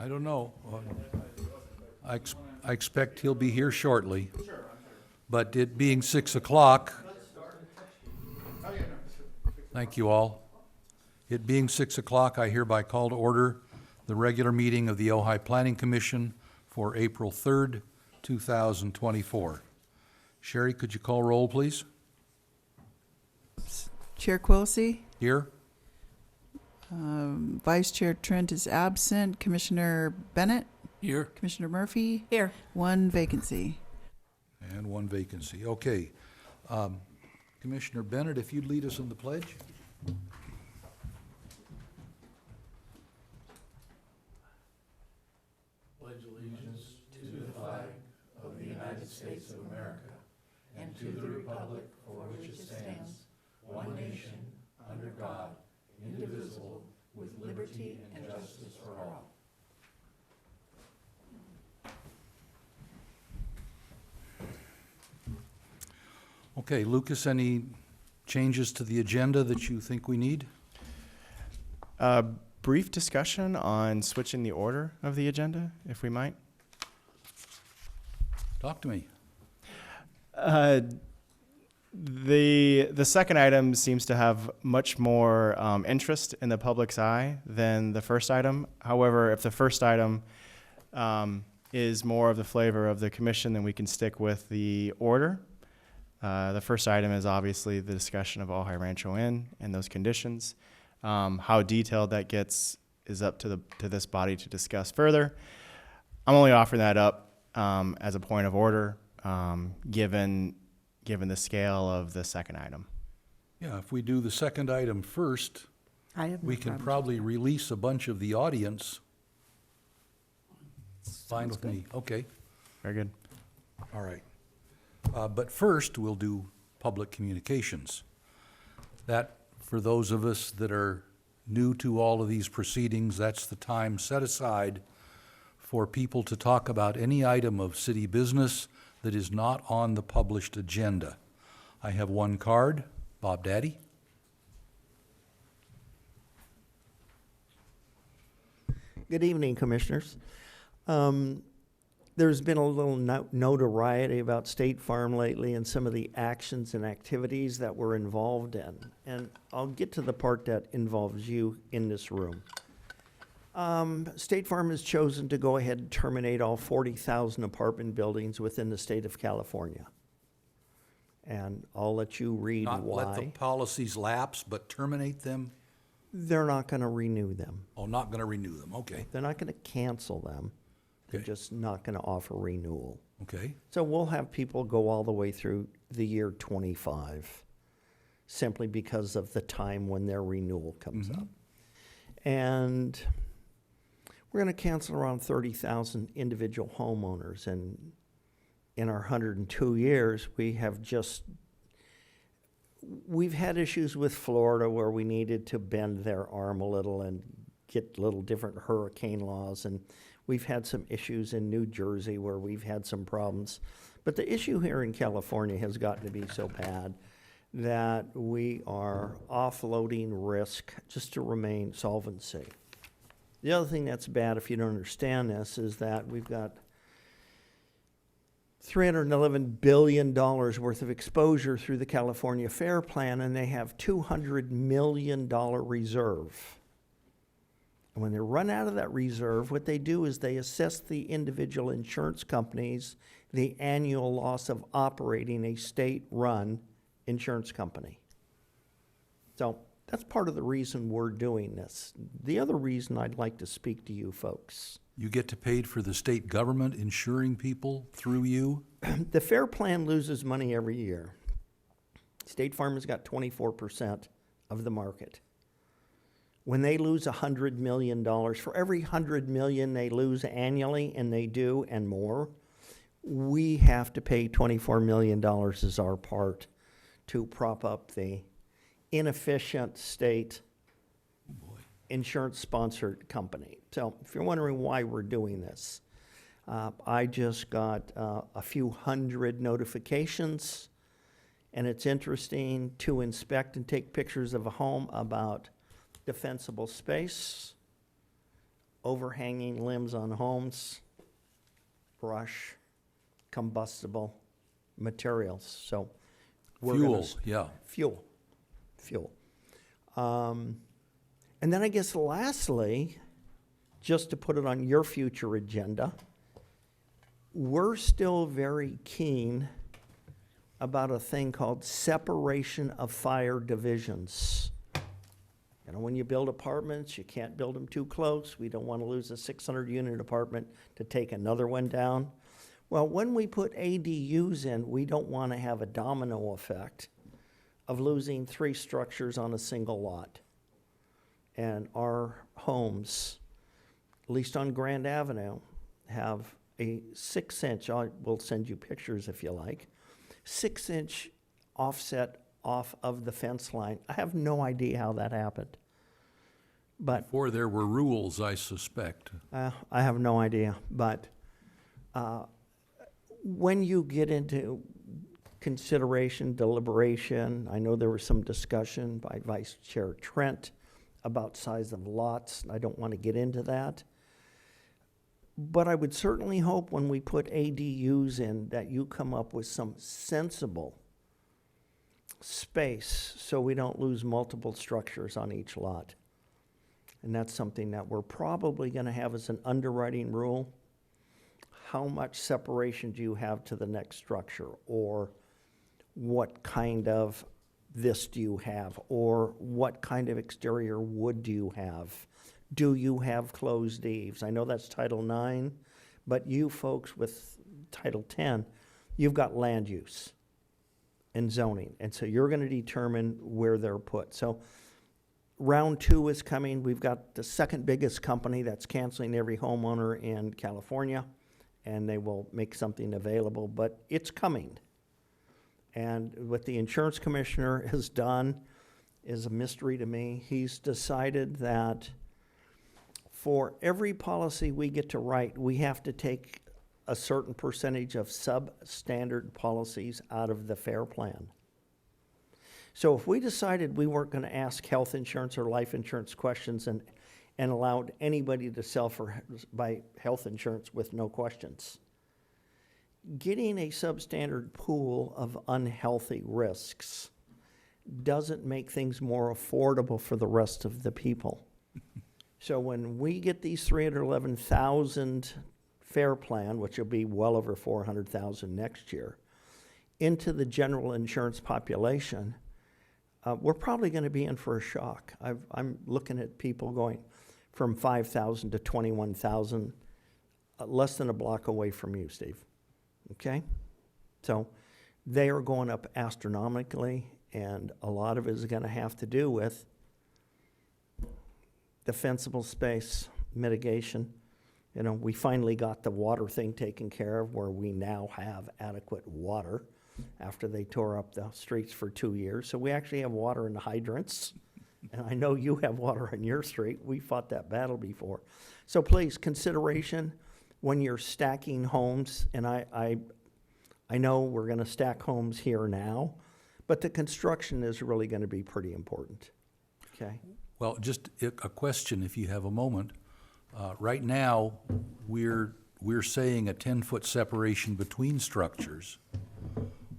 I don't know. I expect he'll be here shortly. But it being 6 o'clock, thank you all. It being 6 o'clock, I hereby call to order the regular meeting of the Ojai Planning Commission for April 3rd, 2024. Sherry, could you call roll, please? Chair Quilisi, Here? Vice Chair Trent is absent. Commissioner Bennett, Here. Commissioner Murphy, Here. one vacancy. And one vacancy. Okay. Commissioner Bennett, if you'd lead us in the pledge? Pledge allegiance to the flag of the United States of America and to the republic for which it stands, one nation, under God, indivisible, with liberty and justice for all. Okay, Lucas, any changes to the agenda that you think we need? Brief discussion on switching the order of the agenda, if we might. Talk to me. The second item seems to have much more interest in the public's eye than the first item. However, if the first item is more of the flavor of the commission, then we can stick with the order. The first item is obviously the discussion of Ojai Rancho Inn and those conditions. How detailed that gets is up to this body to discuss further. I'm only offering that up as a point of order, given the scale of the second item. Yeah, if we do the second item first, I have no we can problem. probably release a bunch of the audience. Fine with me. Okay, Very good. all right. But first, we'll do public communications. That, for those of us that are new to all of these proceedings, that's the time set aside for people to talk about any item of city business that is not on the published agenda. I have one card. Bob Daddy? Good evening, Commissioners. There's been a little notoriety about State Farm lately and some of the actions and activities that we're involved in. And I'll get to the part that involves you in this room. State Farm has chosen to go ahead and terminate all 40,000 apartment buildings within the state of California. And I'll let you read Not let the why. policies lapse, but terminate them? They're not going to renew them. Oh, not gonna renew them, okay, They're not going to cancel them. They're Okay. just not going to offer renewal. okay. So we'll have people go all the way through the year 25, simply because of the time when their renewal comes up. And we're going to cancel around 30,000 individual homeowners. And in our 102 years, we've had issues with Florida where we needed to bend their arm a little and get little different hurricane laws. And we've had some issues in New Jersey where we've had some problems. But the issue here in California has gotten to be so bad that we are offloading risk just to remain solvency. The other thing that's bad, if you don't understand this, is that we've got $311 billion worth of exposure through the California Fair Plan, and they have $200 million reserve. And when they run out of that reserve, what they do is they assess the individual insurance companies the annual loss of operating a state-run insurance company. So that's part of the reason we're doing this. The other reason I'd like to speak to you folks. You get to paid for the state government insuring people through you? The Fair Plan loses money every year. State Farm has got 24% of the market. When they lose $100 million, for every $100 million they lose annually, and they do, and more, we have to pay $24 million as our part to prop up the inefficient state insurance-sponsored company. So if you're wondering why we're doing this, I just got a few hundred notifications, and it's interesting to inspect and take pictures of a home about defensible space, overhanging limbs on homes, brush, combustible materials, so. we're gonna Fuel, yeah. Fuel. And then I guess lastly, just to put it on your future agenda, we're still very keen about a thing called separation of fire divisions. You know, when you build apartments, you can't build them too close. We don't want to lose a 600-unit apartment to take another one down. Well, when we put ADUs in, we don't want to have a domino effect of losing 3 structures on a single lot. And our homes, at least on Grand Avenue, have a 6-inch, we'll send you pictures if you like, 6-inch offset off of the fence line. I have no idea how that happened. But Before there were rules, I suspect. I have no idea. But when you get into consideration, deliberation, I know there was some discussion by Vice Chair Trent about size of lots. I don't want to get into that. But I would certainly hope when we put ADUs in that you come up with some sensible space so we don't lose multiple structures on each lot. And that's something that we're probably going to have as an underwriting rule. How much separation do you have to the next structure? Or what kind of this do you have? Or what kind of exterior wood do you have? Do you have closed eaves? I know that's Title IX, but you folks with Title 10, you've got land use and zoning. And so you're going to determine where they're put. So round 2 is coming. We've got the second biggest company that's canceling every homeowner in California, and they will make something available, but it's coming. And what the insurance commissioner has done is a mystery to me. He's decided that for every policy we get to write, we have to take a certain percentage of substandard policies out of the FAIR plan. So if we decided we weren't going to ask health insurance or life insurance questions and allowed anybody to sell by health insurance with no questions, getting a substandard pool of unhealthy risks doesn't make things more affordable for the rest of the people. So when we get these 311,000 FAIR plan, which will be well over 400,000 next year, into the general insurance population, we're probably going to be in for a shock. I'm looking at people going from 5,000 to 21,000, less than a block away from you, Steve. Okay? So they are going up astronomically, and a lot of it is going to have to do with defensible space, mitigation. You know, we finally got the water thing taken care of where we now have adequate water after they tore up the streets for 2 years. So we actually have water in the hydrants. And I know you have water on your street. We fought that battle before. So please, consideration when you're stacking homes, and I know we're going to stack homes here now, but the construction is really going to be pretty important. Okay? Well, just a question, if you have a moment. Right now, we're saying a 10-foot separation between structures,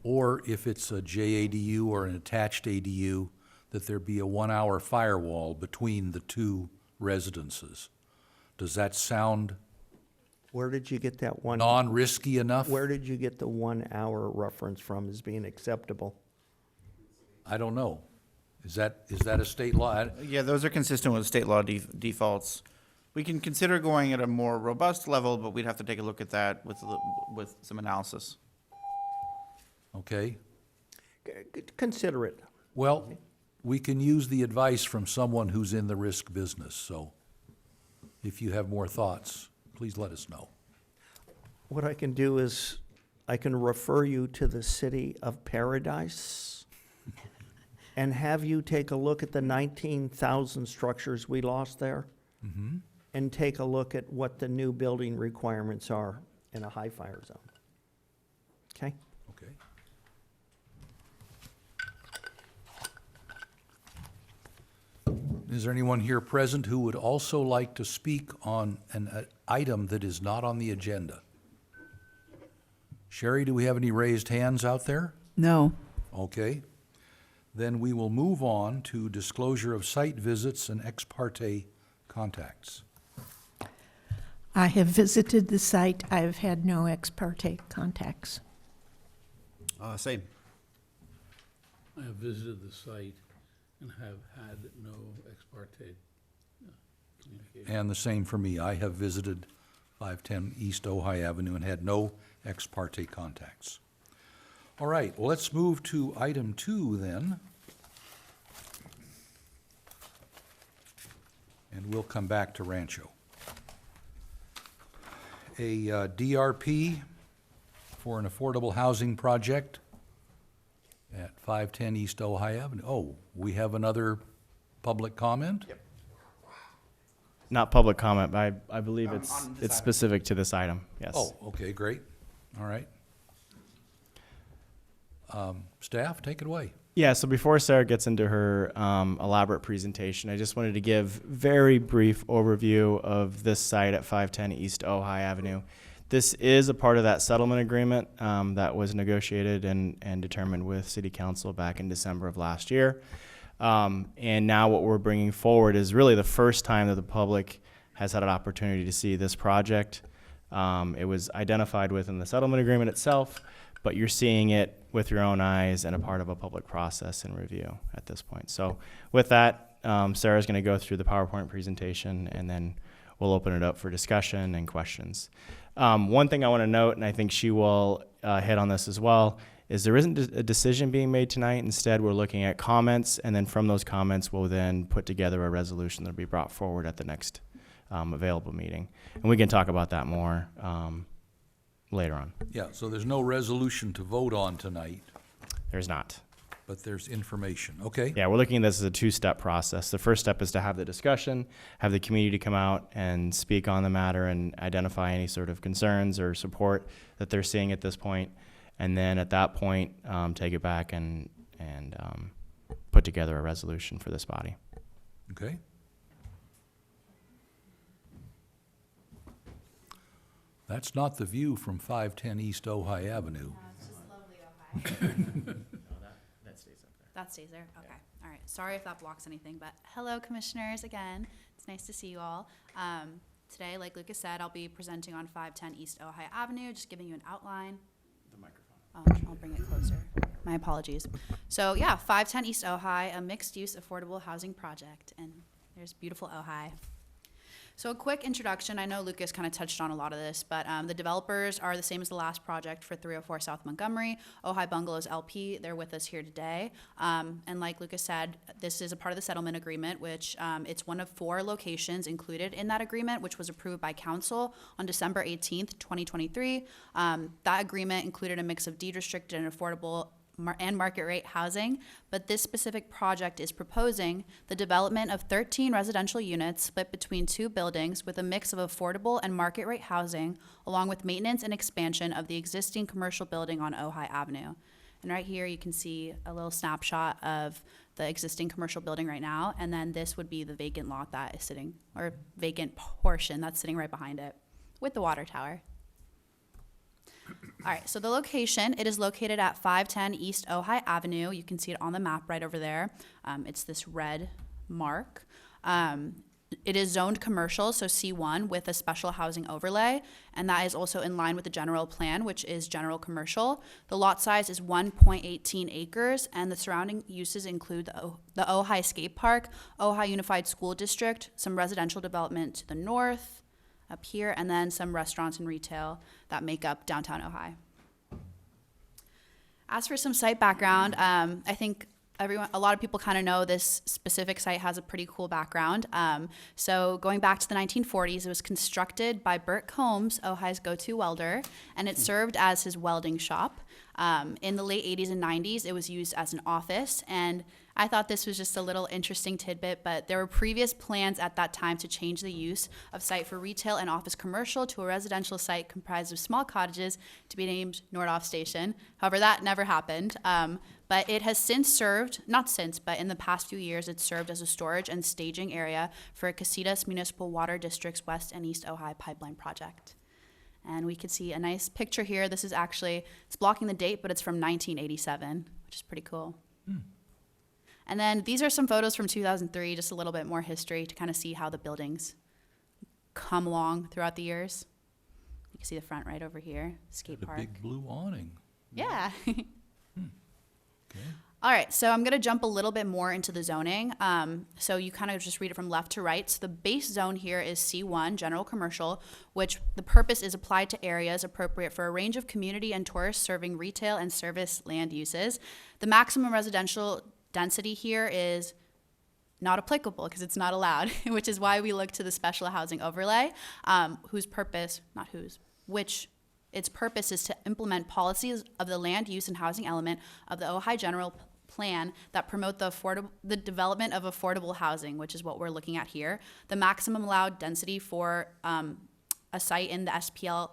or if it's a JADU or an attached ADU, that there be a 1-hour firewall between the 2 residences. Does that sound Where did you get that one? non-risky enough? Where did you get the 1 hour reference from as being acceptable? I don't know. Is that a state law? Yeah, those are consistent with state law defaults. We can consider going at a more robust level, but we'd have to take a look at that with some analysis. Okay. Consider it. Well, we can use the advice from someone who's in the risk business, so if you have more thoughts, please let us know. What I can do is I can refer you to the city of Paradise and have you take a look at the 19,000 structures we lost there and take a look at what the new building requirements are in a high fire zone. Okay? Okay. Is there anyone here present who would also like to speak on an item that is not on the agenda? Sherry, do we have any raised hands out there? No. Okay. Then we will move on to disclosure of site visits and ex parte contacts. I have visited the site. I've had no ex parte contacts. Same. I have visited the site and have had no ex parte communication. And the same for me. I have visited 510 East Ojai Avenue and had no ex parte contacts. All right, well, let's move to item 2 then. And we'll come back to Rancho. A DRP for an affordable housing project at 510 East Ojai Avenue. Oh, we have another public comment? Yep. Not public comment, but I believe On it's this it's item. specific to this item, yes. Oh, okay, great. All right. Staff, take it away. Yeah, so before Sarah gets into her elaborate presentation, I just wanted to give very brief overview of this site at 510 East Ojai Avenue. This is a part of that settlement agreement that was negotiated and determined with City Council back in December of last year. And now what we're bringing forward is really the first time that the public has had an opportunity to see this project. It was identified within the settlement agreement itself, but you're seeing it with your own eyes and a part of a public process and review at this point. So with that, Sarah's going to go through the PowerPoint presentation, and then we'll open it up for discussion and questions. One thing I want to note, and I think she will hit on this as well, is there isn't a decision being made tonight. Instead, we're looking at comments, and then from those comments, we'll then put together a resolution that will be brought forward at the next available meeting. And we can talk about that more later on. Yeah, so there's no resolution to vote on tonight, There's not. but there's information. Okay? Yeah, we're looking at this as a two-step process. The first step is to have the discussion, have the community come out and speak on the matter and identify any sort of concerns or support that they're seeing at this point. And then at that point, take it back and put together a resolution for this body. Okay? That's not the view from 510 East Ojai Avenue. It's just lovely Ojai. That stays up there. That stays there? Okay. All right. Sorry if that blocks anything, but hello, commissioners, again. It's nice to see you all. Today, like Lucas said, I'll be presenting on 510 East Ojai Avenue, just giving you an outline. The microphone. I'll bring it closer. My apologies. So yeah, 510 East Ojai, a mixed-use affordable housing project, and there's beautiful Ojai. So a quick introduction. I know Lucas kind of touched on a lot of this, but the developers are the same as the last project for 304 South Montgomery, Ojai Bungalows LP. They're with us here today. And like Lucas said, this is a part of the settlement agreement, which it's one of 4 locations included in that agreement, which was approved by council on December 18th, 2023. That agreement included a mix of deed restricted and affordable and market rate housing, but this specific project is proposing the development of 13 residential units split between 2 buildings with a mix of affordable and market rate housing, along with maintenance and expansion of the existing commercial building on Ojai Avenue. And right here you can see a little snapshot of the existing commercial building right now, and then this would be the vacant lot that is sitting, or vacant portion that's sitting right behind it with the water tower. All right, so the location, it is located at 510 East Ojai Avenue. You can see it on the map right over there. It's this red mark. It is zoned commercial, so C1 with a special housing overlay, and that is also in line with the general plan, which is general commercial. The lot size is 1.18 acres, and the surrounding uses include the Ojai Skate Park, Ojai Unified School District, some residential development to the north, up here, and then some restaurants and retail that make up downtown Ojai. As for some site background, I think a lot of people kind of know this specific site has a pretty cool background. So going back to the 1940s, it was constructed by Bert Combs, Ojai's go-to welder, and it served as his welding shop. In the late 80s and 90s, it was used as an office, and I thought this was just a little interesting tidbit, but there were previous plans at that time to change the use of site for retail and office commercial to a residential site comprised of small cottages to be named Nordhoff Station. However, that never happened. But it has since served, not since, but in the past few years, it's served as a storage and staging area for Casitas Municipal Water District's West and East Ojai Pipeline Project. And we can see a nice picture here. This is actually, it's blocking the date, but it's from 1987, which is pretty cool. And then these are some photos from 2003, just a little bit more history to kind of see how the buildings come along throughout the years. You can see the front right over here, skate The park. big blue awning. Yeah. Okay. All right, so I'm gonna jump a little bit more into the zoning. So you kind of just read it from left to right. So the base zone here is C1, general commercial, which the purpose is applied to areas appropriate for a range of community and tourists serving retail and service land uses. The maximum residential density here is not applicable because it's not allowed, which is why we look to the special housing overlay, which its purpose is to implement policies of the land use and housing element of the Ojai General Plan that promote the development of affordable housing, which is what we're looking at here. The maximum allowed density for a site in the SPL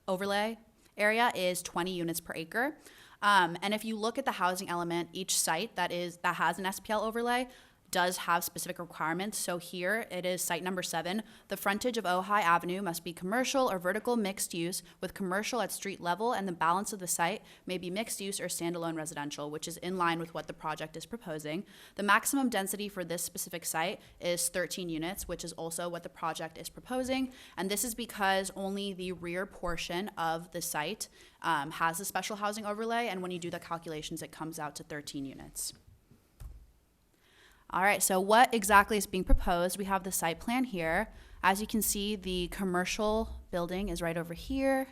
overlay area is 20 units per acre. And if you look at the housing element, each site that has an SPL overlay does have specific requirements. So here it is site number 7. The frontage of Ojai Avenue must be commercial or vertical mixed use with commercial at street level, and the balance of the site may be mixed use or standalone residential, which is in line with what the project is proposing. The maximum density for this specific site is 13 units, which is also what the project is proposing. And this is because only the rear portion of the site has a special housing overlay, and when you do the calculations, it comes out to 13 units. All right, so what exactly is being proposed? We have the site plan here. As you can see, the commercial building is right over here,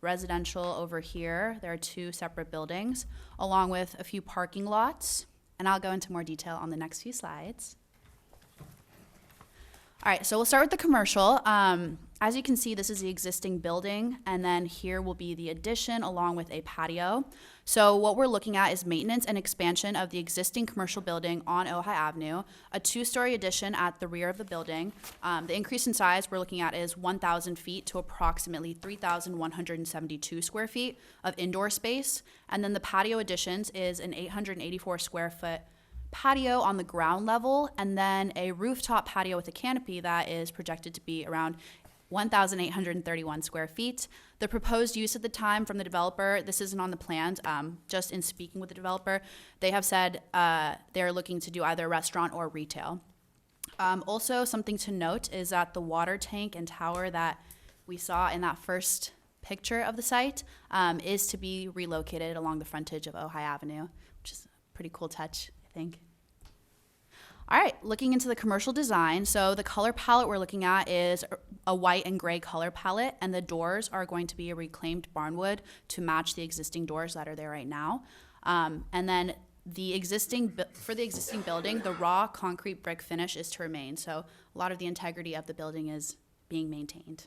residential over here. There are 2 separate buildings, along with a few parking lots, and I'll go into more detail on the next few slides. All right, so we'll start with the commercial. As you can see, this is the existing building, and then here will be the addition along with a patio. So what we're looking at is maintenance and expansion of the existing commercial building on Ojai Avenue, a 2-story addition at the rear of the building. The increase in size we're looking at is 1,000 feet to approximately 3,172 square feet of indoor space. And then the patio additions is an 884 square foot patio on the ground level, and then a rooftop patio with a canopy that is projected to be around 1,831 square feet. The proposed use at the time from the developer, this isn't on the plans, just in speaking with the developer, they have said they're looking to do either restaurant or retail. Also, something to note is that the water tank and tower that we saw in that first picture of the site is to be relocated along the frontage of Ojai Avenue, which is a pretty cool touch, I think. All right, looking into the commercial design. So the color palette we're looking at is a white and gray color palette, and the doors are going to be a reclaimed barnwood to match the existing doors that are there right now. And then for the existing building, the raw concrete brick finish is to remain. So a lot of the integrity of the building is being maintained.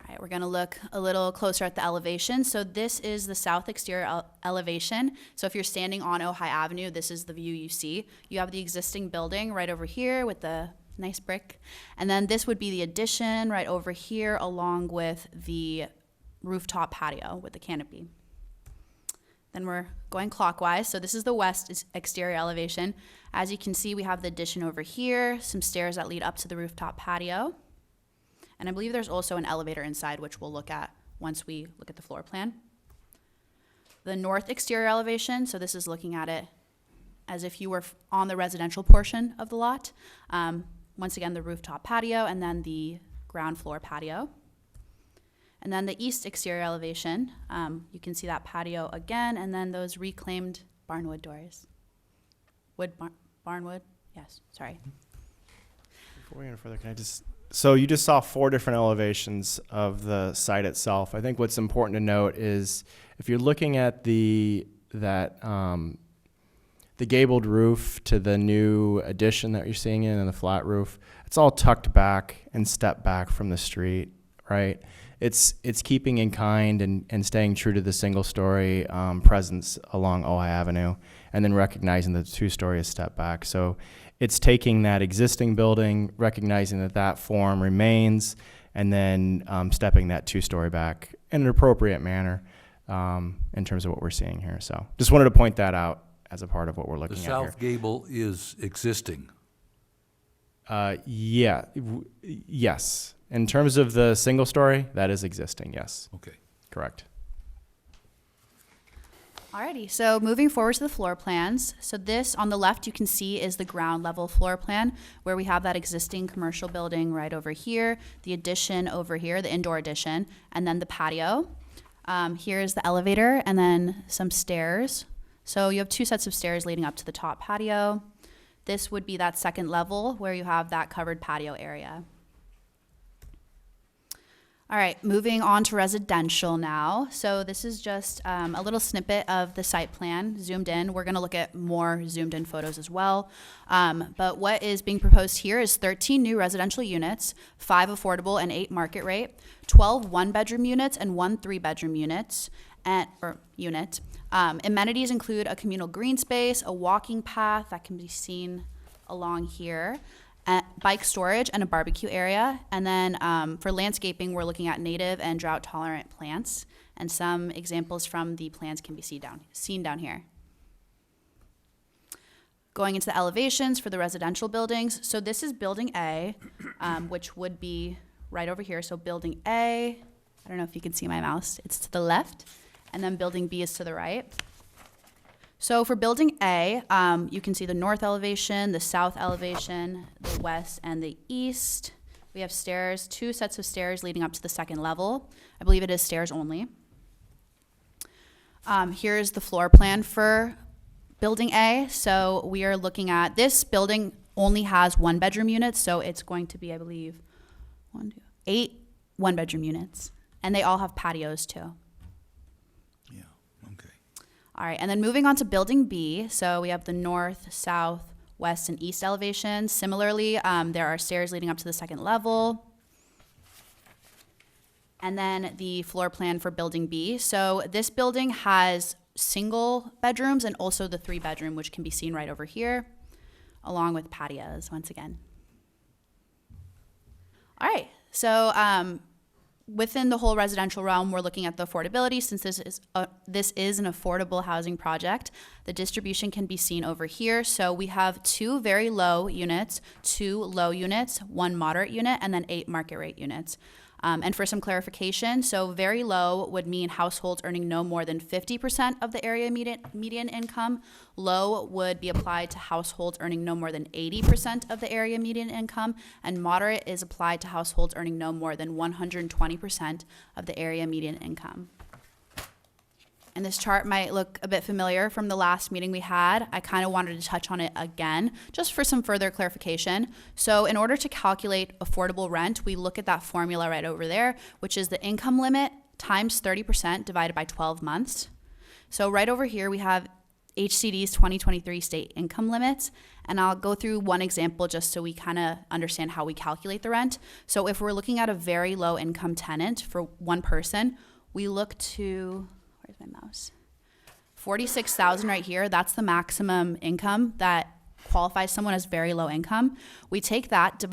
All right, we're gonna look a little closer at the elevation. So this is the south exterior elevation. So if you're standing on Ojai Avenue, this is the view you see. You have the existing building right over here with the nice brick. And then this would be the addition right over here along with the rooftop patio with the canopy. Then we're going clockwise. So this is the west exterior elevation. As you can see, we have the addition over here, some stairs that lead up to the rooftop patio. And I believe there's also an elevator inside, which we'll look at once we look at the floor plan. The north exterior elevation, so this is looking at it as if you were on the residential portion of the lot. Once again, the rooftop patio and then the ground floor patio. And then the east exterior elevation, you can see that patio again, and then those reclaimed barnwood doors. Barnwood? Yes, sorry. Before we go any further, so you just saw 4 different elevations of the site itself. I think what's important to note is if you're looking at the gabled roof to the new addition that you're seeing in and the flat roof, it's all tucked back and stepped back from the street, right? it's keeping in kind and staying true to the single-story presence along Ojai Avenue, and then recognizing that the two-story is step back. So it's taking that existing building, recognizing that that form remains, and then stepping that two-story back in an appropriate manner in terms of what we're seeing here. So just wanted to point that out as a part of what we're The looking at here. south gable is existing. Yes. In terms of the single story, that is existing, yes. Okay. Correct. Alrighty, so moving forward to the floor plans. So this on the left you can see is the ground level floor plan where we have that existing commercial building right over here, the addition over here, the indoor addition, and then the patio. Here's the elevator and then some stairs. So you have two sets of stairs leading up to the top patio. This would be that second level where you have that covered patio area. All right, moving on to residential now. So this is just a little snippet of the site plan zoomed in. We're gonna look at more zoomed in photos as well. But what is being proposed here is 13 new residential units, 5 affordable and 8 market rate, 12 one-bedroom units and 1 3-bedroom unit. Amenities include a communal green space, a walking path that can be seen along here, bike storage, and a barbecue area. And then for landscaping, we're looking at native and drought-tolerant plants. And some examples from the plans can be seen down here. Going into the elevations for the residential buildings. So this is Building A, which would be right over here. So Building A, I don't know if you can see my mouse, it's to the left. And then Building B is to the right. So for Building A, you can see the north elevation, the south elevation, the west, and the east. We have stairs, 2 sets of stairs leading up to the second level. I believe it is stairs only. Here's the floor plan for Building A. So we are looking at, this building only has 1-bedroom units, so it's going to be, I believe, 8 one-bedroom units. And they all have patios too. All right, and then moving on to Building B, so we have the north, south, west, and east elevations. Similarly, there are stairs leading up to the second level. And then the floor plan for Building B. So this building has single bedrooms and also the 3-bedroom, which can be seen right over here, along with patios, once again. All right, so within the whole residential realm, we're looking at the affordability. Since this is an affordable housing project, the distribution can be seen over here. So we have 2 very low units, 2 low units, 1 moderate unit, and then 8 market rate units. And for some clarification, so very low would mean households earning no more than 50% of the area median income. Low would be applied to households earning no more than 80% of the area median income. And moderate is applied to households earning no more than 120% of the area median income. And this chart might look a bit familiar from the last meeting we had. I kind of wanted to touch on it again, just for some further clarification. So in order to calculate affordable rent, we look at that formula right over there, which is the income limit times 30% divided by 12 months. So right over here, we have HCD's 2023 state income limits. And I'll go through one example just so we kind of understand how we calculate the rent. So if we're looking at a very low income tenant for one person, we look to, where's my mouse? 46,000 right here. That's the maximum income that qualifies someone as very low income. We take that,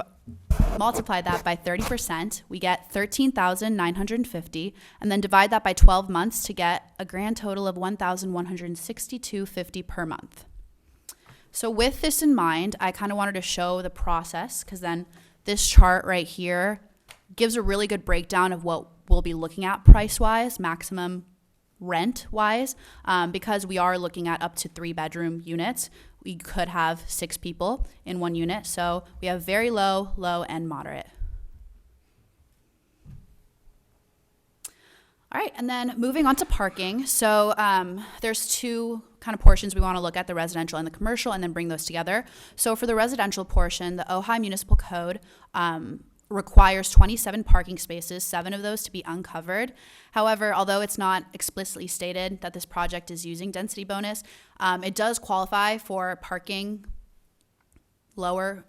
multiply that by 30%, we get 13,950, and then divide that by 12 months to get a grand total of 1,162.50 per month. So with this in mind, I kind of wanted to show the process, because then this chart right here gives a really good breakdown of what we'll be looking at price-wise, maximum rent-wise, because we are looking at up to 3-bedroom units. We could have 6 people in one unit, so we have very low, low, and moderate. All right, and then moving on to parking. So there's 2 kind of portions we want to look at, the residential and the commercial, and then bring those together. So for the residential portion, the Ojai Municipal Code requires 27 parking spaces, 7 of those to be uncovered. However, although it's not explicitly stated that this project is using density bonus, it does qualify for parking, lower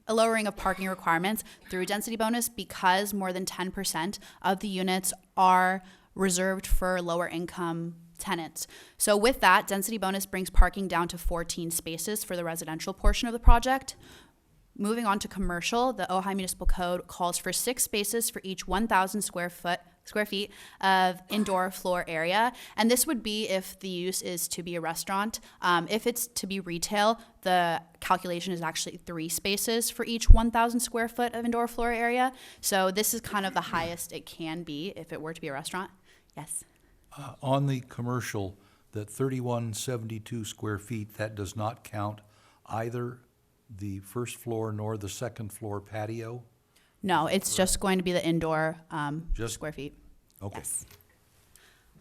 lowering of parking requirements through density bonus because more than 10% of the units are reserved for lower income tenants. So with that, density bonus brings parking down to 14 spaces for the residential portion of the project. Moving on to commercial, the Ojai Municipal Code calls for 6 spaces for each 1,000 square feet of indoor floor area. And this would be if the use is to be a restaurant. If it's to be retail, the calculation is actually 3 spaces for each 1,000 square foot of indoor floor area. So this is kind of the highest it can be if it were to be a restaurant. Yes. On the commercial, that 3172 square feet, that does not count either the first floor nor the second floor patio? No, it's just going to be the indoor Just- square feet. Okay. Yes.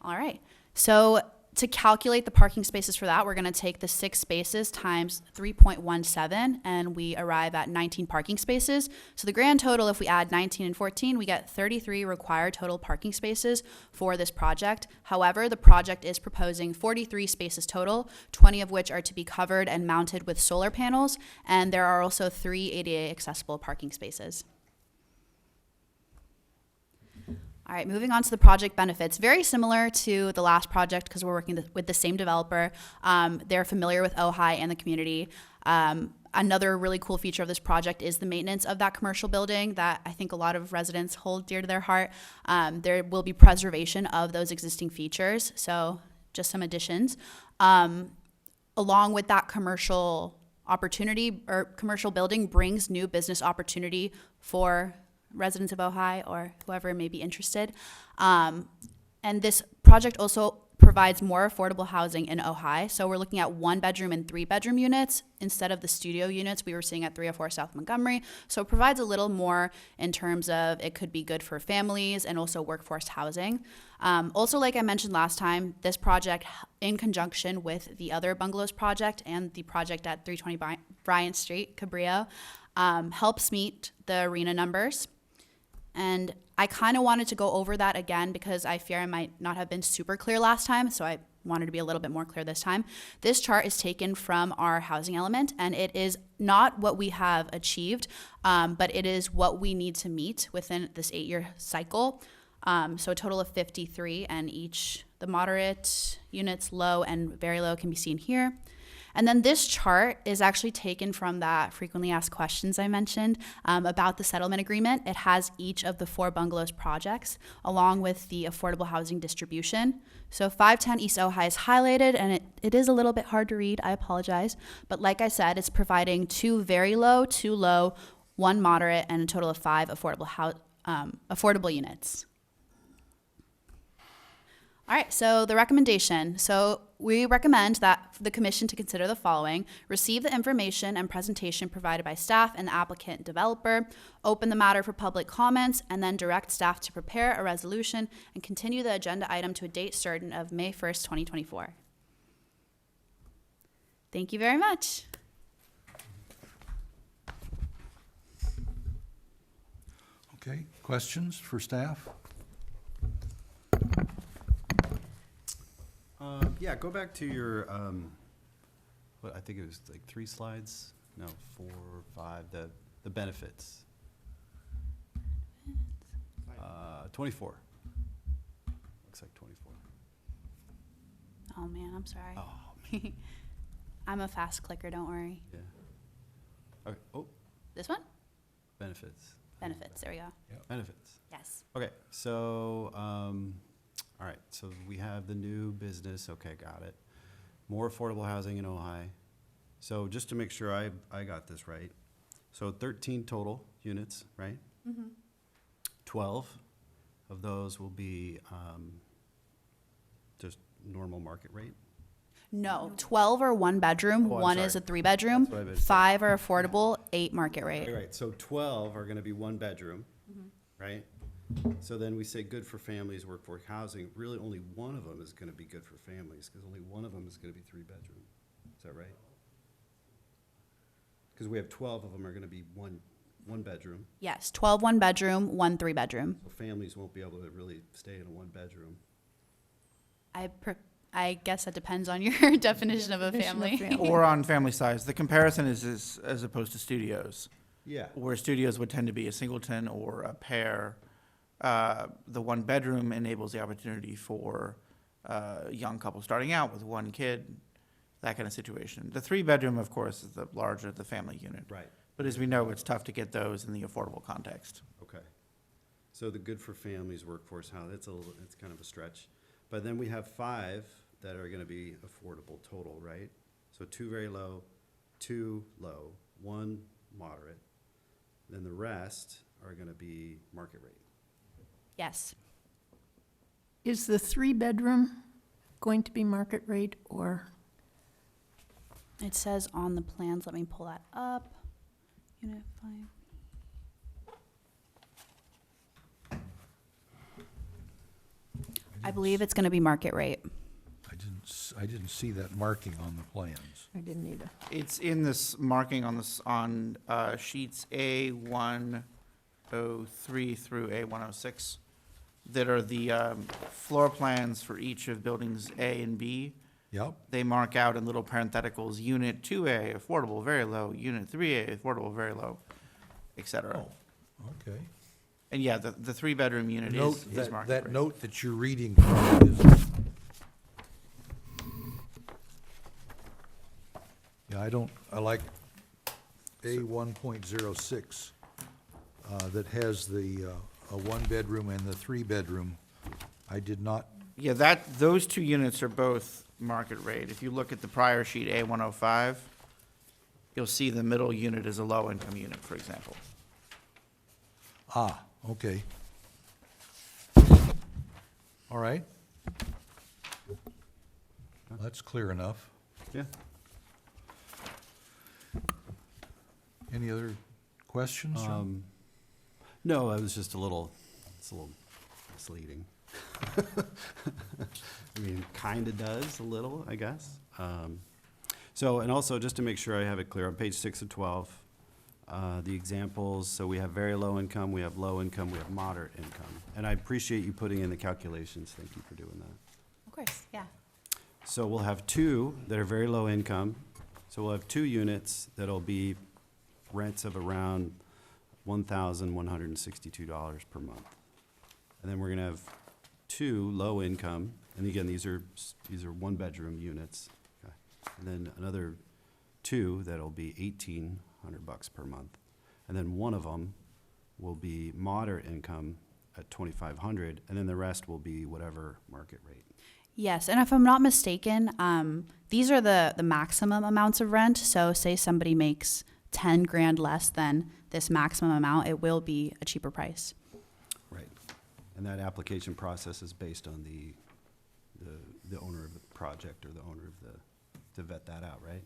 All right. So to calculate the parking spaces for that, we're going to take the 6 spaces times 3.17, and we arrive at 19 parking spaces. So the grand total, if we add 19 and 14, we get 33 required total parking spaces for this project. However, the project is proposing 43 spaces total, 20 of which are to be covered and mounted with solar panels, and there are also 3 ADA accessible parking spaces. All right, moving on to the project benefits. Very similar to the last project because we're working with the same developer. They're familiar with Ojai and the community. Another really cool feature of this project is the maintenance of that commercial building that I think a lot of residents hold dear to their heart. There will be preservation of those existing features, so just some additions. Along with that commercial opportunity or commercial building brings new business opportunity for residents of Ojai or whoever may be interested. And this project also provides more affordable housing in Ojai. So we're looking at 1-bedroom and 3-bedroom units instead of the studio units we were seeing at 304 South Montgomery. So it provides a little more in terms of it could be good for families and also workforce housing. Also, like I mentioned last time, this project in conjunction with the other bungalows project and the project at 320 Bryant Street, Cabrillo, helps meet the arena numbers. And I kind of wanted to go over that again because I fear I might not have been super clear last time, so I wanted to be a little bit more clear this time. This chart is taken from our housing element, and it is not what we have achieved, but it is what we need to meet within this 8-year cycle. So a total of 53, and the moderate units, low and very low, can be seen here. And then this chart is actually taken from that frequently asked questions I mentioned about the settlement agreement. It has each of the 4 bungalows projects along with the affordable housing distribution. So 510 East Ojai is highlighted, and it is a little bit hard to read. I apologize. But like I said, it's providing 2 very low, 2 low, 1 moderate, and a total of 5 affordable units. All right, so the recommendation. So we recommend that the commission to consider the following: receive the information and presentation provided by staff and the applicant developer, open the matter for public comments, and then direct staff to prepare a resolution and continue the agenda item to a date certain of May 1st, 2024. Thank you very much. Okay, questions for staff? Yeah, go back to your, what, I think it was like 3 slides? No, 4 or 5, the benefits. 24. Looks like 24. Oh man, I'm sorry. Oh, I'm a fast clicker, don't worry. yeah. Okay, oh, This one? benefits. Benefits, there we go. Benefits. Yes. Okay, so, all right, so we have the new business, okay, got it. More affordable housing in Ojai. So just to make sure I got this right, so 13 total units, right? 12 of those will be just normal market rate? No, 12 are 1-bedroom, Oh, I'm 1 is a sorry. 3-bedroom, That's what I meant to say. 5 are affordable, 8 market rate. Okay, right, so 12 are gonna be 1-bedroom, right? So then we say good for families, workforce housing, really only one of them is gonna be good for families, because only one of them is gonna be 3-bedroom. Is that right? Because we have 12 of them are gonna be one bedroom, Yes, 12 1-bedroom, 1 3-bedroom. so families won't be able to really stay in a 1-bedroom. I guess that depends on your definition of a family. Or on family size. The comparison is as opposed to studios, Yeah. where studios would tend to be a singleton or a pair. The one bedroom enables the opportunity for a young couple starting out with one kid, that kind of situation. The 3-bedroom, of course, is the larger the family unit. Right. But as we know, it's tough to get those in the affordable context. Okay. So the good for families, workforce, how, it's kind of a stretch. But then we have 5 that are gonna be affordable total, right? So 2 very low, 2 low, 1 moderate. Then the rest are gonna be market rate. Yes. Is the 3-bedroom going to be market rate or? It says on the plans, let me pull that up. Unit 5. I believe it's going to be market rate. I didn't see that marking on the plans. I didn't either. It's in this marking on this, on sheets A103 through A106 that are the floor plans for each of buildings A and B. Yep, They mark out in little parentheticals, unit 2A, affordable, very low, unit 3A, affordable, very low, et cetera. oh, okay. And yeah, the 3-bedroom unit Note is that, market that rate. note that you're reading from is. Yeah, I like A 1.06, that has the, a 1-bedroom and the 3-bedroom. I did not, Yeah, those 2 units are both market rate. If you look at the prior sheet, A105, you'll see the middle unit is a low-income unit, for example. okay. All right. That's clear enough. Yeah. Any other questions? John? No, it was just it's a little misleading. I mean, kinda does a little, I guess. So, and also, just to make sure I have it clear, on page 6 of 12, the examples, so we have very low income, we have low income, we have moderate income. And I appreciate you putting in the calculations, thank you for doing that. Of course, yeah. So we'll have 2 that are very low income, so we'll have 2 units that'll be rents of around $1,162 per month. And then we're gonna have 2 low income, and again, these are 1-bedroom units. Okay. And then another 2 that'll be $1,800 per month. And then one of them will be moderate income at $2,500, and then the rest will be whatever market rate. Yes, and if I'm not mistaken, these are the maximum amounts of rent. So say somebody makes 10 grand less than this maximum amount, it will be a cheaper price. Right. And that application process is based on the owner of the project or the owner of to vet that out, right?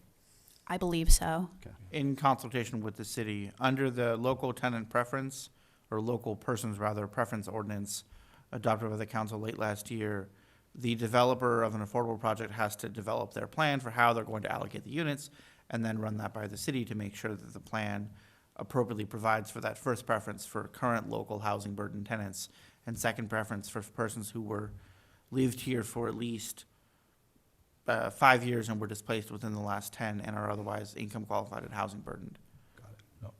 I believe so. Okay. In consultation with the city, under the local tenant preference, or local persons rather, preference ordinance adopted by the council late last year, the developer of an affordable project has to develop their plan for how they're going to allocate the units, and then run that by the city to make sure that the plan appropriately provides for that first preference for current local housing burden tenants, and second preference for persons who lived here for at least 5 years and were displaced within the last 10 and are otherwise income qualified and housing burdened. No.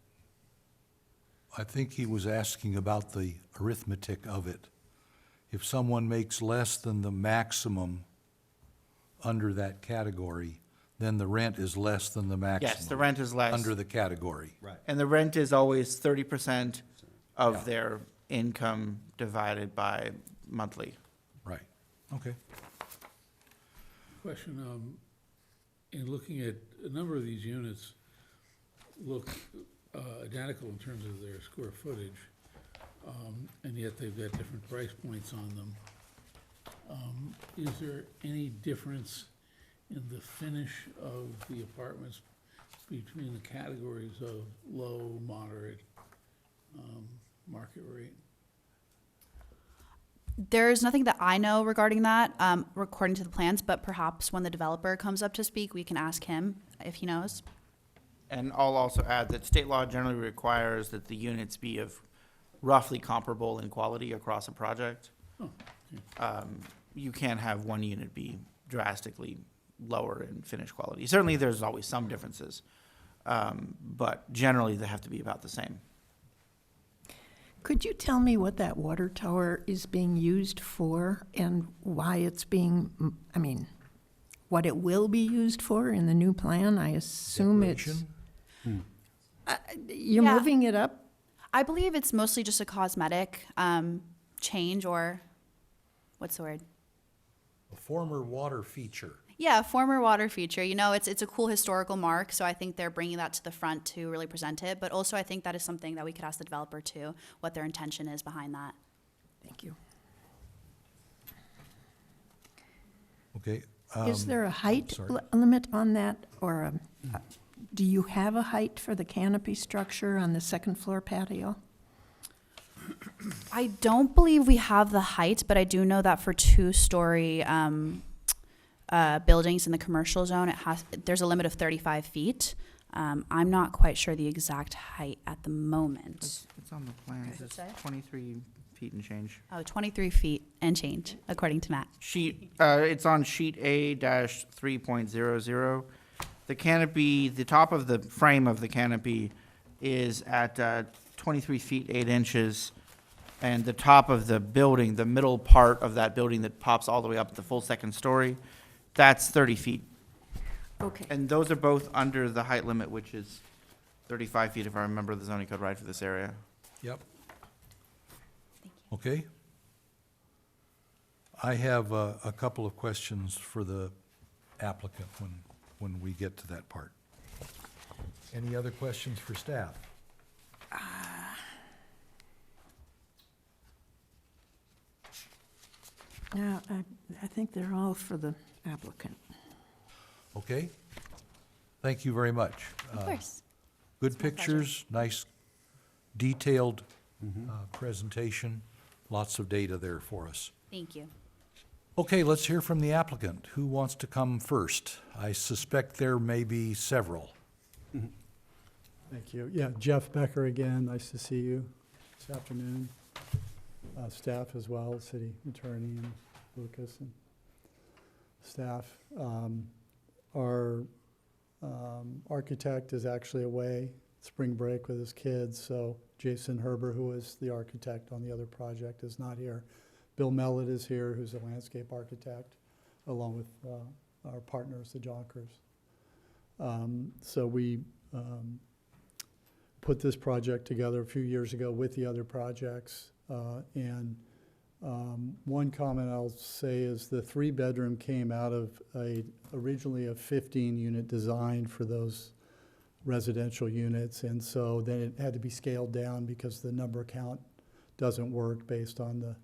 I think he was asking about the arithmetic of it. If someone makes less than the maximum under that category, then the rent is less than the maximum. Yes, the rent is less. Under the category. Right. And the rent is always 30% Yeah. of their income divided by monthly. Right, okay. Question, in looking at a number of these units look identical in terms of their square footage, and yet they've got different price points on them. Is there any difference in the finish of the apartments between the categories of low, moderate, market rate? There's nothing that I know regarding that, according to the plans, but perhaps when the developer comes up to speak, we can ask him if he knows. And I'll also add that state law generally requires that the units be of roughly comparable in quality across a project. Oh, You can't have one unit be drastically lower in finish quality. Certainly, there's always some differences, but generally they have to be about the same. Could you tell me what that water tower is being used for and why it's being, I mean, what it will be used for in the new plan? I assume it's, Decoration? you're Yeah. moving it up? I believe it's mostly just a cosmetic change, or what's the word? A former water feature. Yeah, former water feature. You know, it's a cool historical mark, so I think they're bringing that to the front to really present it. But also, I think that is something that we could ask the developer too, what their intention is behind that. Thank you. Okay. Is there a height sorry. limit on that, or do you have a height for the canopy structure on the second floor patio? I don't believe we have the height, but I do know that for two-story buildings in the commercial zone, there's a limit of 35 feet. I'm not quite sure the exact height at the moment. It's on the plans. Does it It's say? 23 feet and change. Oh, 23 feet and change, according to Matt. It's on sheet A-3.00. The canopy, the top of the frame of the canopy is at 23 feet 8 inches, and the top of the building, the middle part of that building that pops all the way up the full second story, that's 30 feet. Okay. And those are both under the height limit, which is 35 feet, if I remember the zoning code right for this area. Yep. Okay. I have a couple of questions for the applicant when we get to that part. Any other questions for staff? No, I think they're all for the applicant. Okay. Thank you very much. Of course. Good It's my pleasure. pictures, nice detailed presentation, lots of data there for us. Thank you. Okay, let's hear from the applicant. Who wants to come first? I suspect there may be several. Thank you. Yeah, Jeff Becker again. Nice to see you this afternoon. Staff as well, city attorney and Lucas and staff. Our architect is actually away, spring break with his kids, so Jason Herber, who is the architect on the other project, is not here. Bill Mellett is here, who's a landscape architect, along with our partners, the Jonkers. So we put this project together a few years ago with the other projects. And one comment I'll say is the 3-bedroom came out of originally a 15-unit design for those residential units. And so then it had to be scaled down because the number count doesn't work based on the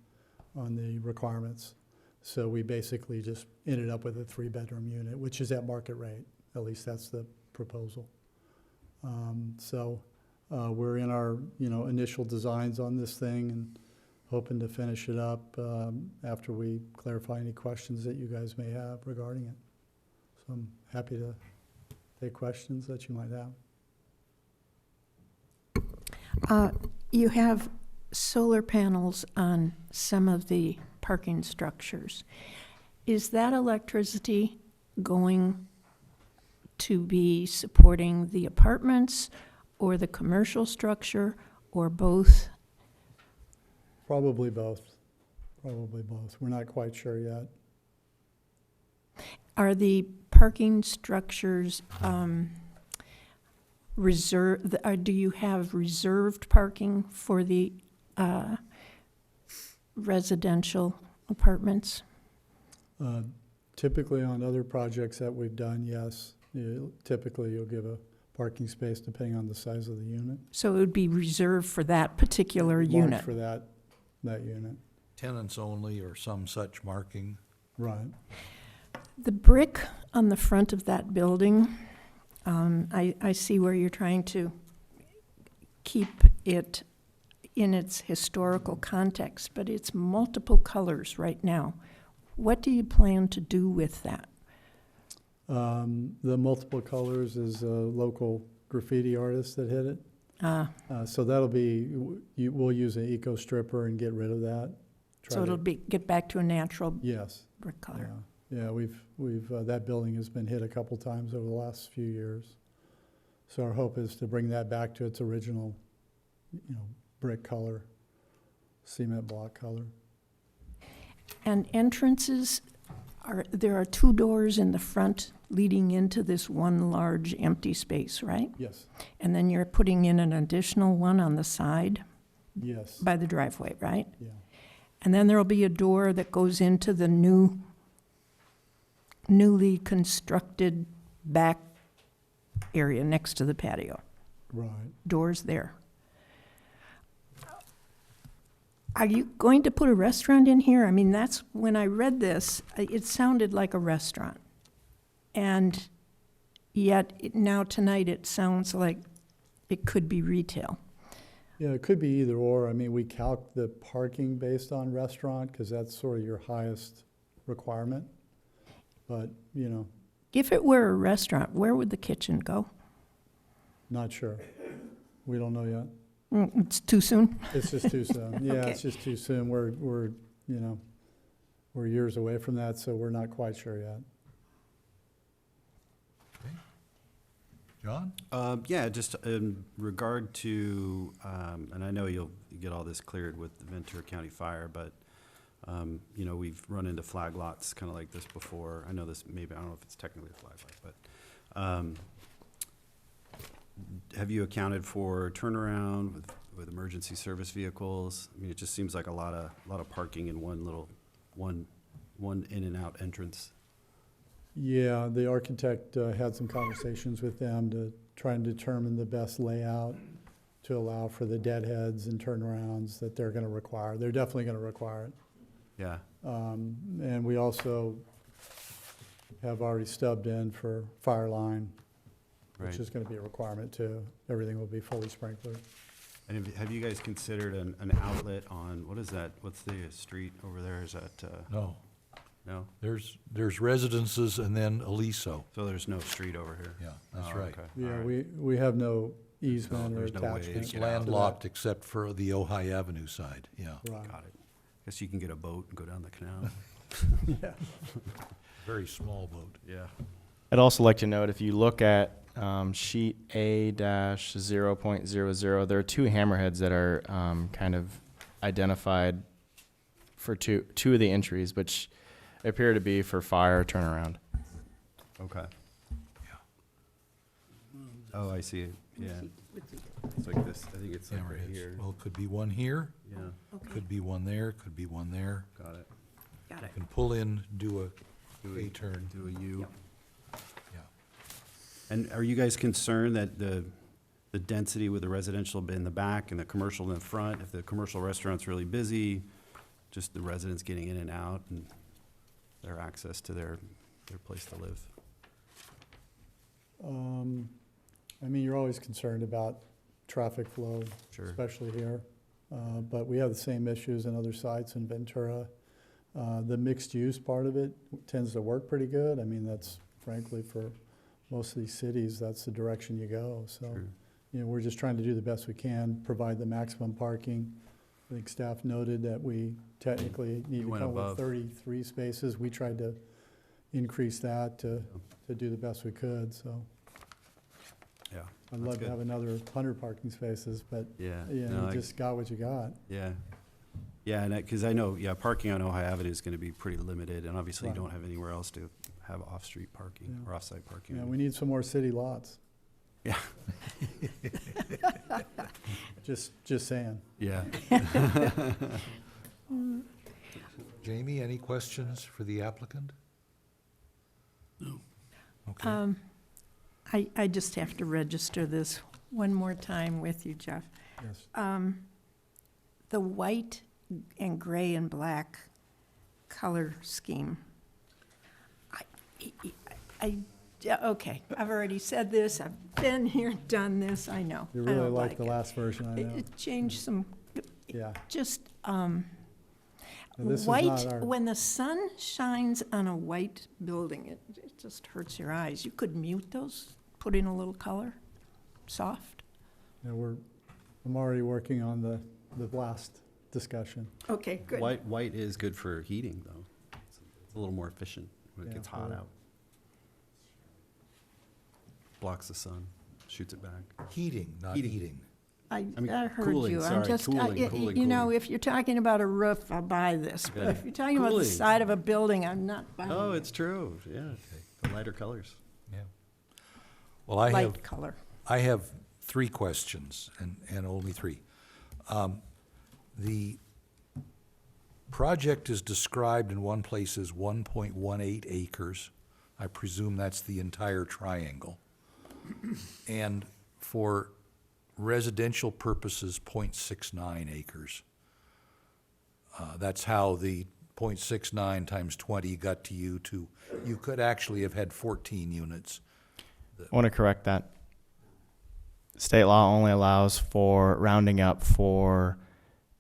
requirements. So we basically just ended up with a 3-bedroom unit, which is at market rate. At least that's the proposal. We're in our initial designs on this thing and hoping to finish it up after we clarify any questions that you guys may have regarding it. So I'm happy to take questions that you might have. You have solar panels on some of the parking structures. Is that electricity going to be supporting the apartments or the commercial structure, or both? Probably both. Probably both. We're not quite sure yet. Are the parking structures reserved? Do you have reserved parking for the residential apartments? Typically on other projects that we've done, yes. Typically you'll give a parking space depending on the size of the unit. So it would be reserved for that particular Marked unit? for that unit. Tenants only or some such marking. Right. The brick on the front of that building, I see where you're trying to keep it in its historical context, but it's multiple colors right now. What do you plan to do with that? The multiple colors is a local graffiti artist that hit it. So that'll be, we'll use an eco stripper and get rid of that. So it'll get back to a natural Yes. brick color. Yeah. Yeah, that building has been hit a couple times over the last few years. So our hope is to bring that back to its original, brick color, cement block color. And entrances, there are 2 doors in the front leading into this one large empty space, right? Yes, And then you're putting in an additional one on the side yes, by the driveway, right? yeah. And then there'll be a door that goes into the newly constructed back area next to the patio. Right. Doors there. Are you going to put a restaurant in here? I mean, that's, when I read this, it sounded like a restaurant. And yet, now tonight, it sounds like it could be retail. Yeah, it could be either or. I mean, we calc the parking based on restaurant because that's sort of your highest requirement. But, If it were a restaurant, where would the kitchen go? not sure. We don't know yet. It's too soon? It's just too soon. Yeah, Okay. it's just too soon. We're years away from that, so we're not quite sure yet. John? Yeah, just in regard to, and I know you'll get all this cleared with the Ventura County Fire, but, we've run into flag lots kind of like this before. I know this, maybe, I don't know if it's technically a flag lot, but have you accounted for turnaround with emergency service vehicles? I mean, it just seems like a lot of parking in one in and out entrance. Yeah, the architect had some conversations with them to try and determine the best layout to allow for the deadheads and turnarounds that they're going to require. They're definitely going to require it. Yeah, And we also have already stubbed in for fire line, which right. is going to be a requirement too. Everything will be fully sprinklered. And have you guys considered an outlet on, what is that? What's the street over there? Is that, No. no? There's residences and then Aliso. So there's no street over here? Yeah, that's Oh, right. okay. Yeah, All right. we have no easement or there's no way to attachment. It's get out to that. landlocked except for the Ojai Avenue side, yeah. Right. Got it. Guess you can get a boat and go down the canal. Yeah. Very small boat. Yeah. I'd also like to note, if you look at sheet A-0.00, there are 2 hammerheads that are kind of identified for two of the entries, which appear to be for fire turnaround. Okay. Oh, I see it, yeah. It's like this, I think it's like right Hammerheads. here. Well, it could be one here, Yeah, could be one there, could be one there. got it. Got You it. can pull in, do a A-turn, Do a U. yeah. And are you guys concerned that the density with the residential be in the back and the commercial in the front, if the commercial restaurant's really busy, just the residents getting in and out and their access to their place to live? I mean, you're always concerned about traffic flow, Sure. especially here. But we have the same issues in other sites in Ventura. The mixed-use part of it tends to work pretty good. I mean, that's frankly, for most of these cities, that's the direction you go. So, Sure. we're just trying to do the best we can, provide the maximum parking. I think staff noted that we technically need You to went come up with above. 33 spaces. We tried to increase that to do the best we could, so. Yeah. I'd that's love to good. have another 100 parking spaces, but, Yeah. you no, I- just got what you got. Yeah. Yeah, and because I know, yeah, parking on Ojai Avenue is going to be pretty limited, and obviously you Right. don't have anywhere else to have off-street parking Yeah. or off-site parking. Yeah, we need some more city lots. Yeah. Just saying. Yeah. Jamie, any questions for the applicant? No. Okay. I just have to register this one more time with you, Jeff. Yes. The white and gray and black color scheme. Okay, I've already said this, I've been here, done this, I know. You I really don't like the it. last version, I know. It changed some, Yeah. just, Now, this is white, not our- when the sun shines on a white building, it just hurts your eyes. You could mute those, put in a little color, soft. I'm already working on the last discussion. Okay, good. White is good for heating, though. It's a little more efficient. when it Yeah, gets hot right. out. Blocks the sun, shoots it back. Heating, not Heating. eating. I mean, heard cooling, you. I'm sorry, just, cooling, cooling, you know, cooling. if you're talking about a roof, I'll buy this. But Yeah. if you're talking about the Cooling. side of a building, I'm not buying Oh, it. it's true, yeah, the lighter colors. Yeah. Well, I have, Light color. I have three questions, and only three. The project is described in one place as 1.18 acres. I presume that's the entire triangle. And for residential purposes, 0.69 acres. That's how the 0.69 times 20 got to you to, you could actually have had 14 units. I want to correct that. State law only allows for rounding up for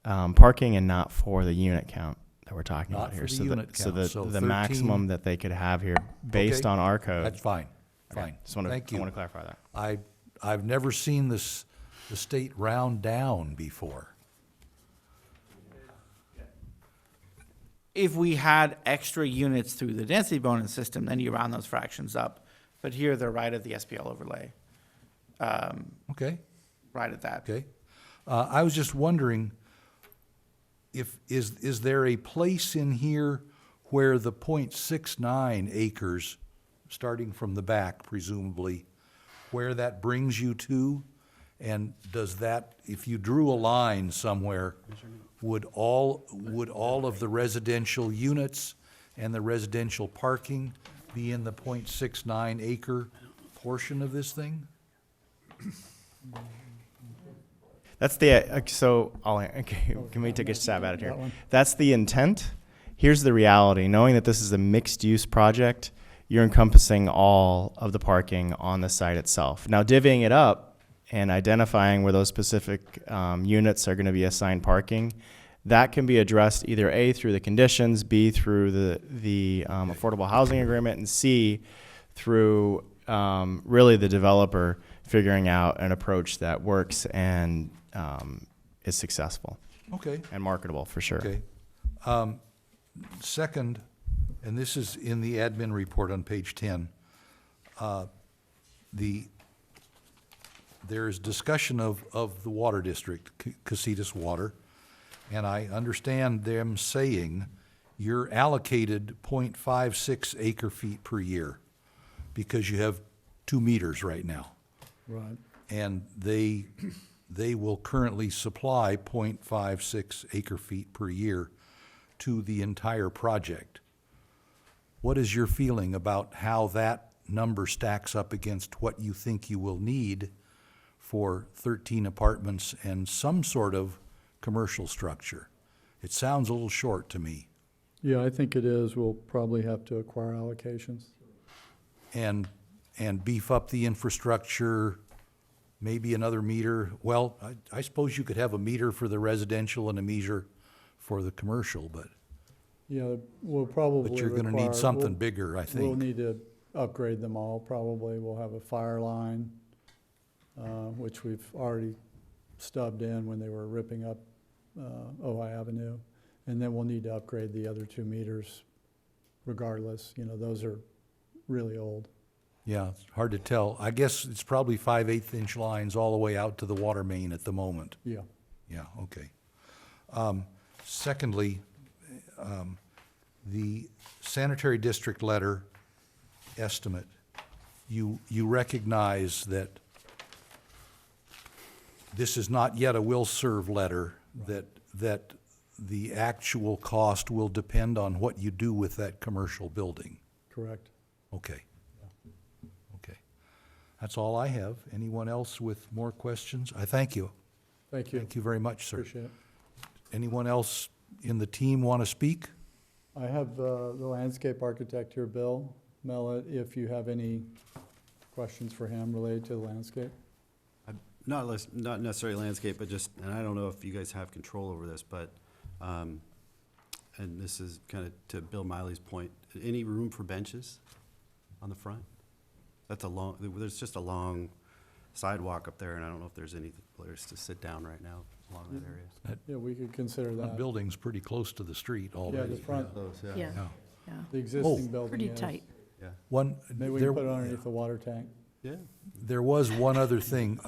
parking and not for the unit count that we're talking Not about for here. the So unit so count. the, So the 13 maximum that they could have here based Okay. on our code. That's fine, Okay. fine. Just want to, Thank I you. want to clarify that. I've never seen this, the state round down before. If we had extra units through the density bonus system, then you round those fractions up. But here, they're right at the SPL overlay, Okay, right at that. okay. I was just wondering if, is there a place in here where the 0.69 acres, starting from the back presumably, where that brings you to? And does that, if you drew a line somewhere, would all of the residential units and the residential parking be in the 0.69 acre portion of this thing? That's the, so, okay, can we take a stab at it here? That one? That's the intent. Here's the reality. Knowing that this is a mixed-use project, you're encompassing all of the parking on the site itself. Now, divvying it up and identifying where those specific units are going to be assigned parking, that can be addressed either A, through the conditions, B, through the affordable housing agreement, and C, through really the developer figuring out an approach that works and is successful Okay. and marketable for sure. Okay. Second, and this is in the admin report on page 10, there's discussion of the water district, Casitas Water, and I understand them saying you're allocated 0.56 acre feet per year because you have 2 meters right now. Right. And they will currently supply 0.56 acre feet per year to the entire project. What is your feeling about how that number stacks up against what you think you will need for 13 apartments and some sort of commercial structure? It sounds a little short to me. Yeah, I think it is. We'll probably have to acquire allocations. And beef up the infrastructure, maybe another meter. Well, I suppose you could have a meter for the residential and a meter for the commercial, but Yeah, we'll probably you're gonna require- need something we'll- bigger, I We'll think. need to upgrade them all, probably. We'll have a fire line, which we've already stubbed in when they were ripping up Ojai Avenue. And then we'll need to upgrade the other 2 meters regardless. You know, those are really old. Yeah, it's hard to tell. I guess it's probably 5/8 inch lines all the way out to the water main at the moment. Yeah. Yeah, okay. Secondly, the sanitary district letter estimate, you recognize that this is not yet a will-serve letter, that the actual cost will depend on what you do with that commercial building. Correct. Okay. Okay. That's all I have. Anyone else with more questions? I thank you. Thank you. Thank you very much, sir. Appreciate it. Anyone else in the team want to speak? I have the landscape architect here, Bill Mellett, if you have any questions for him related to the landscape. Not necessarily landscape, but just, and I don't know if you guys have control over this, but, and this is kind of to Bill Miley's point, any room for benches on the front? That's a long, there's just a long sidewalk up there, and I don't know if there's any place to sit down right now along that area. Yeah, we could consider That that. building's pretty close to the street Yeah, already. the front, Those, Yeah. Yeah. Yeah, The existing building pretty is. tight. Yeah. One, Maybe we there, can put it underneath the water tank. Yeah. there was one other thing.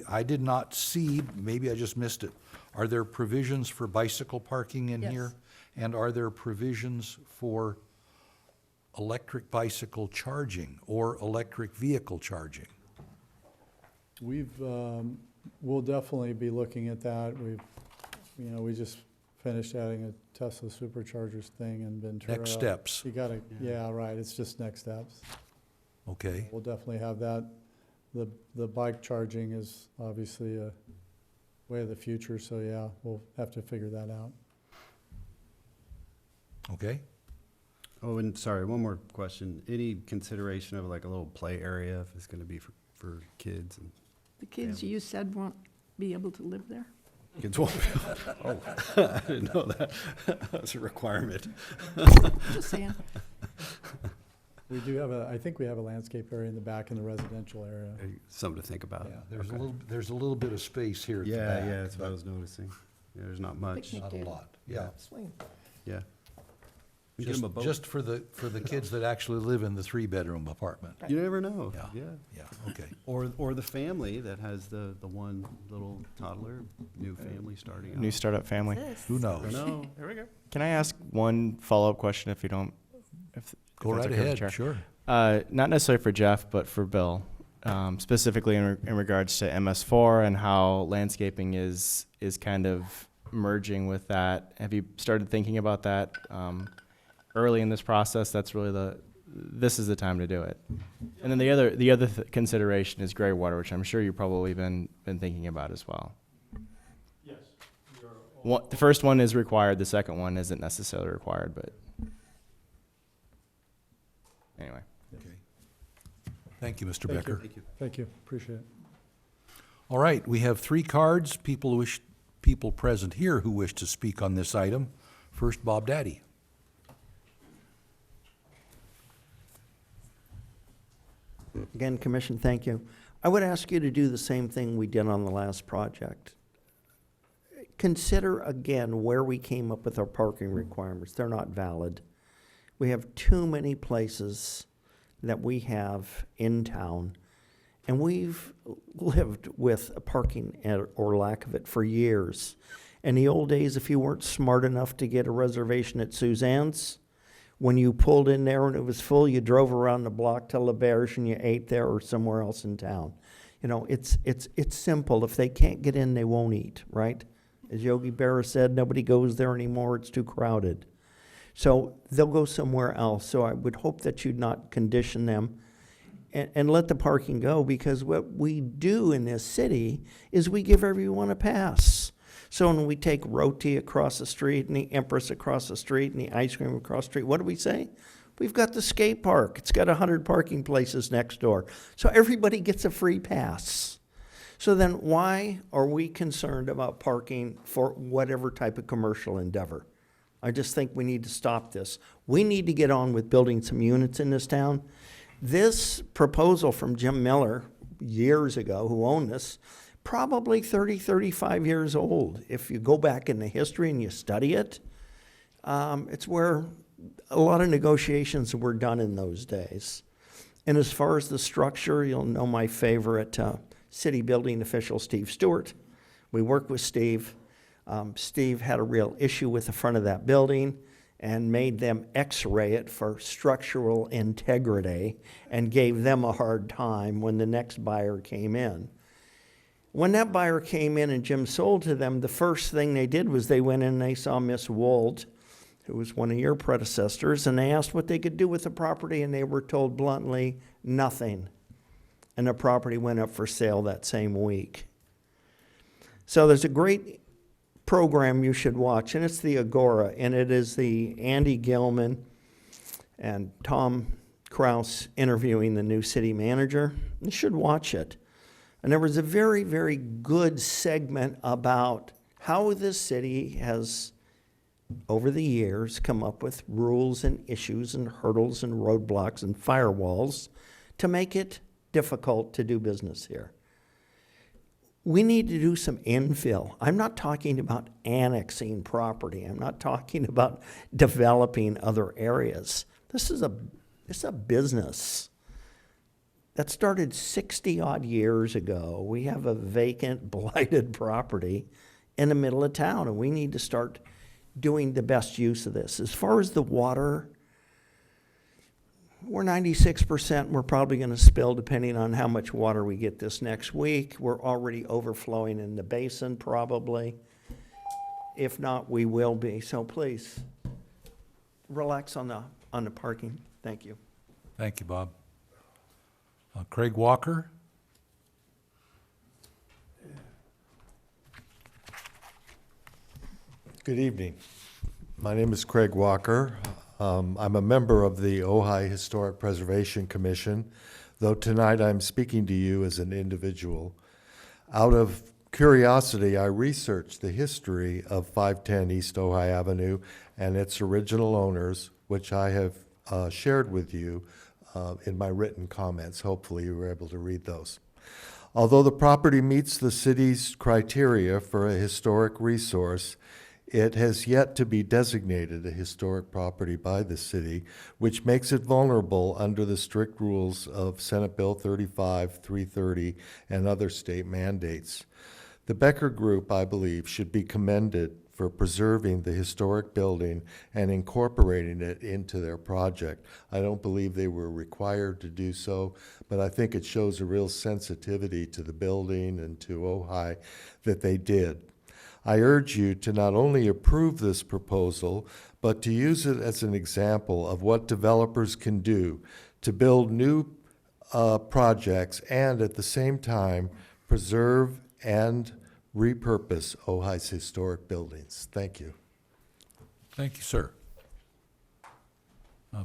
I did not see, maybe I just missed it. Are there provisions for bicycle parking in here? Yes. And are there provisions for electric bicycle charging or electric vehicle charging? We'll definitely be looking at that. We just finished adding a Tesla Superchargers thing in Ventura. Next steps, You gotta, yeah, right, it's just next steps. okay? We'll definitely have that. The bike charging is obviously a way of the future, so yeah, we'll have to figure that out. Okay? Oh, and sorry, one more question. Any consideration of like a little play area if it's gonna be for kids and The kids you said won't be able to live there? kids won't be? Oh, I didn't know that. That's a requirement. Just saying. We do have I think we have a landscape area in the back in the residential area. Something to think about. Yeah, Okay. there's a little bit of space here at the Yeah, back. yeah, that's what I was noticing. Yeah, there's not much. Picnic Not a table. lot, yeah. Swing. Yeah. We get 'em a boat. Just for the kids that actually live in the 3-bedroom apartment. You never know. Yeah. Yeah. Yeah, okay. Or the family that has the one little toddler, new family starting out. New startup family. Who I knows? know. There we go. Can I ask one follow-up question if you don't? If Go that's right okay with the ahead, chair? sure. Not necessarily for Jeff, but for Bill, specifically in regards to MS4 and how landscaping is kind of merging with that. Have you started thinking about that early in this process? That's really this is the time to do it. And then the other consideration is gray water, which I'm sure you've probably been thinking about as well. Yes. The first one is required. The second one isn't necessarily required, but anyway. Okay. Thank you, Mr. Becker. Thank you. Thank you, appreciate it. All right, we have 3 cards, people present here who wish to speak on this item. First, Bob Daddy. Again, Commission, thank you. I would ask you to do the same thing we did on the last project. Consider again where we came up with our parking requirements. They're not valid. We have too many places that we have in town, and we've lived with a parking or lack of it for years. In the old days, if you weren't smart enough to get a reservation at Suzanne's, when you pulled in there and it was full, you drove around the block to LaBerge and you ate there or somewhere else in town. You know, it's simple. If they can't get in, they won't eat, right? As Yogi Berra said, nobody goes there anymore. It's too crowded. So they'll go somewhere else. So I would hope that you'd not condition them and let the parking go, because what we do in this city is we give everyone a pass. So when we take Roti across the street and the Empress across the street and the ice cream across the street, what do we say? We've got the skate park. It's got 100 parking places next door. So everybody gets a free pass. So then why are we concerned about parking for whatever type of commercial endeavor? I just think we need to stop this. We need to get on with building some units in this town. This proposal from Jim Miller years ago, who owned this, probably 30, 35 years old. If you go back in the history and you study it, it's where a lot of negotiations were done in those days. And as far as the structure, you'll know my favorite city building official, Steve Stewart. We worked with Steve. Steve had a real issue with the front of that building and made them x-ray it for structural integrity and gave them a hard time when the next buyer came in. When that buyer came in and Jim sold to them, the first thing they did was they went in and they saw Miss Wold, who was one of your predecessors, and they asked what they could do with the property, and they were told bluntly, nothing. And the property went up for sale that same week. So there's a great program you should watch, and it's the Agora, and it is the Andy Gilman and Tom Kraus interviewing the new city manager. You should watch it. And there was a very, very good segment about how this city has, over the years, come up with rules and issues and hurdles and roadblocks and firewalls to make it difficult to do business here. we need to do some infill. I'm not talking about annexing property. I'm not talking about developing other areas. This is a business that started 60-odd years ago. We have a vacant, blighted property in the middle of town, and we need to start doing the best use of this. As far as the water, we're 96%. We're probably going to spill depending on how much water we get this next week. We're already overflowing in the basin probably. If not, we will be. So please, relax on the parking. Thank you. Thank you, Bob. Craig Walker? Good evening. My name is Craig Walker. I'm a member of the Ojai Historic Preservation Commission, though tonight I'm speaking to you as an individual. Out of curiosity, I researched the history of 510 East Ojai Avenue and its original owners, which I have shared with you in my written comments. Hopefully you were able to read those. Although the property meets the city's criteria for a historic resource, it has yet to be designated a historic property by the city, which makes it vulnerable under the strict rules of Senate Bill 35-330 and other state mandates. The Becker Group, I believe, should be commended for preserving the historic building and incorporating it into their project. I don't believe they were required to do so, but I think it shows a real sensitivity to the building and to Ojai that they did. I urge you to not only approve this proposal, but to use it as an example of what developers can do to build new projects and at the same time preserve and repurpose Ojai's historic buildings. Thank you. Thank you, sir.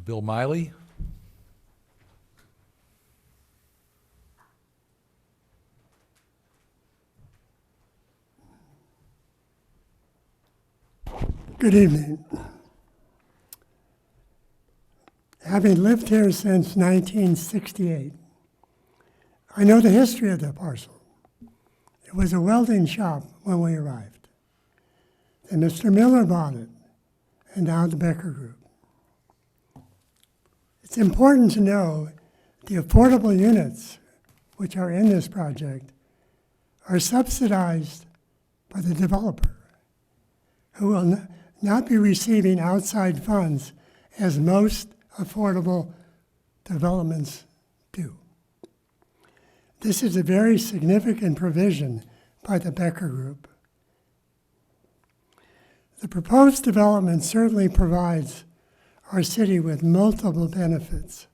Bill Miley? Good evening. Having lived here since 1968, I know the history of the parcel. It was a welding shop when we arrived. Then Mr. Miller bought it, and now the Becker Group. It's important to know the affordable units which are in this project are subsidized by the developer, who will not be receiving outside funds as most affordable developments do. This is a very significant provision by the Becker Group. The proposed development certainly provides our city with multiple benefits.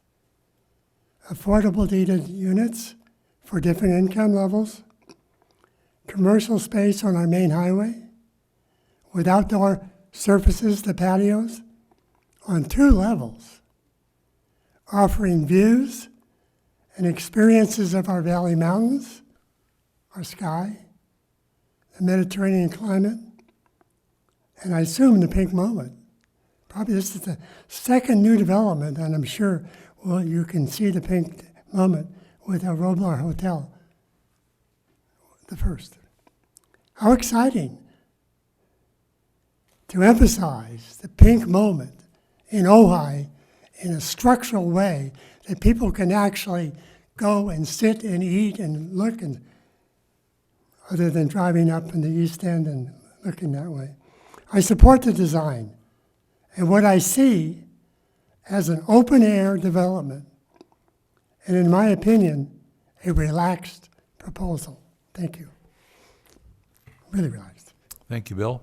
Affordable dated units for different income levels, commercial space on our main highway, with outdoor surfaces, the patios, on 2 levels, offering views and experiences of our valley mountains, our sky, the Mediterranean climate, and I assume the pink moment. Probably this is the second new development, and I'm sure you can see the pink moment with our Roblar Hotel, the first. How exciting to emphasize the pink moment in Ojai in a structural way that people can actually go and sit and eat and look, and other than driving up in the East End and looking that way. I support the design and what I see as an open-air development, and in my opinion, a relaxed proposal. Thank you. Really relaxed. Thank you, Bill.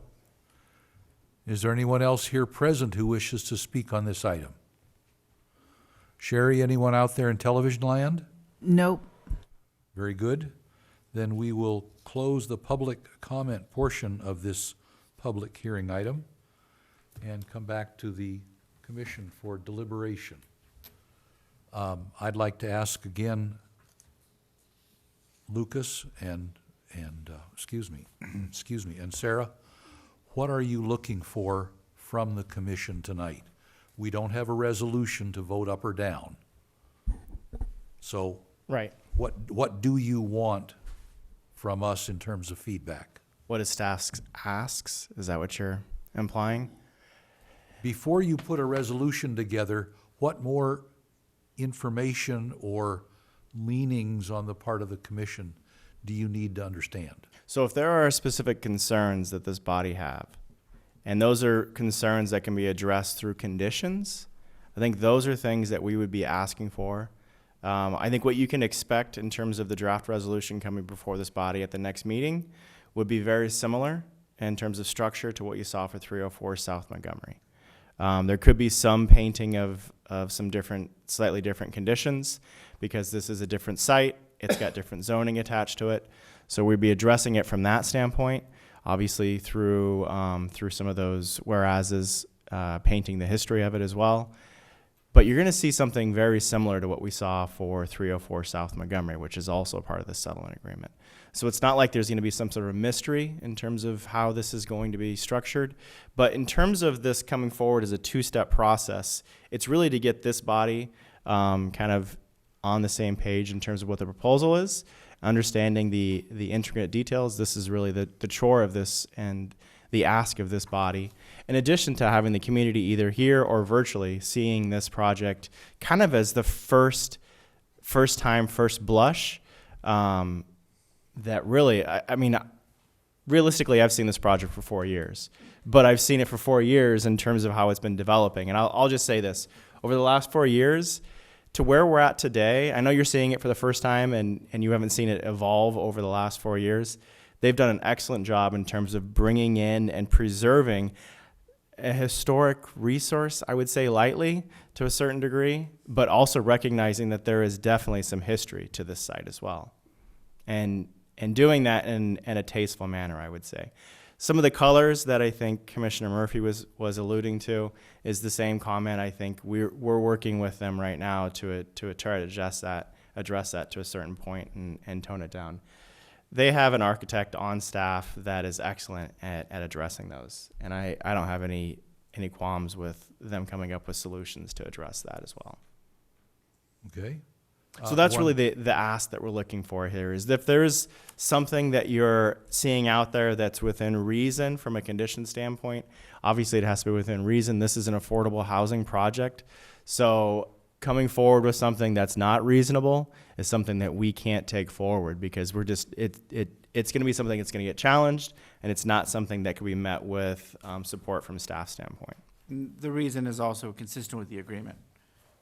Is there anyone else here present who wishes to speak on this item? Sherry, anyone out there in television land? Nope. Very good. Then we will close the public comment portion of this public hearing item and come back to the commission for deliberation. I'd like to ask again, Lucas and and Sarah, what are you looking for from the commission tonight? We don't have a resolution to vote up or down. So Right. what do you want from us in terms of feedback. What is staff asks? Is that what you're implying? Before you put a resolution together, what more information or leanings on the part of the commission do you need to understand? So if there are specific concerns that this body have, and those are concerns that can be addressed through conditions, I think those are things that we would be asking for. I think what you can expect in terms of the draft resolution coming before this body at the next meeting would be very similar in terms of structure to what you saw for 304 South Montgomery. There could be some painting of some slightly different conditions because this is a different site. It's got different zoning attached to it. So we'd be addressing it from that standpoint, obviously through some of those whereases, painting the history of it as well. But you're going to see something very similar to what we saw for 304 South Montgomery, which is also part of the settlement agreement. So it's not like there's going to be some sort of mystery in terms of how this is going to be structured. But in terms of this coming forward as a two-step process, it's really to get this body kind of on the same page in terms of what the proposal is, understanding the intricate details. This is really the chore of this and the ask of this body, in addition to having the community either here or virtually seeing this project kind of as the first blush, that really, I mean, realistically, I've seen this project for 4 years, but I've seen it for 4 years in terms of how it's been developing. And I'll just say this, over the last 4 years to where we're at today, I know you're seeing it for the first time and you haven't seen it evolve over the last 4 years. They've done an excellent job in terms of bringing in and preserving a historic resource, I would say lightly to a certain degree, but also recognizing that there is definitely some history to this site as well. And doing that in a tasteful manner, I would say. Some of the colors that I think Commissioner Murphy was alluding to is the same comment. I think we're working with them right now to try to address that to a certain point and tone it down. They have an architect on staff that is excellent at addressing those. And I don't have any qualms with them coming up with solutions to address that as well. Okay? So that's really the ask that we're looking for here is if there's something that you're seeing out there that's within reason from a condition standpoint, obviously it has to be within reason. This is an affordable housing project. So coming forward with something that's not reasonable is something that we can't take forward because we're just, it's going to be something that's going to get challenged and it's not something that can be met with support from staff standpoint. The reason is also consistent with the agreement.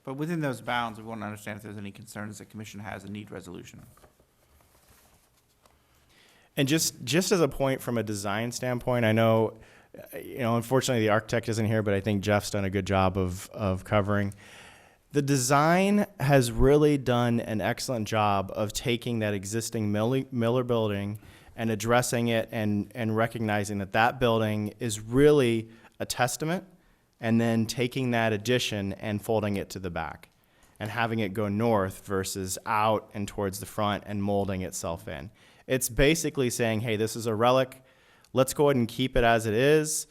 But within those bounds, we want to understand if there's any concerns the commission has and need resolution. And just as a point from a design standpoint, I know, unfortunately the architect isn't here, but I think Jeff's done a good job of covering. The design has really done an excellent job of taking that existing Miller building and addressing it and recognizing that building is really a testament, and then taking that addition and folding it to the back and having it go north versus out and towards the front and molding itself in. It's basically saying, hey, this is a relic. Let's go ahead and keep it as it is.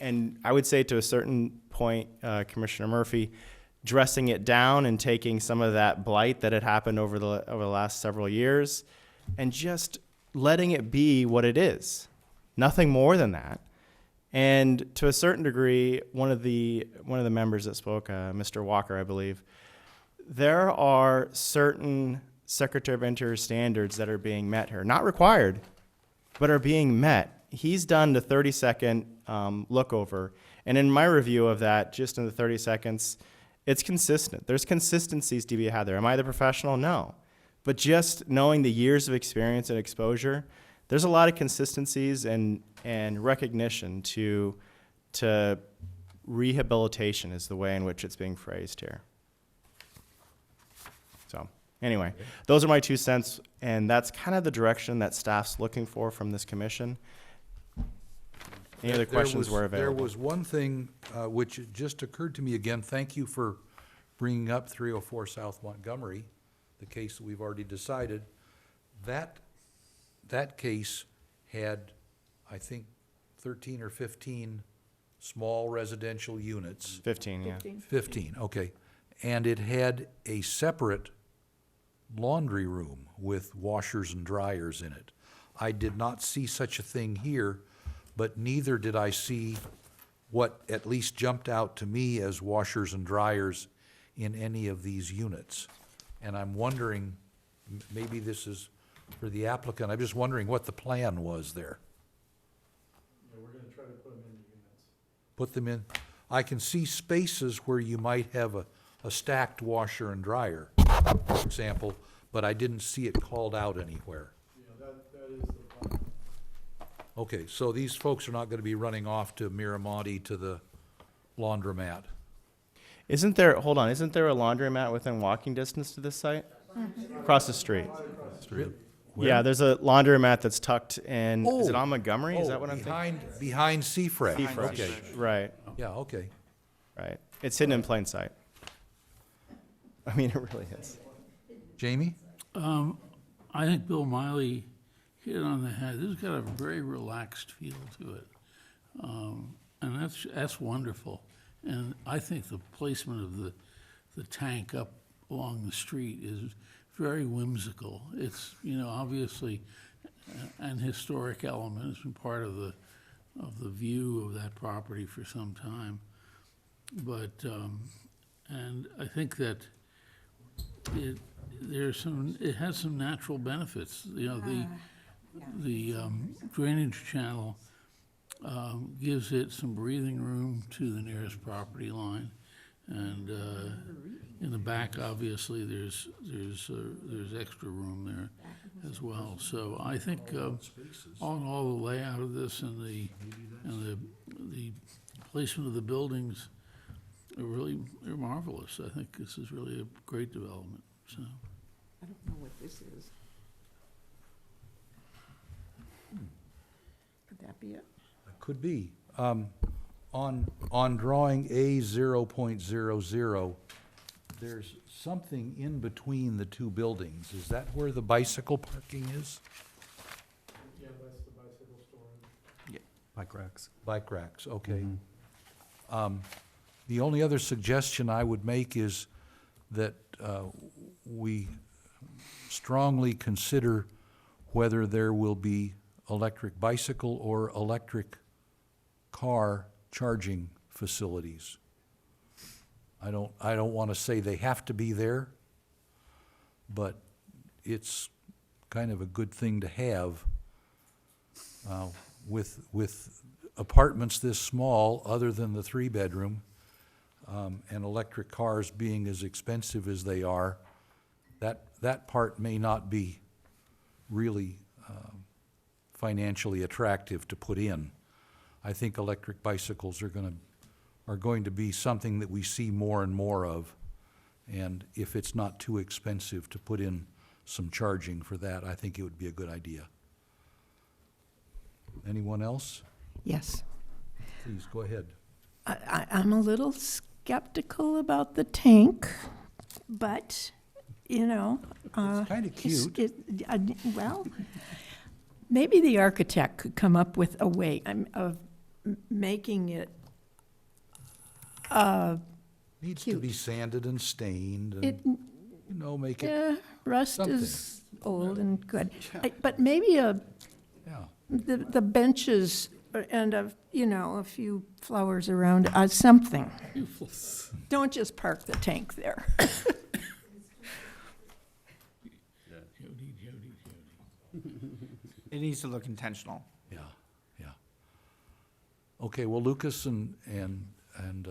And I would say to a certain point, Commissioner Murphy, dressing it down and taking some of that blight that had happened over the last several years and just letting it be what it is. Nothing more than that. And to a certain degree, one of the members that spoke, Mr. Walker, I believe, there are certain Secretary of Interior standards that are being met here. Not required, but are being met. He's done the 30-second look over. And in my review of that, just in the 30 seconds, it's consistent. There's consistencies to be had there. Am I the professional? No. But just knowing the years of experience and exposure, there's a lot of consistencies and recognition to rehabilitation is the way in which it's being phrased here. So anyway, those are my 2 cents, and that's kind of the direction that staff's looking for from this commission. Any other questions were available? There was one thing which just occurred to me again. Thank you for bringing up 304 South Montgomery, the case that we've already decided. That case had, I think, 13 or 15 small residential units. 15, yeah. 15, okay. And it had a separate laundry room with washers and dryers in it. I did not see such a thing here, but neither did I see what at least jumped out to me as washers and dryers in any of these units. And I'm wondering, maybe this is for the applicant, I'm just wondering what the plan was there. Yeah, we're gonna try to put them in the units. Put them in, I can see spaces where you might have a stacked washer and dryer, for example, but I didn't see it called out anywhere. Yeah, that is the plan. Okay, so these folks are not gonna be running off to Miramonte to the laundromat. Isn't there, hold on, isn't there a laundromat within walking distance to this site? Across the street. Where? Yeah, there's a laundromat that's tucked in, is it Oh. on Montgomery? Is that what I'm thinking? Behind Seafresh, Fresh. okay, Right, yeah, okay. right. It's hidden in plain sight. I mean, it really is. Jamie? I think Bill Miley hit it on the head. This has got a very relaxed feel to it. And that's wonderful. And I think the placement of the tank up along the street is very whimsical. It's, obviously an historic element. It's been part of the view of that property for some time. But, and I think that it has some natural benefits. The drainage channel gives it some breathing room to the nearest property line, and in the back, obviously, there's extra room there as well. So I think all in all, the layout of this and the placement of the buildings are marvelous. I think this is really a great development. So. I don't know what this is. Could that be it? Could be. On drawing A 0.00, there's something in between the two buildings. Is that where the bicycle parking is? Yeah, that's the bicycle storage. Bike racks. Bike racks, okay. The only other suggestion I would make is that we strongly consider whether there will be electric bicycle or electric car charging facilities. I don't want to say they have to be there, but it's kind of a good thing to have. With apartments this small, other than the 3-bedroom, and electric cars being as expensive as they are, that part may not be really financially attractive to put in. I think electric bicycles are going to be something that we see more and more of, and if it's not too expensive to put in some charging for that, I think it would be a good idea. Anyone else? Yes. Please, go ahead. I'm a little skeptical about the tank, but, It's kind of cute. well, maybe the architect could come up with a way of making it Needs to be sanded and stained and, It- make it, yeah, rust something. is old and good. But maybe yeah. the benches and a few flowers around, something. Don't just park the tank there. Jody. It needs to look intentional. Yeah. Okay, well, Lucas and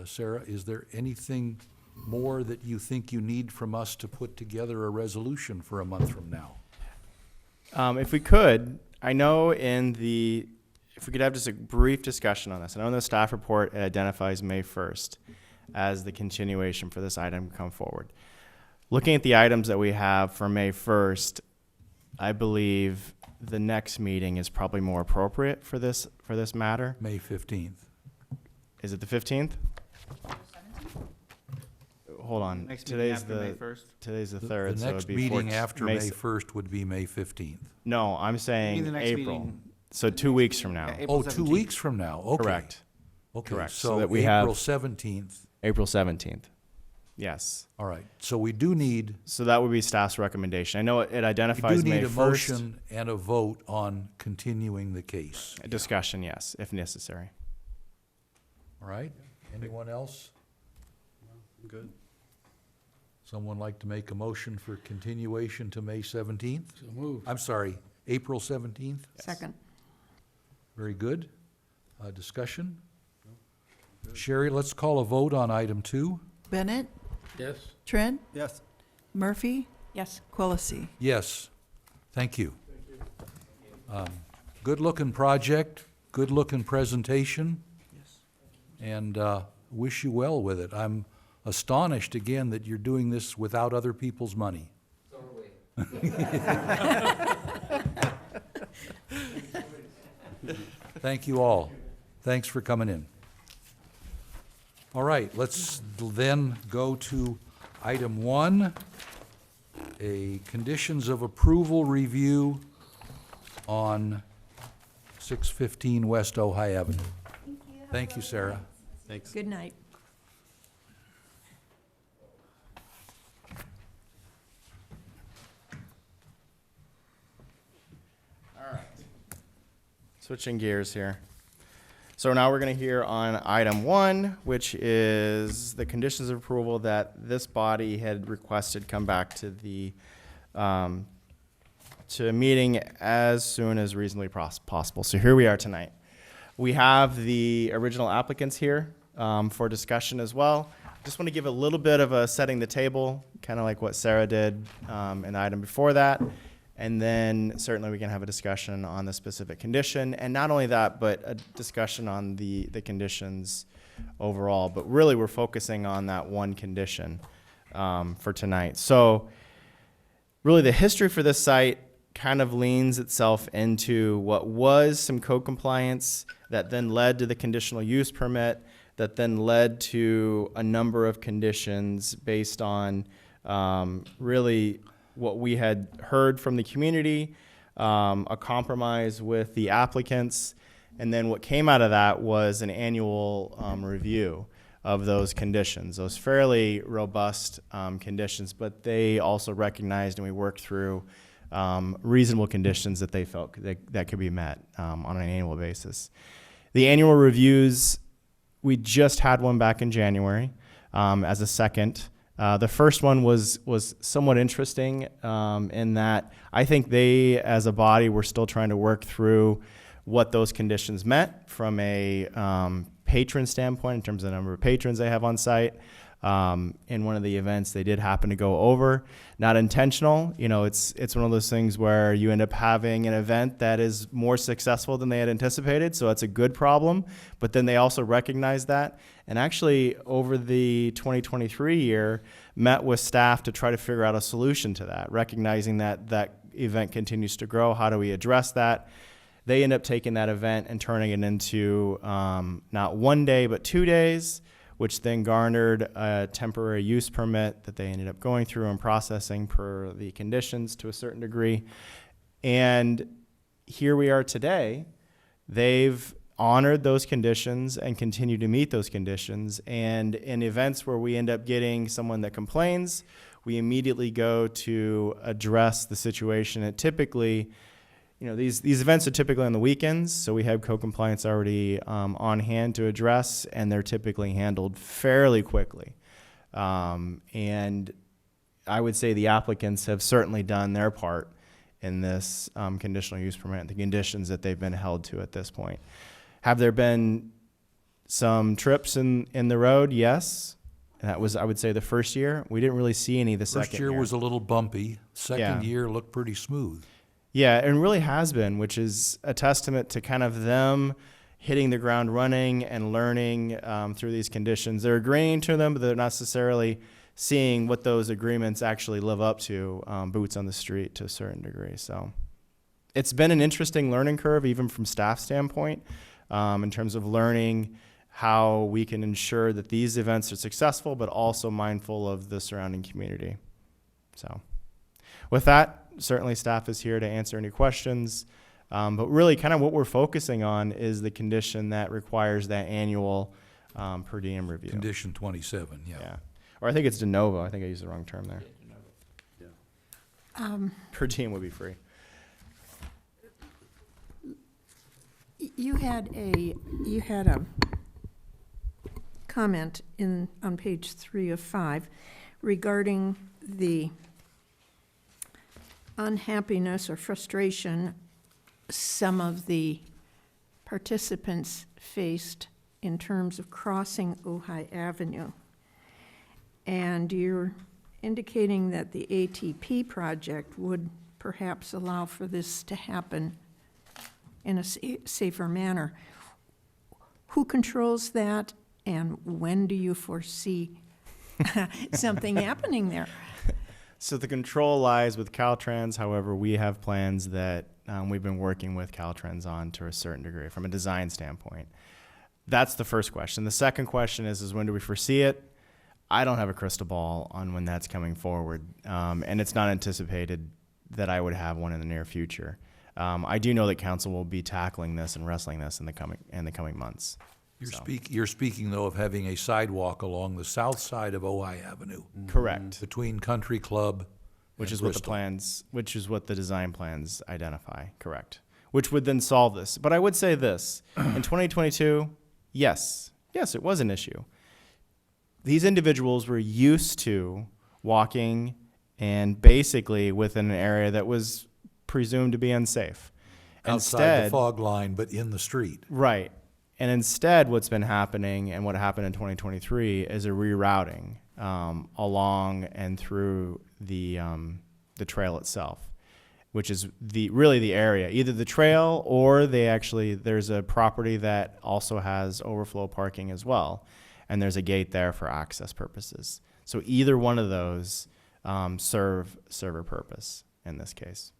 Sarah, is there anything more that you think you need from us to put together a resolution for a month from now? If we could, I know if we could have just a brief discussion on this. I know in the staff report, it identifies May 1st as the continuation for this item to come forward. Looking at the items that we have for May 1st, I believe the next meeting is probably more appropriate for this matter. May 15th. Is it the 15th? Hold on. Next meeting Today's after May the 1st? today's the The 3rd, so next it'd be meeting 14th. after May 1st would be May 15th. No, I'm You mean saying the next April. meeting? So 2 weeks from now. Yeah, April Oh, 2 17th. weeks from now, okay. Correct. Okay, Correct. so So that we have- April 17th, April 17th. Yes. All right, so we do need, So that would be staff's recommendation. I know it we identifies do May need a 1st. motion and a vote on continuing the case. A discussion, yes, if necessary. All right, anyone else? Good. Someone like to make a motion for continuation to May 17th? So moved. I'm sorry, April 17th? Second. Very good. Discussion? Sherry, let's call a vote on item 2. Bennett, Yes? Trent, Yes. Murphy, Yes. Quillisi. Yes, thank you. Good-looking project, good-looking presentation, and wish you well with it. I'm astonished again that you're doing this without other people's money. Thank you all. Thanks for coming in. All right, let's then go to item 1, a conditions of approval review on 615 West Ojai Avenue. Thank you, Sarah. Thanks. Good night. Switching gears here. So now we're going to hear on item 1, which is the conditions of approval that this body had requested come back to the to a meeting as soon as reasonably possible. So here we are tonight. We have the original applicants here for discussion as well. Just want to give a little bit of a setting the table, kind of like what Sarah did in the item before that. And then certainly we can have a discussion on the specific condition. And not only that, but a discussion on the conditions overall. But really we're focusing on that one condition for tonight. So really the history for this site kind of leans itself into what was some code compliance that then led to the conditional use permit, that then led to a number of conditions based on really what we had heard from the community, a compromise with the applicants, and then what came out of that was an annual review of those conditions, those fairly robust conditions, but they also recognized and we worked through reasonable conditions that they felt that could be met on an annual basis. The annual reviews, we just had one back in January as a second. The first one was somewhat interesting in that I think they, as a body, were still trying to work through what those conditions meant from a patron standpoint in terms of the number of patrons they have on site. In one of the events, they did happen to go over. Not intentional. You know, it's one of those things where you end up having an event that is more successful than they had anticipated, so it's a good problem. But then they also recognize that. And actually, over the 2023 year, met with staff to try to figure out a solution to that, recognizing that that event continues to grow. How do we address that? They end up taking that event and turning it into not 1 day, but 2 days, which then garnered a temporary use permit that they ended up going through and processing per the conditions to a certain degree. And here we are today. They've honored those conditions and continue to meet those conditions. And in events where we end up getting someone that complains, we immediately go to address the situation. It typically, you know, these events are typically on the weekends, so we have co-compliance already on hand to address, and they're typically handled fairly quickly. And I would say the applicants have certainly done their part in this conditional use permit, the conditions that they've been held to at this point. Have there been some trips in the road? Yes. And that was, I would say, the first year. We didn't really see any the second year. First year was a little bumpy. Second Yeah. year looked pretty smooth. Yeah, and really has been, which is a testament to kind of them hitting the ground running and learning through these conditions. They're agreeing to them, but they're not necessarily seeing what those agreements actually live up to, boots on the street to a certain degree. So it's been an interesting learning curve, even from staff standpoint, in terms of learning how we can ensure that these events are successful, but also mindful of the surrounding community. So with that, certainly staff is here to answer any questions, but really kind of what we're focusing on is the condition that requires that annual per diem review. Condition 27, yeah. Or I think it's de novo. I think I used the wrong term there. Per diem would be free. You had a comment on page 3 of 5 regarding the unhappiness or frustration some of the participants faced in terms of crossing Ojai Avenue. And you're indicating that the ATP project would perhaps allow for this to happen in a safer manner. Who controls that, and when do you foresee something happening there? So the control lies with Caltrans. However, we have plans that we've been working with Caltrans on to a certain degree from a design standpoint. That's the first question. The second question is when do we foresee it? I don't have a crystal ball on when that's coming forward, and it's not anticipated that I would have one in the near future. I do know that council will be tackling this and wrestling this in the coming months. You're speaking, though, of having a sidewalk along the south side of Ojai Avenue. Correct. Between Country Club Which and is what the Bristol. plans, which is what the design plans identify, correct. Which would then solve this. But I would say this, in 2022, yes, it was an issue. These individuals were used to walking and basically within an area that was presumed to be unsafe. Outside the fog line, but in the street. Right. And instead, what's been happening and what happened in 2023 is a rerouting along and through the trail itself, which is really the area, either the trail or there's a property that also has overflow parking as well, and there's a gate there for access purposes. So either one of those serve a purpose in this case.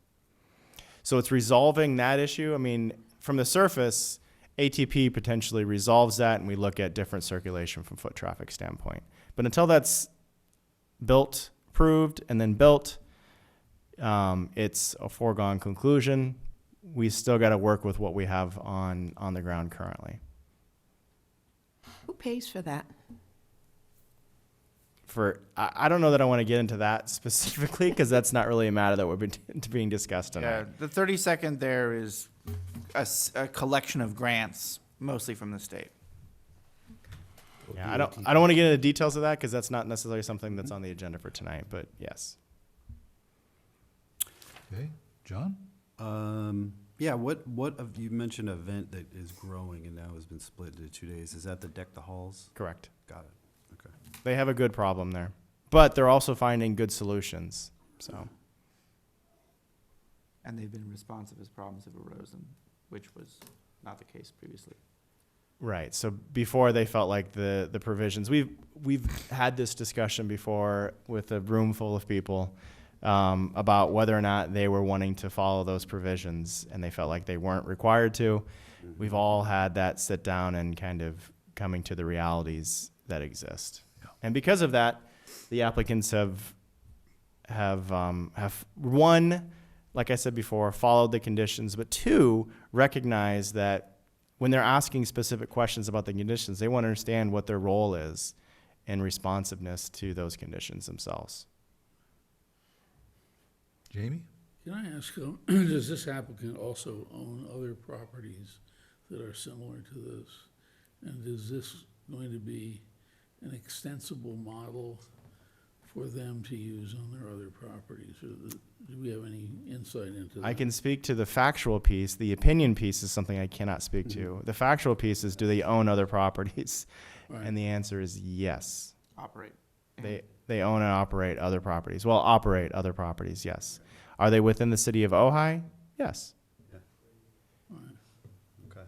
So it's resolving that issue. I mean, from the surface, ATP potentially resolves that, and we look at different circulation from foot traffic standpoint. But until that's built, approved, and then built, it's a foregone conclusion. We still got to work with what we have on the ground currently. Who pays for that? I don't know that I want to get into that specifically because that's not really a matter that we're being discussed tonight. Yeah, the 30-second there is a collection of grants, mostly from the state. Yeah, I don't want to get into details of that because that's not necessarily something that's on the agenda for tonight. But yes. Okay, John? Yeah, what you mentioned an event that is growing and now has been split into 2 days. Is that the Deck the Halls? Correct. Got it. Okay. They have a good problem there, but they're also finding good solutions. So And they've been responsive as problems have arisen, which was not the case previously. right. So before they felt like the provisions, we've had this discussion before with a room full of people about whether or not they were wanting to follow those provisions, and they felt like they weren't required to. We've all had that sit down and kind of coming to the realities that exist. Yeah. And because of that, the applicants have one, like I said before, followed the conditions, but two, recognize that when they're asking specific questions about the conditions, they want to understand what their role is in responsiveness to those conditions themselves. Jamie? Can I ask, does this applicant also own other properties that are similar to this? And is this going to be an extensible model for them to use on their other properties? Or do we have any insight into that? I can speak to the factual piece. The opinion piece is something I cannot speak to. The factual piece is, do they own other properties? Right. And the answer is yes. Operate. They own and operate other properties. Well, operate other properties, yes. Are they within the city of Ojai? Yes. Okay.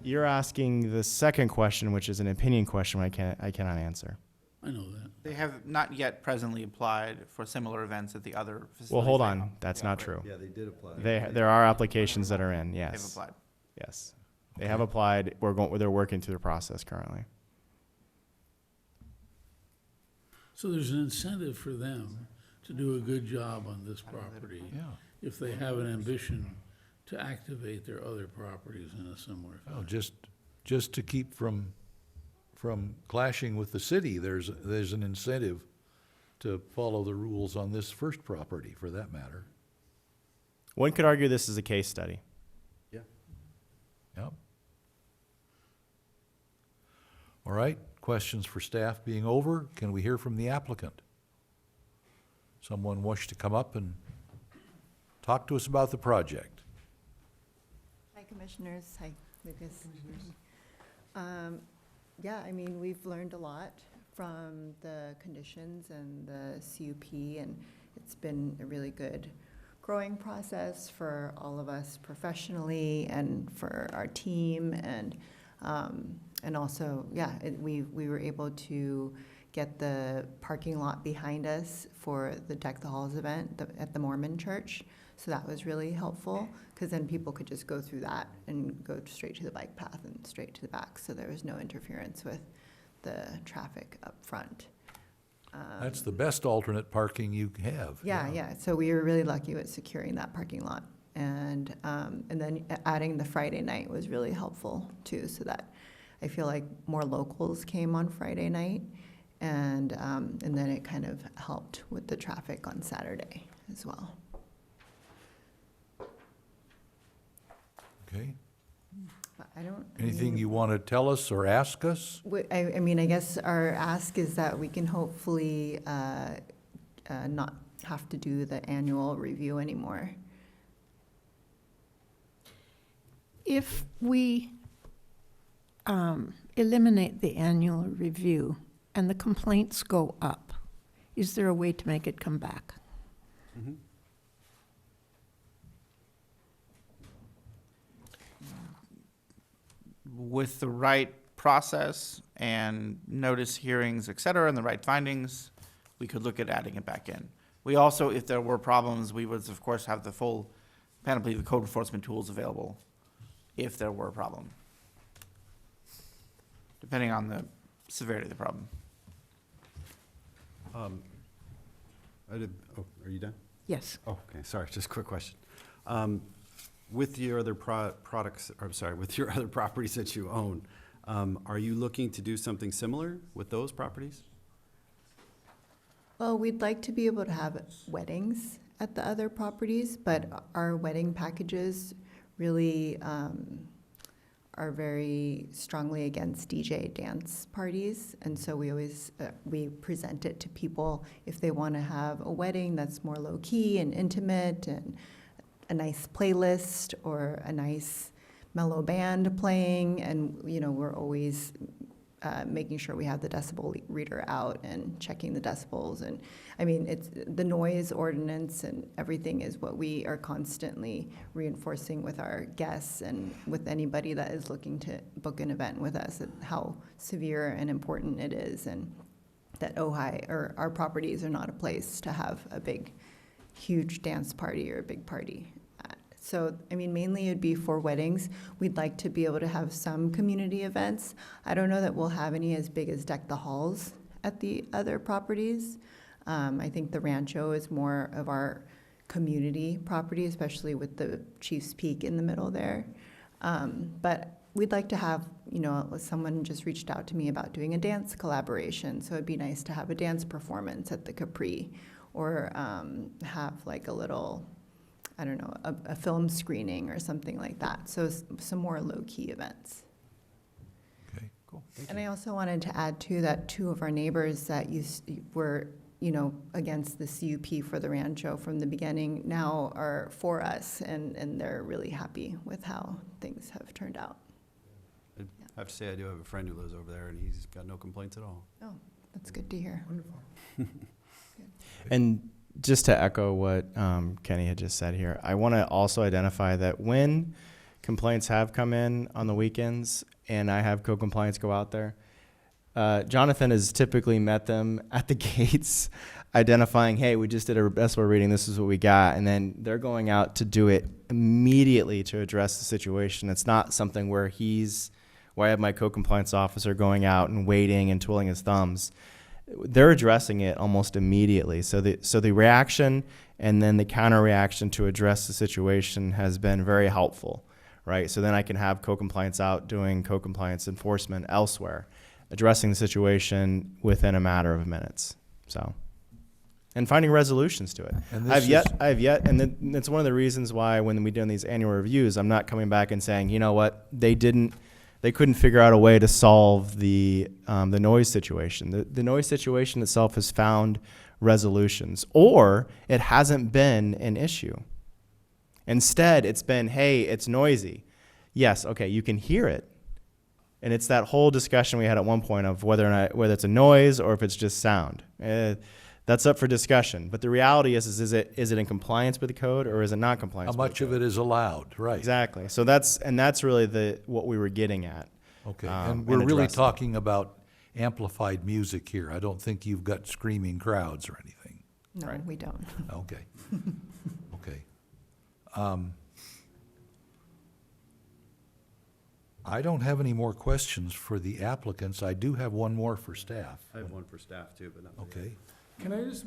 You're asking the second question, which is an opinion question I cannot answer. I know that. They have not yet presently applied for similar events at the other facilities. Well, hold they on. own. That's Yeah, not right. true. Yeah, they did apply. There are applications that are in, They've yes. applied. Yes. They have applied. They're working through the process currently. So there's an incentive for them to do a good job on this property Yeah. if they have an ambition to activate their other properties in a similar Well, fashion. just to keep from clashing with the city, there's an incentive to follow the rules on this first property, for that matter. One could argue this is a case study. Yeah. Yep. All right, questions for staff being over, can we hear from the applicant? Someone wish to come up and talk to us about the project? Hi, Commissioners. Hi, Lucas. Yeah, I mean, we've learned a lot from the conditions and the CUP, and it's been a really good growing process for all of us professionally and for our team, and also, yeah, we were able to get the parking lot behind us for the Deck the Halls event at the Mormon Church. So that was really helpful, because then people could just go through that and go straight to the bike path and straight to the back. So there was no interference with the traffic up front. That's the best alternate parking you have. Yeah. So we were really lucky with securing that parking lot. And then adding the Friday night was really helpful too, so that I feel like more locals came on Friday night. And then it kind of helped with the traffic on Saturday as well. Okay, But I don't. anything you want to tell us or ask us? I mean, I guess our ask is that we can hopefully not have to do the annual review anymore. If we eliminate the annual review and the complaints go up, is there a way to make it come back? Mm-hmm. With the right process and notice hearings, et cetera, and the right findings, we could look at adding it back in. We also, if there were problems, we would, of course, have the full panoply of code enforcement tools available if there were a problem, depending on the severity of the problem. Are you done? Yes. Oh, okay, sorry, just a quick question. With your other with your other properties that you own, are you looking to do something similar with those properties? Well, we'd like to be able to have weddings at the other properties, but our wedding packages really are very strongly against DJ dance parties. And so we always, we present it to people if they want to have a wedding that's more low-key and intimate and a nice playlist or a nice mellow band playing. And, you know, we're always making sure we have the decibel reader out and checking the decibels. And I mean, it's the noise ordinance and everything is what we are constantly reinforcing with our guests and with anybody that is looking to book an event with us, how severe and important it is, and that Ojai or our properties are not a place to have a big, huge dance party or a big party. So, I mean, mainly it'd be for weddings. We'd like to be able to have some community events. I don't know that we'll have any as big as Deck the Halls at the other properties. I think the Rancho is more of our community property, especially with the Chief's Peak in the middle there. But we'd like to have, you know, someone just reached out to me about doing a dance collaboration. So it'd be nice to have a dance performance at the Capri, or have like a little, I don't know, a film screening or something like that. So some more low-key events. Okay, cool. And I also wanted to add too that two of our neighbors that were, you know, against the CUP for the Rancho from the beginning now are for us, and they're really happy with how things have turned out. I have to say, I do have a friend who lives over there, and he's got no complaints at all. Oh, that's good to hear. Wonderful. And just to echo what Kenny had just said here, I want to also identify that when complaints have come in on the weekends and I have co-compliance go out there, Jonathan has typically met them at the gates, identifying, hey, we just did a decibel reading, this is what we got, and then they're going out to do it immediately to address the situation. It's not something where I have my co-compliance officer going out and waiting and twiddling his thumbs. They're addressing it almost immediately. So the reaction and then the counter reaction to address the situation has been very helpful, right? So then I can have co-compliance out doing co-compliance enforcement elsewhere, addressing the situation within a matter of minutes. So and finding resolutions to it. And this And it's one of the reasons why when we do these annual reviews, I'm not coming back and saying, you know what, they couldn't figure out a way to solve the noise situation. The noise situation itself has found resolutions, or it hasn't been an issue. Instead, it's been, hey, it's noisy. Yes, okay, you can hear it. And it's that whole discussion we had at one point of whether it's a noise or if it's just sound. That's up for discussion. But the reality is it in compliance with the code or is it not compliance How with much the of code? it is allowed, right? Exactly. So that's really what we were getting at. Okay, and we're really addressing. talking about amplified music here. I don't think you've got screaming crowds or anything. No, Right. we don't. Okay. Okay. I don't have any more questions for the applicants. I do have one more for staff. I have one for staff too, but not. Okay, Can I just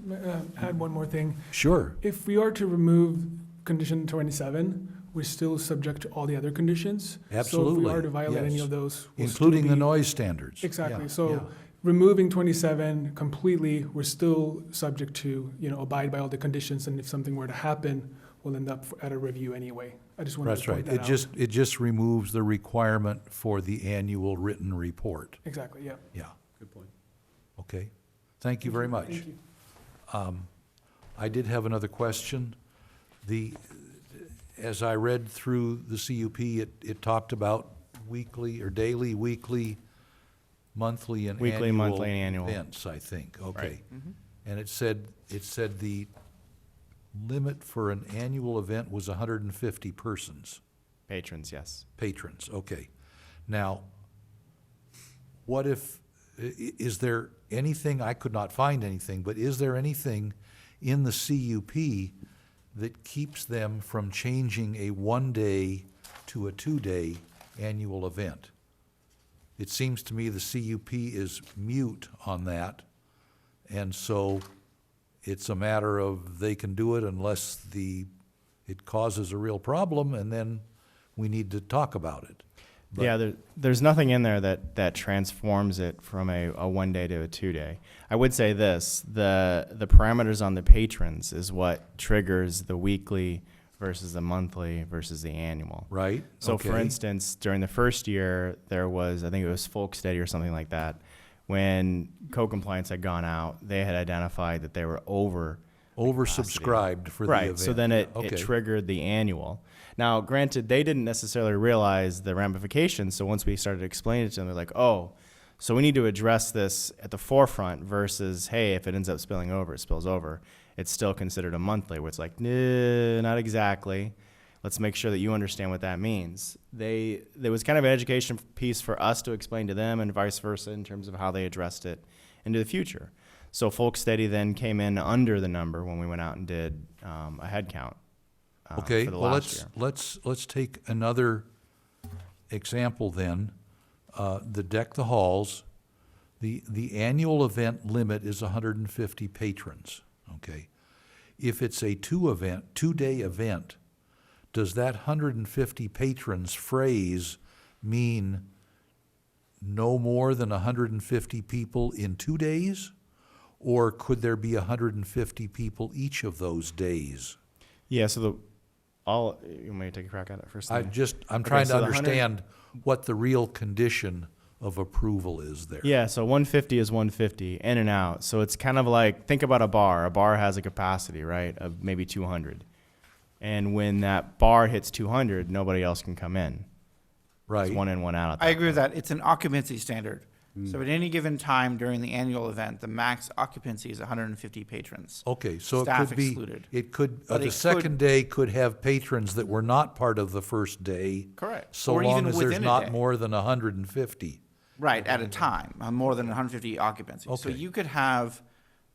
add one more thing? sure. If we are to remove condition 27, we're still subject to all the other conditions. So if Absolutely, we are to violate any yes. of those, we'll Including still the be- noise standards. Exactly. Yeah, So yeah. removing 27 completely, we're still subject to, abide by all the conditions. And if something were to happen, we'll end up at a review anyway. I just wanted That's to right. point that out. It just removes the requirement for the annual written report. Exactly, yeah. Yeah, Good point. okay. Thank you very much. Thank you. I did have another question. As I read through the CUP, it talked about weekly or daily, weekly, monthly, and annual. Weekly, monthly, and annual. Events, I think, okay. Right. And it said the limit for an annual event was 150 persons, Patrons, yes. patrons, okay. Now, what if, is there anything, I could not find anything, but is there anything in the CUP that keeps them from changing a 1-day to a 2-day annual event? It seems to me the CUP is mute on that, and so it's a matter of they can do it unless it causes a real problem, and then we need to talk about it. But- Yeah, there's nothing in there that transforms it from a 1-day to a 2-day. I would say this, the parameters on the patrons is what triggers the weekly versus the monthly versus the annual. Right? So for Okay. instance, during the first year, there was, I think it was Folk Steady or something like that, when code compliance had gone out, they had identified that they were Oversubscribed for the event. Right, so then it Okay. triggered the annual. Now, granted, they didn't necessarily realize the ramifications, so once we started explaining it to them, they're like, oh, so we need to address this at the forefront versus, hey, if it ends up spilling over, it spills over. It's still considered a monthly, where it's like, nah, not exactly. Let's make sure that you understand what that means. There was kind of an education piece for us to explain to them and vice versa in terms of how they addressed it into the future. So Folk Steady then came in under the number when we went out and did a head count Okay, for the well, last year. let's take another example then. The Deck the Halls, the annual event limit is 150 patrons, okay? If it's a 2-day event, does that 150 patrons phrase mean no more than 150 people in 2 days? Or could there be 150 people each of those days? Yeah, so you want me to take a crack at it first? I'm Okay, trying to so the 100 understand what the real condition of approval is there. Yeah, so 150 is 150, in and out. So it's kind of like, think about a bar. A bar has a capacity, right, of maybe 200. And when that bar hits 200, nobody else can come in. Right. It's one in, one out. At I that agree with point. that. It's an occupancy standard. So at any given time during the annual event, the max occupancy is 150 patrons. Okay, so it Staff could be, excluded. the second day could have patrons that were not part of the first day. Correct. So Or long even as there's within a not day. more than 150. Right, at a time, more than 150 occupancy. So Okay. you could have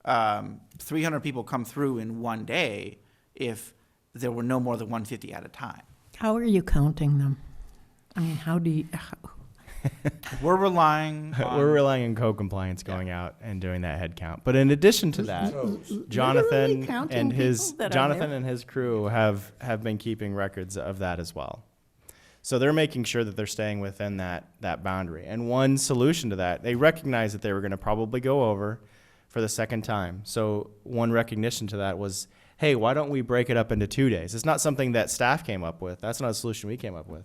300 people come through in one day if there were no more than 150 at a time. How are you counting them? I mean, how do you, We're relying on... We're relying on code compliance going out and doing that head count. But in addition to that, Jonathan counting and his people that are Jonathan there? and his crew have been keeping records of that as well. So they're making sure that they're staying within that boundary. And one solution to that, they recognized that they were going to probably go over for the second time. So one recognition to that was, hey, why don't we break it up into 2 days? It's not something that staff came up with. That's not a solution we came up with.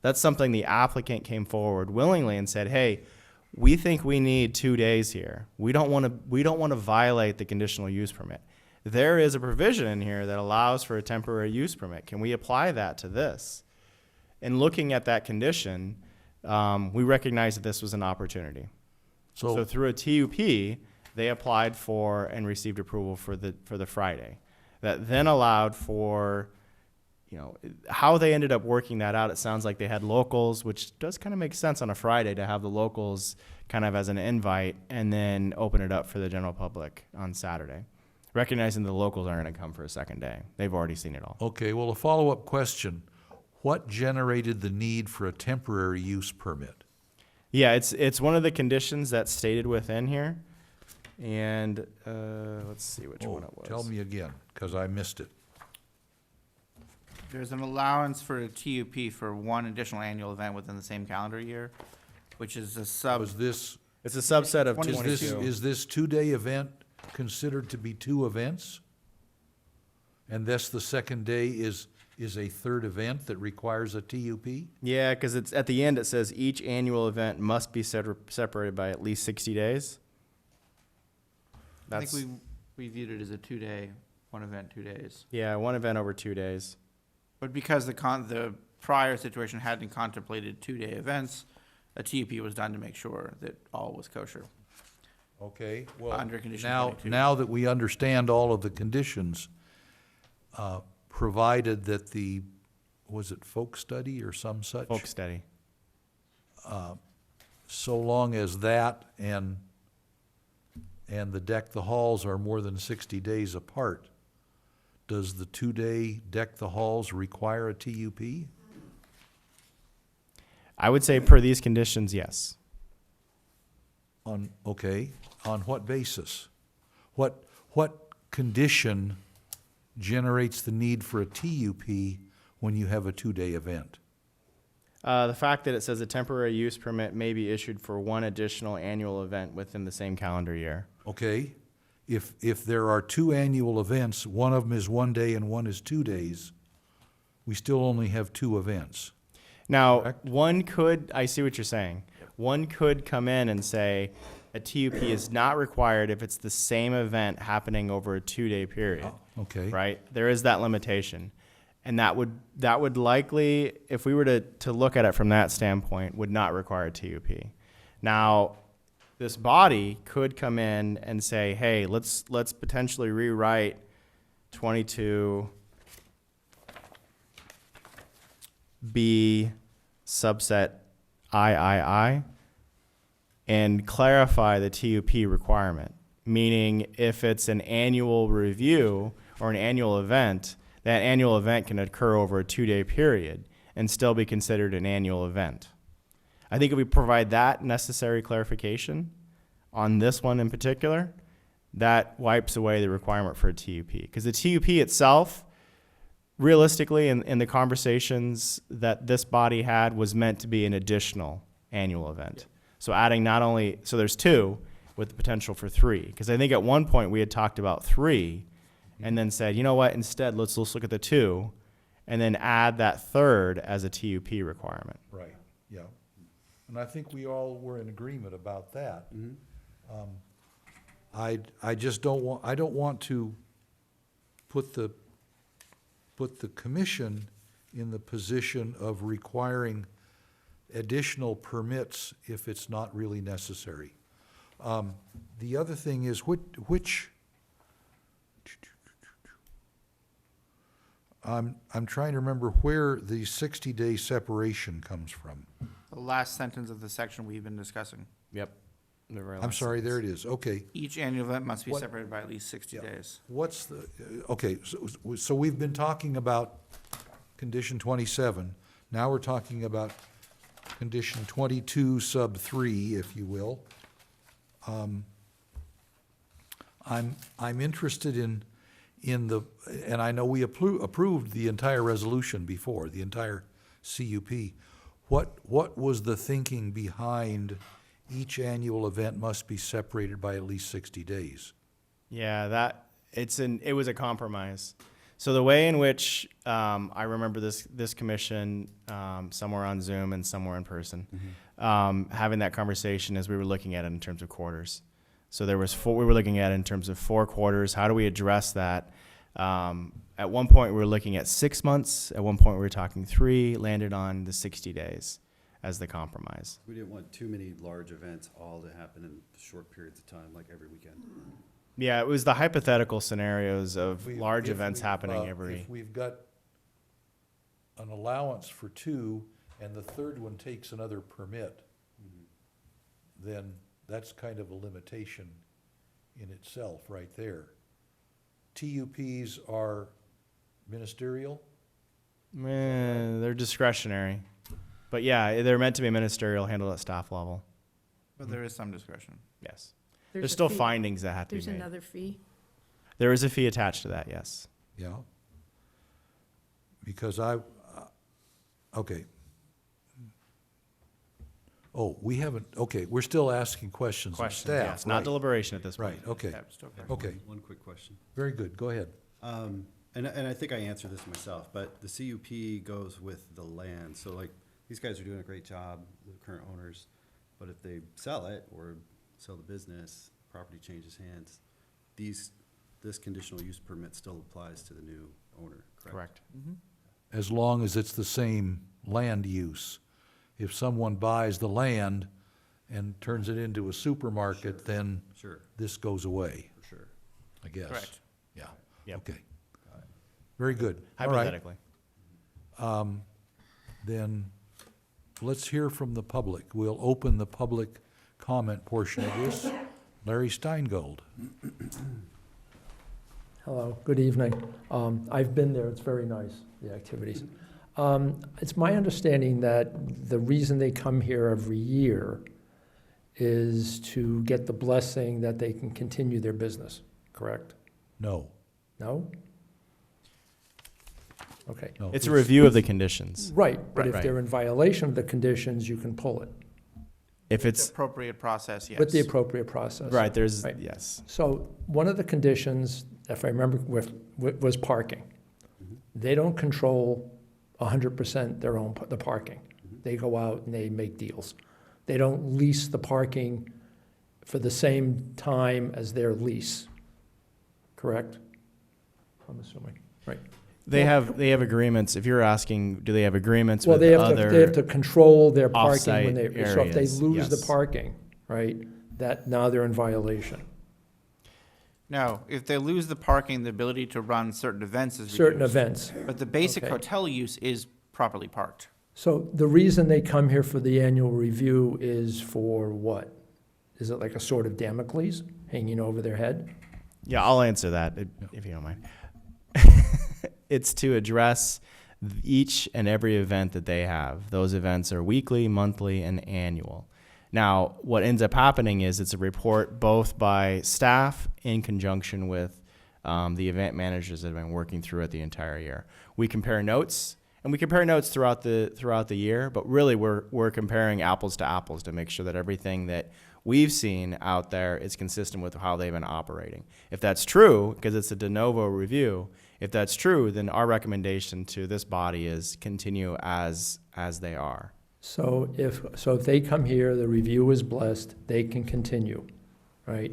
That's something the applicant came forward willingly and said, hey, we think we need 2 days here. We don't want to violate the conditional use permit. There is a provision in here that allows for a temporary use permit. Can we apply that to this? And looking at that condition, we recognized that this was an opportunity. So through a TUP, they applied for and received approval for the Friday. That then allowed for, you know, how they ended up working that out. It sounds like they had locals, which does kind of make sense on a Friday to have the locals kind of as an invite and then open it up for the general public on Saturday. Recognizing the locals aren't going to come for a second day. They've already seen it all. Okay, well, a follow-up question. What generated the need for a temporary use permit? Yeah, it's one of the conditions that's stated within here. And let's see which one it was. Tell me again, because I missed it. There's an allowance for a TUP for one additional annual event within the same calendar year, which is a sub. Was this, It's a subset of Is 22. is this two-day event considered to be two events? And thus the second day is a third event that requires a TUP? Yeah, because it's at the end it says each annual event must be separated by at least 60 days. I think we viewed it as a 2-day, one event, 2 days. Yeah, one event over 2 days. But because the prior situation hadn't contemplated 2-day events, a TUP was done to make sure that all was kosher. Okay, well, Under condition now, 22. now that we understand all of the conditions, provided that was it folk study or some such? Folk study. So long as that and the deck the halls are more than 60 days apart, does the 2-day deck the halls require a TUP? I would say per these conditions, yes. On what basis? What condition generates the need for a TUP when you have a 2-day event? The fact that it says a temporary use permit may be issued for one additional annual event within the same calendar year. Okay, if there are 2 annual events, one of them is 1 day and one is 2 days, we still only have 2 events. Now, Correct. I see what you're saying. One could come in and say a TUP is not required if it's the same event happening over a 2-day period, Okay. right? There is that limitation. And that would likely, if we were to look at it from that standpoint, would not require a TUP. Now, this body could come in and say, hey, let's potentially rewrite 22B subset III and clarify the TUP requirement. Meaning if it's an annual review or an annual event, that annual event can occur over a 2-day period and still be considered an annual event. I think if we provide that necessary clarification on this one in particular, that wipes away the requirement for a TUP. Because the TUP itself, realistically, in the conversations that this body had, was meant to be an additional annual event. So adding so there's 2 with the potential for 3. Because I think at one point we had talked about 3 and then said, you know what, instead let's look at the 2 and then add that third as a TUP requirement. Right, yeah. And I think we all were in agreement about that. I just don't want to put the commission in the position of requiring additional permits if it's not really necessary. The other thing is which I'm trying to remember where the 60-day separation comes from. The last sentence of the section we've been discussing. Yep. I'm sorry, there it is, okay. Each annual event must be What- separated by at least 60 days. What's the, okay, so we've been talking about condition 27. Now we're talking about condition 22 sub 3, if you will. I'm interested in the, and I know we approved the entire resolution before, the entire CUP. What was the thinking behind each annual event must be separated by at least 60 days. Yeah, it was a compromise. So the way in which I remember this commission, somewhere on Zoom and somewhere in person, having that conversation as we were looking at it in terms of quarters. So we were looking at it in terms of 4 quarters. How do we address that? At one point we were looking at 6 months. At one point we were talking 3. Landed on the 60 days as the compromise. We didn't want too many large events all to happen in short periods of time, like every weekend. Yeah, it was the hypothetical scenarios of large If events we've, happening every. If we've got an allowance for 2 and the third one takes another permit, then that's kind of a limitation in itself right there. TUPs are ministerial? They're discretionary. But yeah, they're meant to be ministerial, handled at staff level. But there is some discretion. Yes. There's There's a still fee. findings that have to There's be made. another fee. There is a fee attached to that, yes. Yeah. Because okay. Oh, we haven't, okay, we're still asking questions of Questions, staff. yes, not right. deliberation at this point. Right, okay, Yeah, still correct. okay, One quick question. very good, go ahead. And I think I answered this myself, but the CUP goes with the land. So like, these guys are doing a great job, the current owners, but if they sell it or sell the business, property changes hands, this conditional use permit still applies to the new owner, correct? Correct. As long as it's the same land use. If someone buys the land and turns it into a supermarket, then Sure, this goes away, for sure. I guess. Correct. Yeah, Yep. okay. Very good. All right. Hypothetically. Then let's hear from the public. We'll open the public comment portion of this. Larry Steingold. Hello, good evening. I've been there, it's very nice, the activities. It's my understanding that the reason they come here every year is to get the blessing that they can continue their business, correct? No, No? Okay. no. It's a review of the conditions. Right, but if Right. they're in violation of the conditions, you can pull it If it's, Appropriate process, yes. with the appropriate process. right, there's, Right. yes. So one of the conditions, if I remember, was parking. They don't control 100% the parking. They go out and they make deals. They don't lease the parking for the same time as their lease, correct? I'm assuming, right. They have agreements. If you're asking, do they have agreements Well, with they have other? to control their parking when off-site they, so if they areas, lose the yes. parking, right, that now they're in violation. No, if they lose the parking, the ability to run certain events is Certain reduced. events. But the basic Okay. hotel use is properly parked. So the reason they come here for the annual review is for what? Is it like a sword of Damocles hanging over their head? Yeah, I'll answer that if you don't mind. It's to address each and every event that they have. Those events are weekly, monthly, and annual. Now, what ends up happening is it's a report both by staff in conjunction with the event managers that have been working through it the entire year. We compare notes, and we compare notes throughout the year, but really we're comparing apples to apples to make sure that everything that we've seen out there is consistent with how they've been operating. If that's true, because it's a de novo review, if that's true, then our recommendation to this body is continue as they are. So if they come here, the review is blessed, they can continue, right?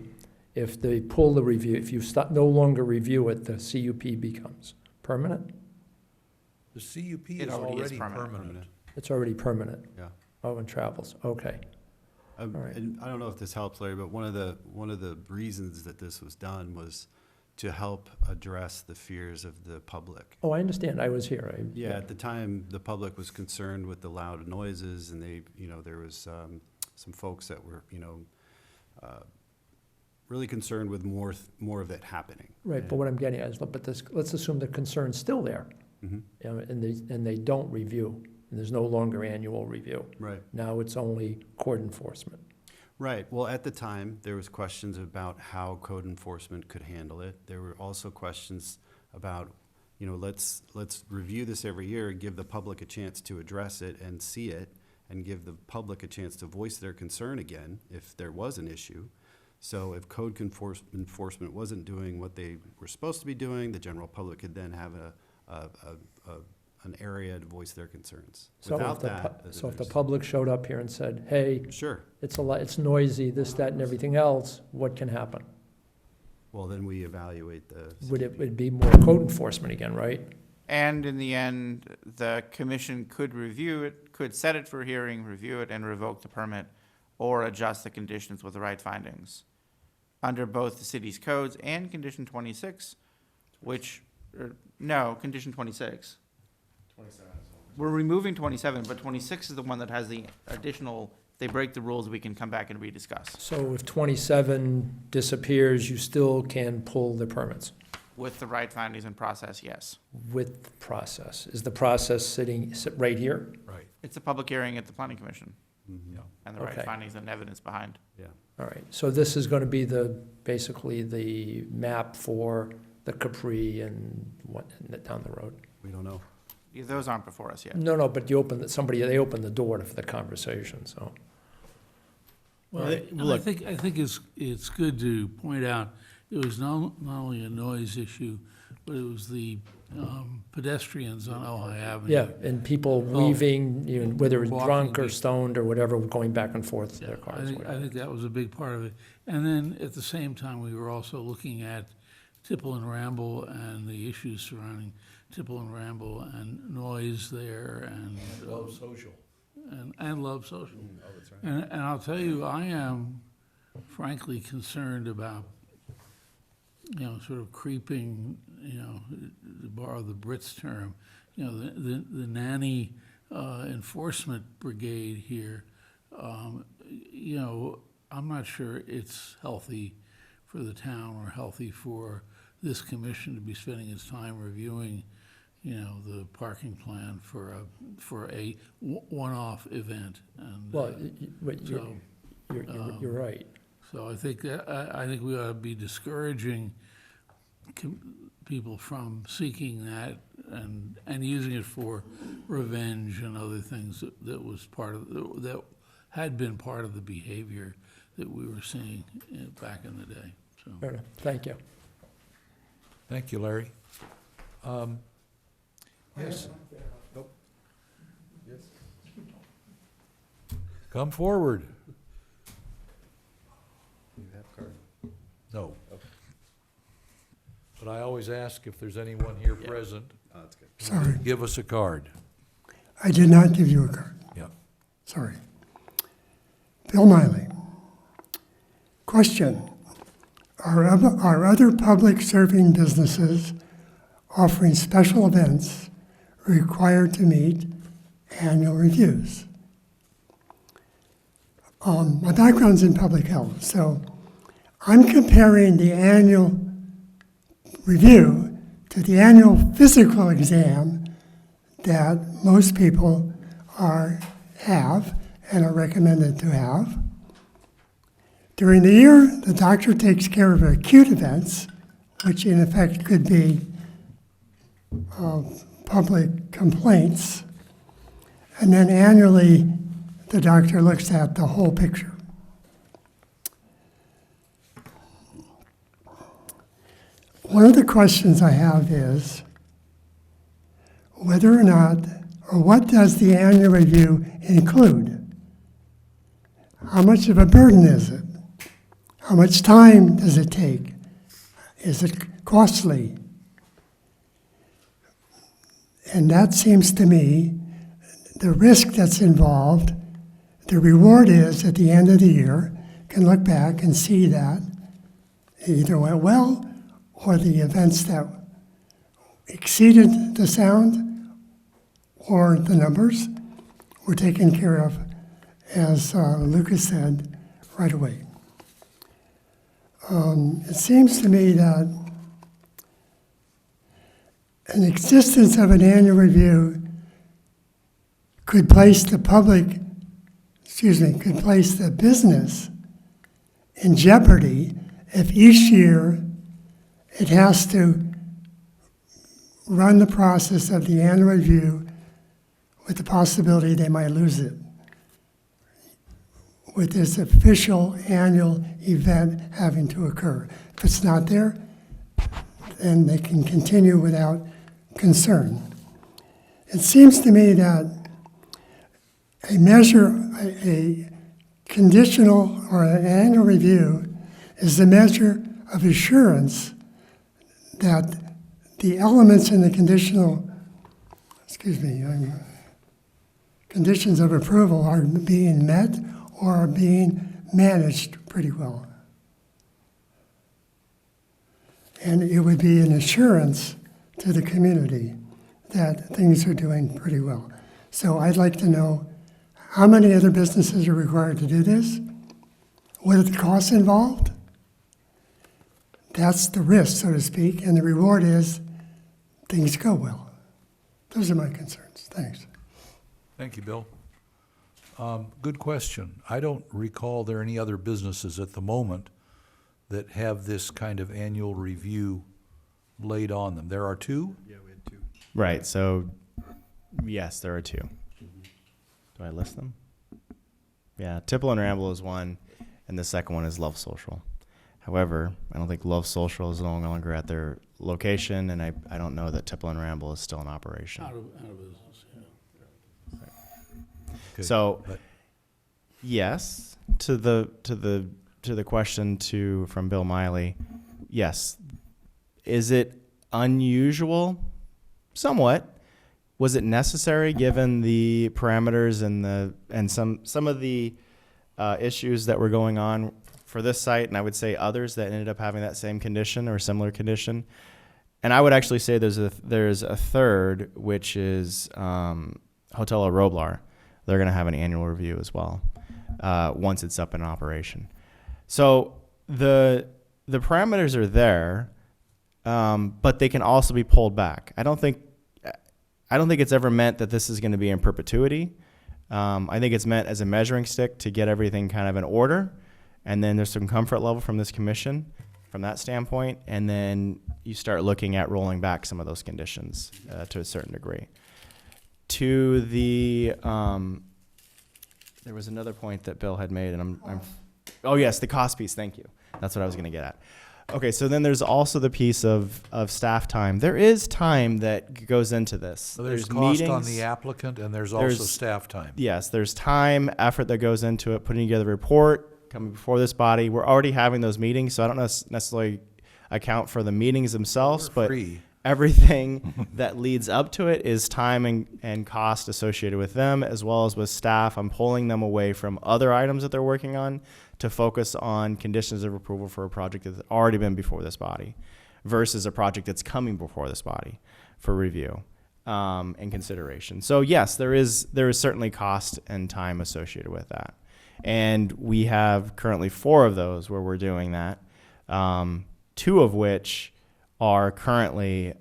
If they pull the review, if you no longer review it, the CUP becomes permanent? The CUP It is already is already permanent. permanent. It's already permanent. Yeah. Oh, and travels, okay. All right. And I don't know if this helps, Larry, but one of the reasons that this was done was to help address the fears of the public. Oh, I understand, I was here. Yeah, at the time, the public was concerned with the loud noises, and there was some folks that were, really concerned with more of it happening. Right, but what I'm getting at is, but let's assume the concern's still there, Mhm. and they don't review, and there's no longer annual review. Right. Now it's only court enforcement. Right. Well, at the time, there was questions about how code enforcement could handle it. There were also questions about, let's review this every year and give the public a chance to address it and see it, and give the public a chance to voice their concern again if there was an issue. So if code enforcement wasn't doing what they were supposed to be doing, the general public could then have an area to voice their concerns. So if Without the, that, so if the there's- public showed up here and said, hey, Sure. it's a lot, it's noisy, this, that, and everything else, what can happen? Well, then we evaluate the. Would it, would be more code enforcement again, right? And in the end, the commission could review it, could set it for hearing, review it, and revoke the permit, or adjust the conditions with the right findings. Under both the city's codes and condition 26, which, no, condition 26. 27. We're removing 27, but 26 is the one that has the additional, they break the rules, we can come back and rediscuss. So if 27 disappears, you still can pull the permits With the right findings and process, yes. with the process. Is the process sit right here? Right. It's a public hearing at the planning commission, Mhm. Yeah. and the right Okay. findings and evidence behind. Yeah. All right, so this is going to be basically the map for the Capri and what, down the road? We don't know. Yeah, those aren't before us yet. No, no, but they opened the door for the conversation, so. Well, Right. and I Look- think it's good to point out, it was not only a noise issue, but it was the pedestrians on Ojai Avenue. Yeah, and people Well, weaving, you know, whether it's walking drunk or the- stoned or whatever, going back and forth to Yeah, their cars. I whatever. think that was a big part of it. And then, at the same time, we were also looking at Tipple and Ramble and the issues surrounding Tipple and Ramble and noise there and. Love social. And Love Social. Oh, that's right. And I'll tell you, I am frankly concerned about, you know, sort of creeping, you know, to borrow the Brits term, you know, the nanny enforcement brigade here. You know, I'm not sure it's healthy for the town or healthy for this commission to be spending its time reviewing, you know, the parking plan for a one-off event. And Well, but so, you're right. so I think we ought to be discouraging people from seeking that and using it for revenge and other things that was part of that had been part of the behavior that we were seeing back in the day. So. Fair enough. Thank you. Thank you, Larry. Yes. Come forward. You have card? No. But I always ask if there's anyone here present, Oh, that's good. Sorry, give us a card. I did not give you a card. Yeah. Sorry. Bill Miley. Question. Are other public serving businesses offering special events required to meet annual reviews? My background's in public health, so I'm comparing the annual review to the annual physical exam that most people have and are recommended to have. During the year, the doctor takes care of acute events, which in effect could be public complaints. And then annually, the doctor looks at the whole picture. One of the questions I have is whether or not, or what does the annual review include? How much of a burden is it? How much time does it take? Is it costly? And that seems to me the risk that's involved. The reward is at the end of the year, can look back and see that it either went well or the events that exceeded the sound or the numbers were taken care of, as Lucas said, right away. It seems to me that an existence of an annual review could place the business in jeopardy if each year it has to run the process of the annual review with the possibility they might lose it with this official annual event having to occur. If it's not there, then they can continue without concern. It seems to me that a measure, a conditional or an annual review is a measure of assurance that the elements in the conditions of approval are being met or are being managed pretty well. And it would be an assurance to the community that things are doing pretty well. So I'd like to know how many other businesses are required to do this? What are the costs involved? That's the risk, so to speak, and the reward is things go well. Those are my concerns. Thanks. Thank you, Bill. Good question. I don't recall there are any other businesses at the moment that have this kind of annual review laid on them. There are two? Yeah, we had 2. Right, so, yes, there are 2. Do I list them? Yeah, Tipple and Ramble is one, and the second one is Love Social. However, I don't think Love Social is no longer at their location, and I don't know that Tipple and Ramble is still in operation. Out of business, yeah. Okay, So, but- yes, to the question from Bill Miley, yes. Is it unusual? Somewhat. Was it necessary given the parameters and some of the issues that were going on for this site, and I would say others that ended up having that same condition or similar condition? And I would actually say there's a third, which is Hotel Roblar. They're going to have an annual review as well once it's up in operation. So the parameters are there, but they can also be pulled back. I don't think it's ever meant that this is going to be in perpetuity. I think it's meant as a measuring stick to get everything kind of in order, and then there's some comfort level from this commission from that standpoint, and then you start looking at rolling back some of those conditions to a certain degree. To the there was another point that Bill had made, and I'm oh yes, the cost piece. Thank you. That's what I was going to get at. Okay, so then there's also the piece of staff time. There is time that goes into this. So there's cost on meetings, the applicant, and there's also staff time. Yes, there's time, effort that goes into it, putting together a report, coming before this body. We're already having those meetings, so I don't necessarily account for the meetings themselves, but Free. everything that leads up to it is time and cost associated with them, as well as with staff. I'm pulling them away from other items that they're working on to focus on conditions of approval for a project that's already been before this body versus a project that's coming before this body for review and consideration. So yes, there is certainly cost and time associated with that. And we have currently 4 of those where we're doing that, 2 of which are currently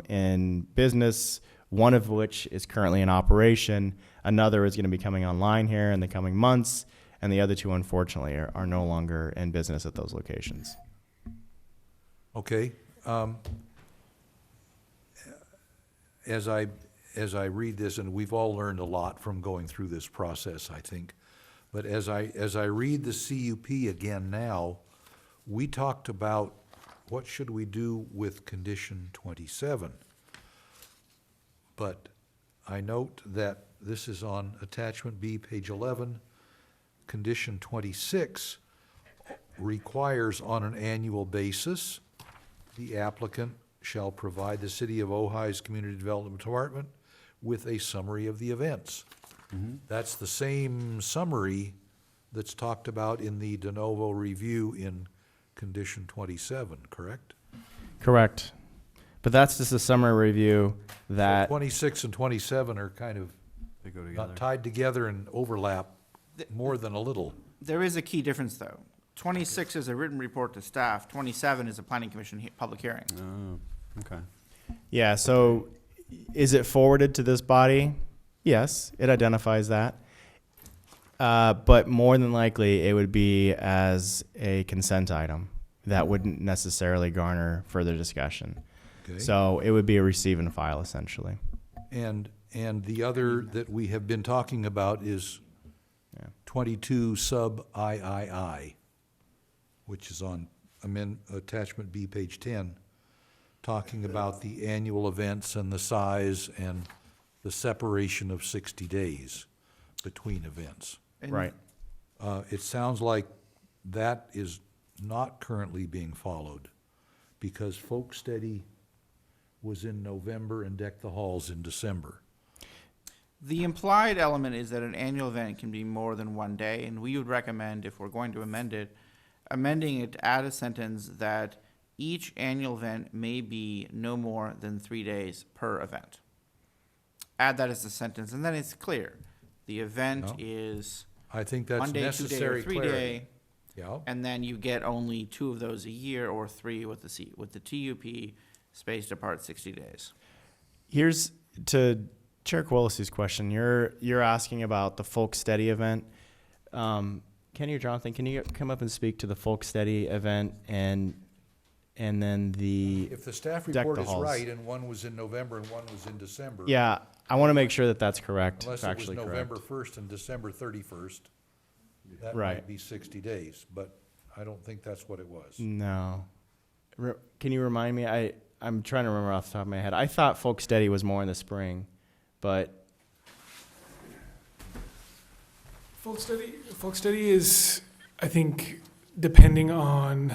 in business, one of which is currently in operation. Another is going to be coming online here in the coming months, and the other 2, unfortunately, are no longer in business at those locations. Okay. As I read this, and we've all learned a lot from going through this process, I think, but as I read the CUP again now, we talked about what should we do with condition 27. But I note that this is on attachment B, page 11. Condition 26 requires on an annual basis, the applicant shall provide the City of Ojai's Community Development Department with a summary of the events. That's the same summary that's talked about in the de novo review in condition 27, correct? Correct. But that's just a summary review So that 26 and 27 are kind of They go together. not tied together and overlap more than a little. There is a key difference, though. 26 is a written report to staff. 27 is a planning commission public hearing. Oh, okay. yeah, so is it forwarded to this body? Yes, it identifies that. But more than likely, it would be as a consent item that wouldn't necessarily garner further discussion. Okay. So it would be a receive and file, essentially. And the other that we have been talking about is 22 sub III, which is on attachment B, page 10, talking about the annual events and the size and the separation of 60 days between events. And Right. It sounds like that is not currently being followed, because Folk Steady was in November and Deck the Halls in December. The implied element is that an annual event can be more than one day, and we would recommend, if we're going to amend it, amending it to add a sentence that each annual event may be no more than 3 days per event. Add that as a sentence, and then it's clear. The event No. is I think that's 1 day, 2 day, or necessary 3 clarity. day, Yeah, and then you get only 2 of those a year or 3 with the TUP spaced apart 60 days. Here's to Chair Quillisi's question. You're asking about the Folk Steady event. Kenny or Jonathan, can you come up and speak to the Folk Steady event and then the if the staff Deck report the is halls. right and one was in November and one was in December. Yeah, I want to make sure that that's correct, Unless it was factually November correct. 1st and December 31st, that Right. might be 60 days, but I don't think that's what it was. No. Can you remind me? I'm trying to remember off the top of my head. I thought Folk Steady was more in the spring, but Folk study is, I think, depending on,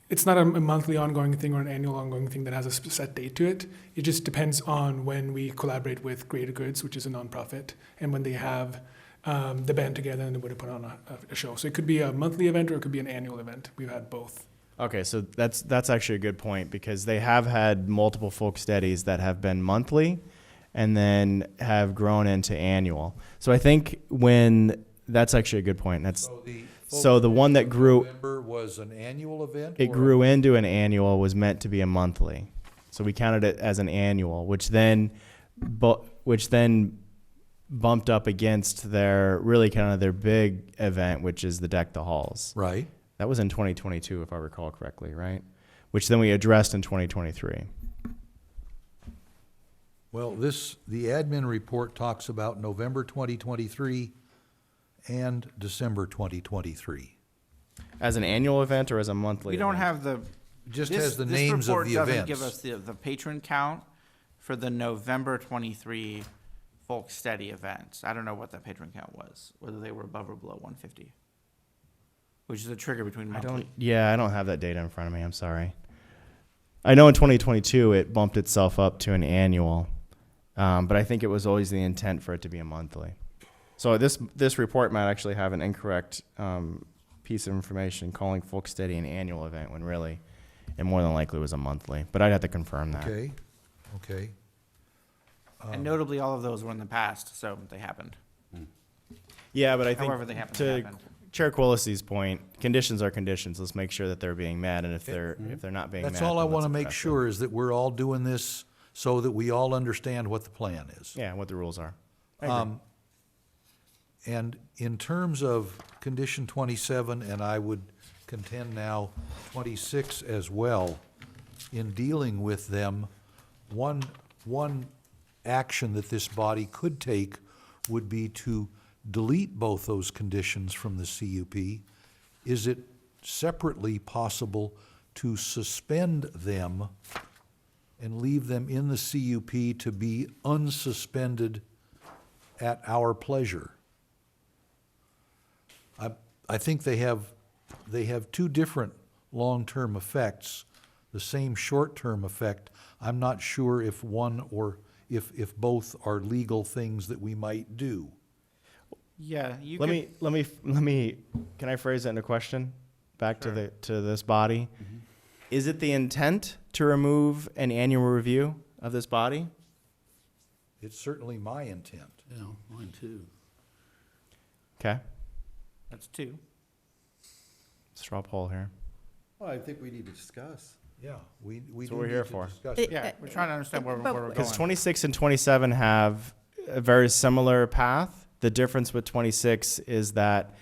it's not a monthly ongoing thing or an annual ongoing thing that has a set date to it. It just depends on when we collaborate with Greater Goods, which is a nonprofit, and when they have the band together and they would put on a show. So it could be a monthly event or it could be an annual event. We've had both. okay, so that's actually a good point because they have had multiple Folk Steadies that have been monthly and then have grown into annual. So I think that's actually a good point. So the one that grew, November was an annual event? it or- grew into an annual was meant to be a monthly. So we counted it as an annual, which then bumped up against their big event, which is the Deck the Halls. Right. That was in 2022, if I recall correctly, right? Which then we addressed in 2023. Well, the admin report talks about November 2023 and December 2023. As an annual event or as a monthly We don't event? have the. Just this- has the names of the This report doesn't events. give us the patron count for the November 23 Folk Steady events. I don't know what that patron count was, whether they were above or below 150, which is a trigger between I monthly. don't have that data in front of me. I'm sorry. I know in 2022 it bumped itself up to an annual, but I think it was always the intent for it to be a monthly. So this report might actually have an incorrect piece of information calling Folk Steady an annual event when really it more than likely was a monthly. But I'd have to confirm that. Okay. And notably, all of those were in the past, so they happened. Yeah, but I think However they happen to to happen. Chair Quillisi's point, conditions are conditions. Let's make sure that they're being met, and if they're not being met, That's all I then want to let's make address sure is that we're all doing this so that we all understand what the plan is. them. Yeah, what the rules are. I agree. And in terms of condition 27, and I would contend now 26 as well, in dealing with them, one action that this body could take would be to delete both those conditions from the CUP. Is it separately possible to suspend them and leave them in the CUP to be unsuspended at our pleasure? I think they have two different long-term effects, the same short-term effect. I'm not sure if one or if both are legal things that we might do. Yeah, you Let could. me. Can I phrase that in a question? Back Sure. to this body. Is it the intent to remove an annual review of this body? It's certainly my intent. Yeah, mine too. Okay. That's 2. Straw poll here. Well, I think we need to discuss. Yeah, we That's do what we're need here to for. discuss It- it. Yeah, we're trying to understand where but- we're going. Because 26 and 27 have a very similar path. The difference with 26 is that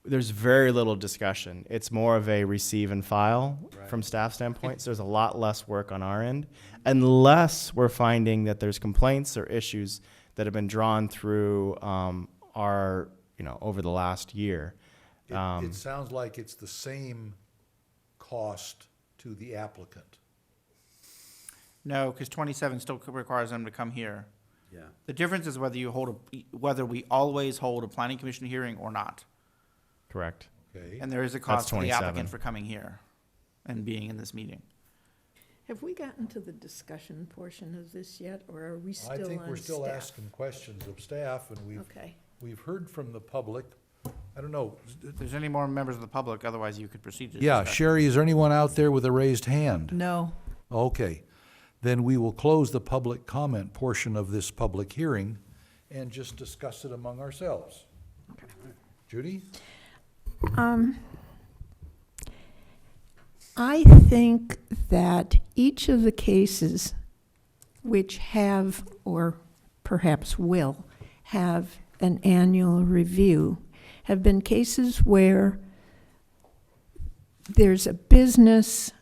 there's very little discussion. It's more of a receive and file from staff standpoint. So there's a lot less work on our end, unless we're finding that there's complaints or issues that have been drawn through our over the last year. It sounds like it's the same cost to the applicant. No, because 27 still requires them to come here. Yeah. The difference is whether we always hold a planning commission hearing or not. Correct. Okay. And there is a cost to the 27. applicant for coming here and being in this meeting. Have we gotten to the discussion portion of this yet, or are we still I on think we're still staff? asking questions of staff, and Okay. we've heard from the public. I don't know. If there's any more members of the public, otherwise you could proceed to Yeah, discussion. Sherry, is there anyone out there with a raised hand? No. Okay, then we will close the public comment portion of this public hearing and just discuss it among ourselves. Judy? I think that each of the cases which have, or perhaps will, have an annual review have been cases where there's a business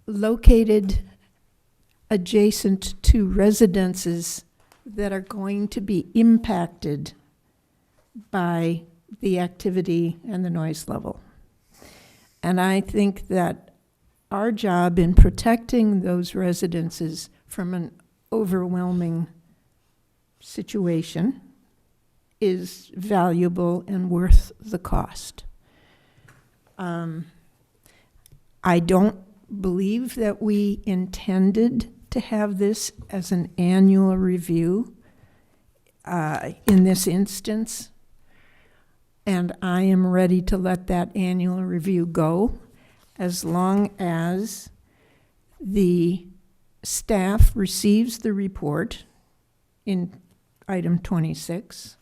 located adjacent to residences that are going to be impacted by the activity and the noise level. And I think that our job in protecting those residences from an overwhelming situation is valuable and worth the cost. I don't believe that we intended to have this as an annual review in this instance. And I am ready to let that annual review go as long as the staff receives the report in item 26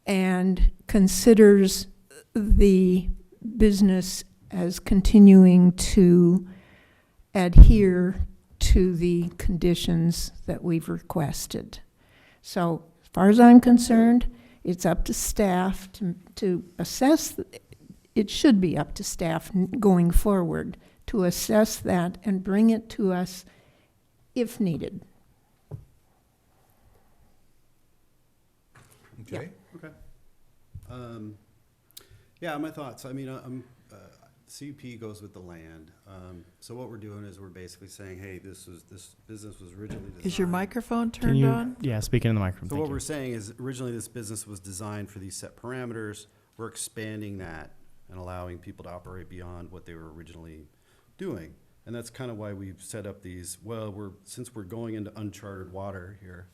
and considers the business as continuing to adhere to the conditions that we've requested. So as far as I'm concerned, it's up to staff to assess, it should be up to staff going forward to assess that and bring it to us if needed. Okay. Okay. Yeah, my thoughts. I mean, CUP goes with the land. So what we're doing is we're basically saying, hey, this business was originally designed. Is your microphone Can turned you, on? yeah, speaking in the microphone. So thank what you. we're saying is originally this business was designed for these set parameters. We're expanding that and allowing people to operate beyond what they were originally doing. And that's kind of why we've set up these, since we're going into uncharted water here,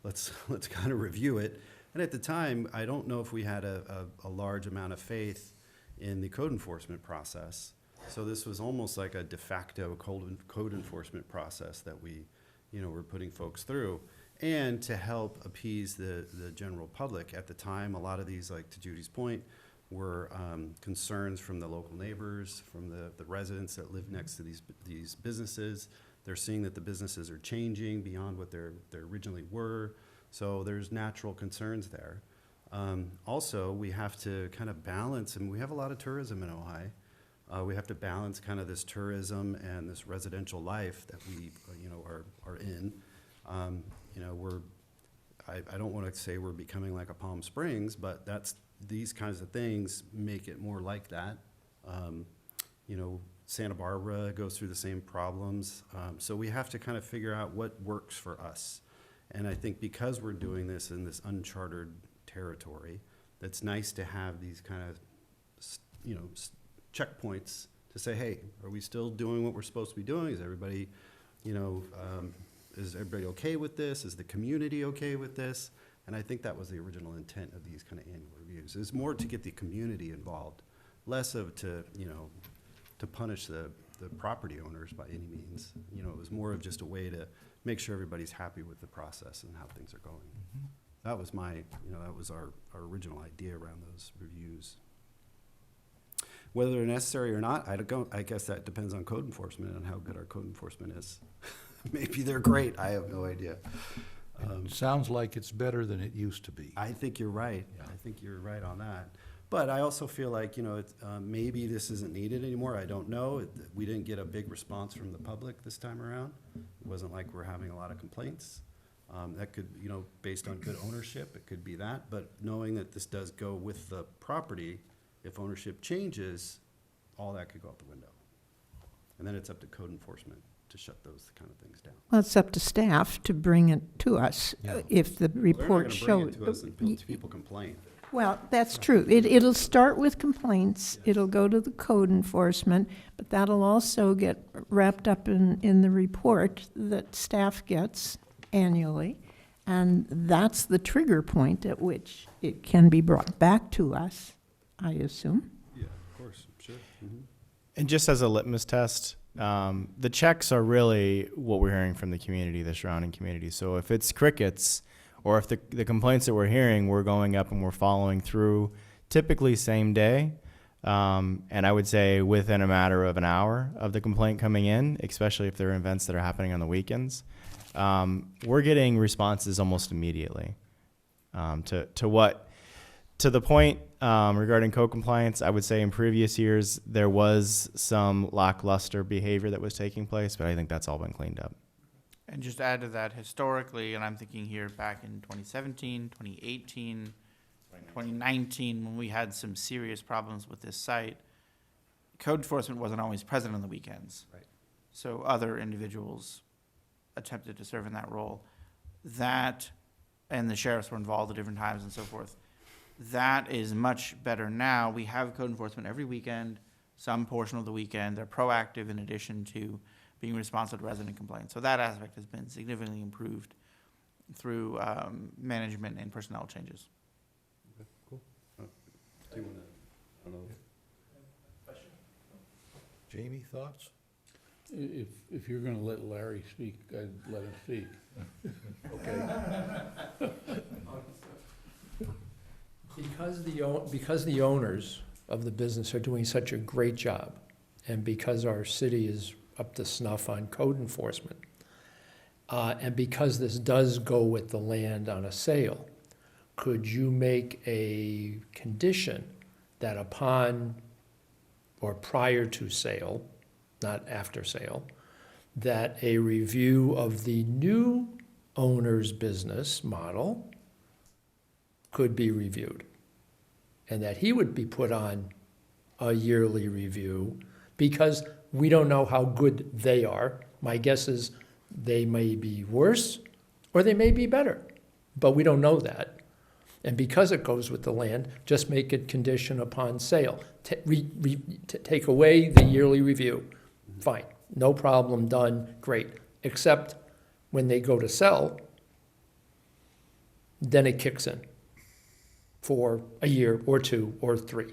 let's kind of review it. And at the time, I don't know if we had a large amount of faith in the code enforcement process. So this was almost like a de facto code enforcement process that we, were putting folks through. And to help appease the general public at the time, a lot of these, like to Judy's point, were concerns from the local neighbors, from the residents that live next to these businesses. They're seeing that the businesses are changing beyond what they originally were. So there's natural concerns there. Also, we have to kind of balance, and we have a lot of tourism in Ojai. We have to balance kind of this tourism and this residential life that we, are in. I don't want to say we're becoming like a Palm Springs, but these kinds of things make it more like that. Santa Barbara goes through the same problems. So we have to kind of figure out what works for us. And I think because we're doing this in this uncharted territory, it's nice to have these kind of, checkpoints to say, hey, are we still doing what we're supposed to be doing? Is everybody, is everybody okay with this? Is the community okay with this? And I think that was the original intent of these kind of annual reviews. It's more to get the community involved, less of to punish the property owners by any means. It was more of just a way to make sure everybody's happy with the process and how things are going. Mm-hmm. That was that was our original idea around those reviews. Whether they're necessary or not, I guess that depends on code enforcement and how good our code enforcement is. Maybe they're great, I have no idea. It sounds like it's better than it used to be. I think you're right. Yeah. I think you're right on that. But I also feel like, maybe this isn't needed anymore. I don't know. We didn't get a big response from the public this time around. It wasn't like we're having a lot of complaints. That could, you know, based on good ownership, it could be that, but knowing that this does go with the property, if ownership changes, all that could go out the window. And then it's up to code enforcement to shut those kind of things down. Well, it's up to staff to bring it to us if the report They're shows. not gonna bring it to us until people complain. Well, that's true. It'll start with complaints, it'll go to the code enforcement, but that'll also get wrapped up in the report that staff gets annually. And that's the trigger point at which it can be brought back to us, I assume. Yeah, of course, sure. Mhm. And just as a litmus test, the checks are really what we're hearing from the community, the surrounding community. So if it's crickets, or if the complaints that we're hearing, we're going up and we're following through, typically same day. And I would say within a matter of an hour of the complaint coming in, especially if there are events that are happening on the weekends, we're getting responses almost immediately. To the point regarding code compliance, I would say in previous years there was some lackluster behavior that was taking place, but I think that's all been cleaned up. And just to add to that, historically, and I'm thinking here back in 2017, 2018, 2019, when we had some serious problems with this site, code enforcement wasn't always present on the weekends. Right. So other individuals attempted to serve in that role. That, and the sheriffs were involved at different times and so forth. That is much better now. We have code enforcement every weekend, some portion of the weekend. They're proactive in addition to being responsive to resident complaints. So that aspect has been significantly improved through management and personnel changes. Okay, cool. Do you wanna, I don't know. Jamie, thoughts? If you're gonna let Larry speak, I'd let him speak. Okay. Because the owners of the business are doing such a great job, and because our city is up to snuff on code enforcement, and because this does go with the land on a sale, could you make a condition that upon or prior to sale, not after sale, that a review of the new owner's business model could be reviewed, and that he would be put on a yearly review, because we don't know how good they are. My guess is they may be worse or they may be better, but we don't know that. And because it goes with the land, just make it condition upon sale. Take away the yearly review. Fine, no problem, done, great. Except when they go to sell, then it kicks in for a year or two or three,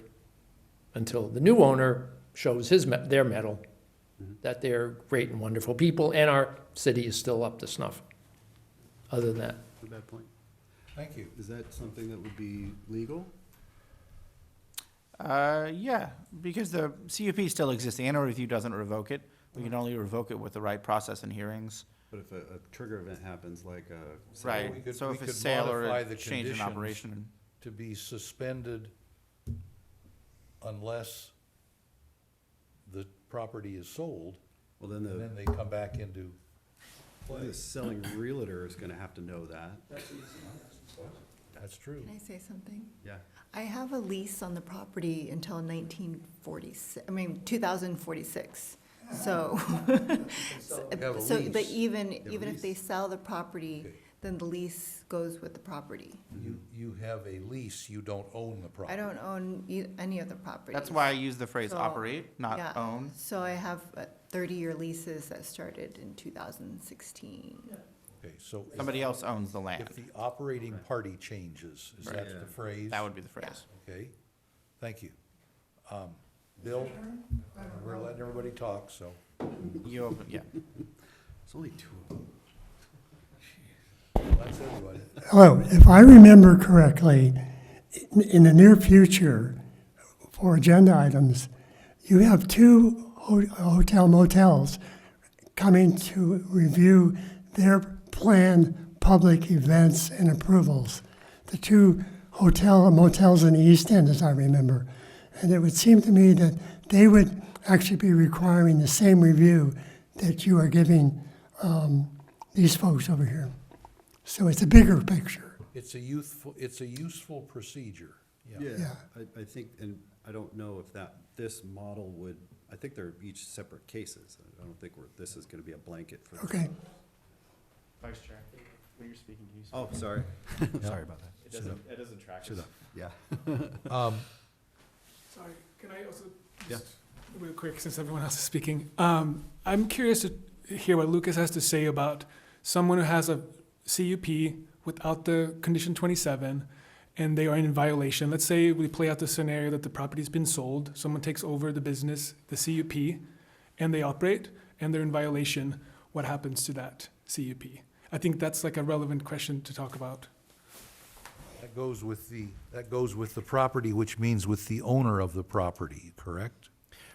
until the new owner shows their mettle, that they're great and wonderful people, and our city is still up to snuff. Other than that, Not a bad point. Thank you. Is that something that would be legal? Yeah, because the CUP still exists. The annual review doesn't revoke it. We can only revoke it with the right process and hearings. But if a trigger event happens, like a. Right. We could- So we if a could sale or modify a the change in conditions operation. to be suspended unless the property is sold, Well, then and then they come back into the selling realtor is gonna have to know that. That's true. Can I say something? Yeah. I have a lease on the property until 2046. So, have a but lease. even have a if they lease. sell the property, Okay. then the lease goes with the property. You have a lease, you don't own the property. I don't own any of the properties. That's why I use the phrase So, operate, not yeah. own. So I have 30-year leases that started in 2016. Okay, so if- Somebody else owns the land. if the operating party changes, is Right. that Yeah. the phrase? That would be the phrase. Okay, thank you. Bill, we're letting everybody talk, so. You open, yeah. It's only two of them. That's everybody. Hello, if I remember correctly, in the near future, for agenda items, you have two hotel motels coming to review their planned public events and approvals. The two hotel motels in the East End, as I remember. And it would seem to me that they would actually be requiring the same review that you are giving these folks over here. So it's a bigger picture. It's a useful procedure, yeah. Yeah. I think, and I don't know if this model would, I think they're each separate cases. I don't think this is gonna be a blanket for. Okay. Vice Chair, when you're speaking, can you speak? Oh, sorry. Sorry about that. It doesn't track Sit us. up. Yeah. Sorry, can I also Yeah. just real quick, since everyone else is speaking? I'm curious to hear what Lucas has to say about someone who has a CUP without the condition 27, and they are in violation. Let's say we play out the scenario that the property's been sold, someone takes over the business, the CUP, and they operate, and they're in violation. What happens to that CUP? I think that's like a relevant question to talk about. That goes with the property, which means with the owner of the property, correct?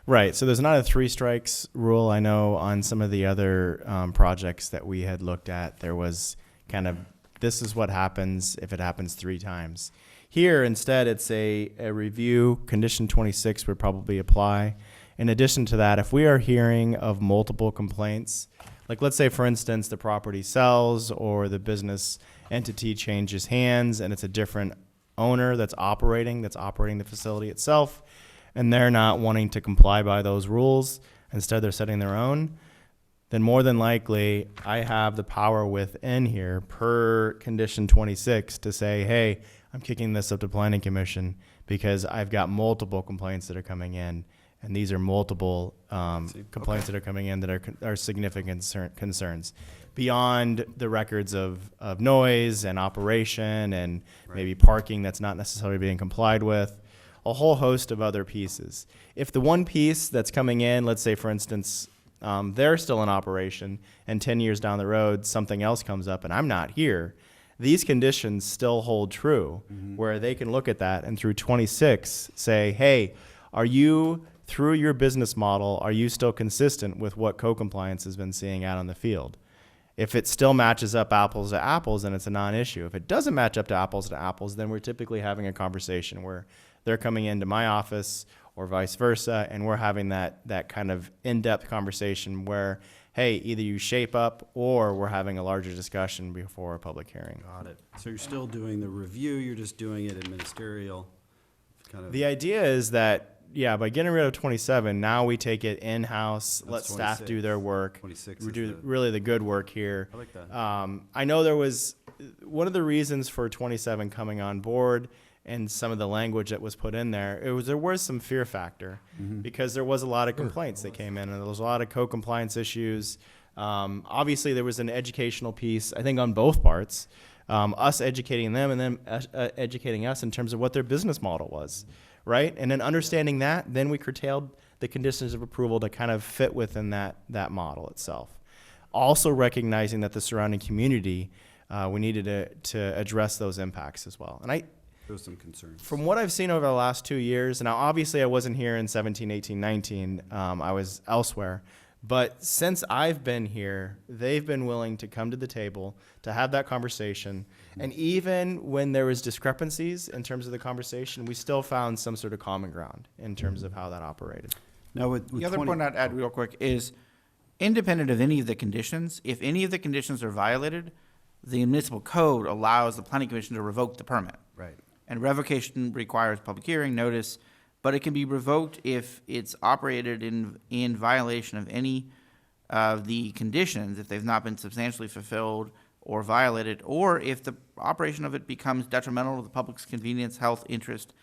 Right. So there's not a 3 strikes rule. I know on some of the other projects that we had looked at, there was kind of, this is what happens if it happens 3 times. Here, instead, it's a review. Condition 26 would probably apply. In addition to that, if we are hearing of multiple complaints, like let's say, for instance, the property sells or the business entity changes hands and it's a different owner that's operating the facility itself, and they're not wanting to comply by those rules, instead they're setting their own, then more than likely I have the power within here per condition 26 to say, hey, I'm kicking this up to planning commission because I've got multiple complaints that are coming in, and these are multiple complaints that are coming in that are significant concerns beyond the records of noise and operation and maybe parking that's not necessarily being complied with, a whole host of other pieces. If the one piece that's coming in, let's say, for instance, they're still in operation and 10 years down the road, something else comes up and I'm not here, these conditions still hold true, where they can look at that and through 26 say, hey, are you, through your business model, are you still consistent with what co-compliance has been seeing out on the field? If it still matches up apples to apples, then it's a non-issue. If it doesn't match up to apples, then we're typically having a conversation where they're coming into my office or vice versa, and we're having that kind of in-depth conversation where, hey, either you shape up or we're having a larger discussion before a public hearing. Got it. So you're still doing the review, you're just doing it administerial, kind of. The idea is that, yeah, by getting rid of 27, now we take it in-house, let staff 26. do their work. 26 We is do the- really the good work here. I like that. I know there was, one of the reasons for 27 coming on board and some of the language that was put in there, there was some fear factor because there was a lot of complaints that came in and there was a lot of co-compliance issues. Obviously, there was an educational piece, I think, on both parts. Us educating them and them educating us in terms of what their business model was, right? And then understanding that, then we curtailed the conditions of approval to kind of fit within that model itself. Also recognizing that the surrounding community, we needed to address those impacts as well. And There was some concerns. from what I've seen over the last 2 years, now obviously I wasn't here in 17, 18, 19, I was elsewhere. But since I've been here, they've been willing to come to the table to have that conversation. And even when there was discrepancies in terms of the conversation, we still found some sort of common ground in terms of how that operated. Now with The other 20 point I'd add real quick is, independent of any of the conditions, if any of the conditions are violated, the municipal code allows the planning commission to revoke the permit. Right. And revocation requires public hearing, notice, but it can be revoked if it's operated in violation of any of the conditions, if they've not been substantially fulfilled or violated, or if the operation of it becomes detrimental to the public's convenience, health, interest,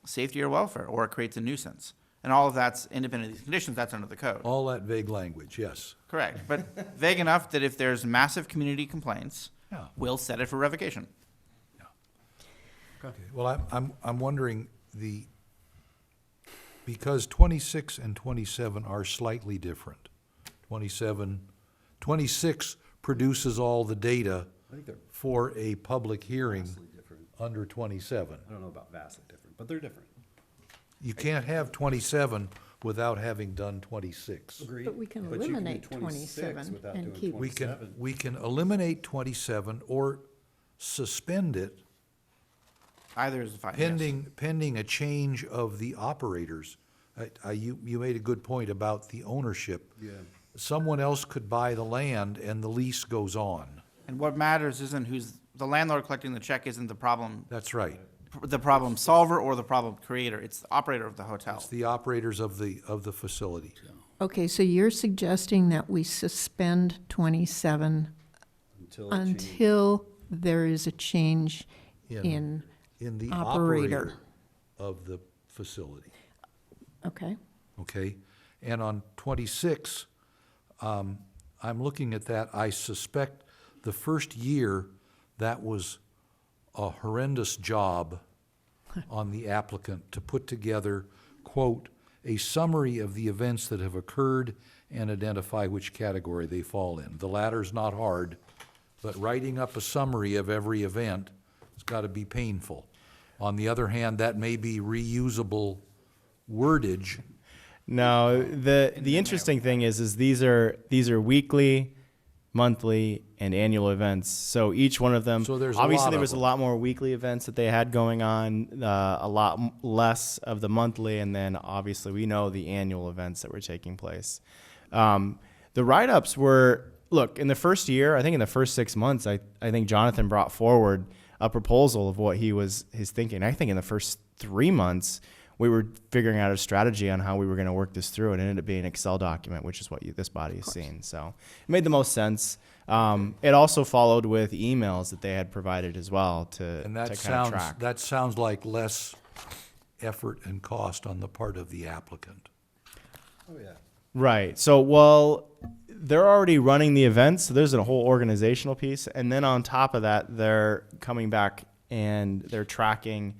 safety, or welfare, or it creates a nuisance. And all of that's independent of these conditions, that's under the code. All that vague language, yes. Correct, but vague enough that if there's massive community complaints, Yeah. we'll set it for revocation. Okay, well, I'm wondering because 26 and 27 are slightly different. 26 produces all the data I think they're for a public hearing vastly different. under 27. I don't know about vastly different, but they're different. You can't have 27 without having done 26. Agreed. But we can you do eliminate 26 27 without and doing keep- We can, 27. we can eliminate 27 or suspend it Either is fine. yes. pending a change of the operators. You made a good point about the ownership. Yeah. Someone else could buy the land and the lease goes on. And what matters isn't who's, the landlord collecting the check isn't the problem, That's right. the problem solver or the problem creator. It's the operator of the hotel. It's the operators of the facility. Okay, so you're suggesting that we suspend 27 until there is a change in the operator. of the facility. Okay. Okay? And on 26, I'm looking at that. I suspect the first year, that was a horrendous job on the applicant to put together, quote, a summary of the events that have occurred and identify which category they fall in. The latter's not hard, but writing up a summary of every event has got to be painful. On the other hand, that may be reusable wordage. No, the interesting thing is these are weekly, monthly, and annual events. So each one of them. So there's obviously a lot there of was a them. lot more weekly events that they had going on, a lot less of the monthly, and then obviously we know the annual events that were taking place. The write-ups were, look, in the first year, I think in the first 6 months, I think Jonathan brought forward a proposal of what his thinking. I think in the first 3 months, we were figuring out a strategy on how we were going to work this through. It ended up being an Excel document, which is what this body has seen. So it made the most sense. It also followed with emails that they had provided as well to And kind that of sounds, track. that sounds like less effort and cost on the part of the applicant. Oh, yeah. Right. So, well, they're already running the events, so there's a whole organizational piece. And then on top of that, they're coming back and they're tracking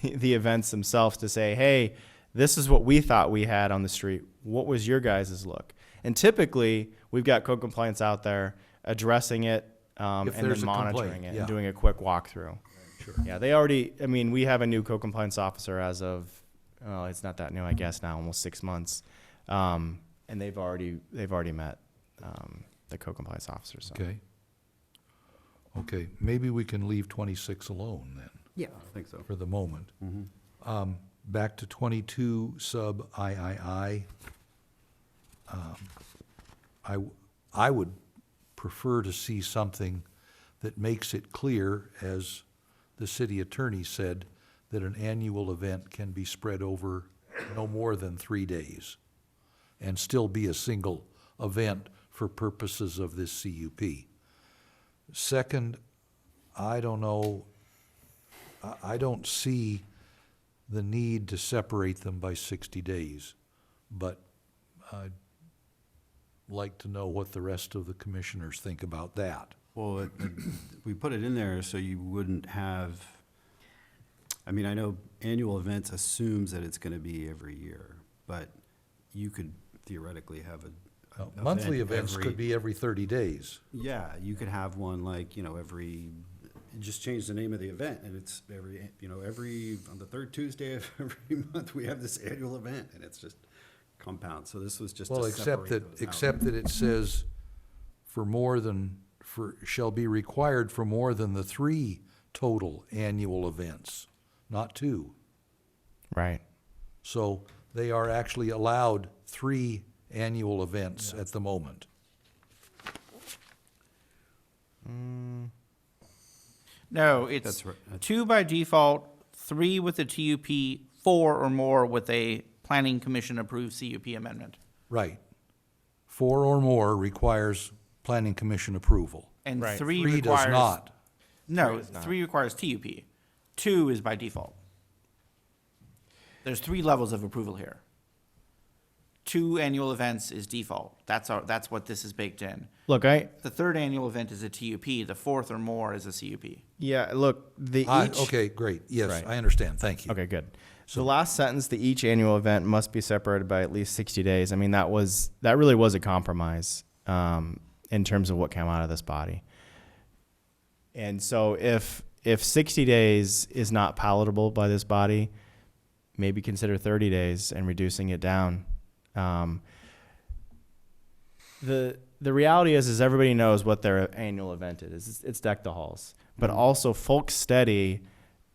the events themselves to say, hey, this is what we thought we had on the street. What was your guys' look? And typically, we've got code compliance out there addressing it and there's then a monitoring complaint, it yeah. and doing a quick walkthrough. Sure. Yeah, they already, I mean, we have a new code compliance officer as of, well, it's not that new, I guess now, almost 6 months. And they've already met the code compliance officer. So. Okay. Okay, maybe we can leave 26 alone then, Yeah. I think so. for the moment. Mm-hmm. Back to 22 sub III. I would prefer to see something that makes it clear, as the city attorney said, that an annual event can be spread over no more than 3 days and still be a single event for purposes of this CUP. Second, I don't know, I don't see the need to separate them by 60 days, but I'd like to know what the rest of the commissioners think about that. Well, we put it in there so you wouldn't have, I mean, I know annual events assumes that it's gonna be every year, but you could theoretically have a Monthly event events could be every 30 days. Yeah, you could have one like, every, just change the name of the event, and it's every, on the third Tuesday of every month, we have this annual event, and it's just compound. So this was just Well, to except separate that, those out. except that it says shall be required for more than the 3 total annual events, not 2. Right. So they are actually allowed 3 annual events at the moment. No, it's That's right. 2 by default, 3 with a TUP, 4 or more with a planning commission approved CUP amendment. Right. 4 or more requires planning commission approval. And Right. 3 3 requires. does not. No, Three does 3 requires TUP. 2 is by default. There's 3 levels of approval here. 2 annual events is default. That's what this is baked in. Look, The 3rd annual event is a TUP. The 4th or more is a CUP. look, Okay, great. Yes, Right. I understand. Thank you. Okay, good. So the last sentence, the each annual event must be separated by at least 60 days. I mean, that really was a compromise in terms of what came out of this body. And so if 60 days is not palatable by this body, maybe consider 30 days and reducing it down. The reality is everybody knows what their annual event is. It's Deck the Halls. But also Folk Steady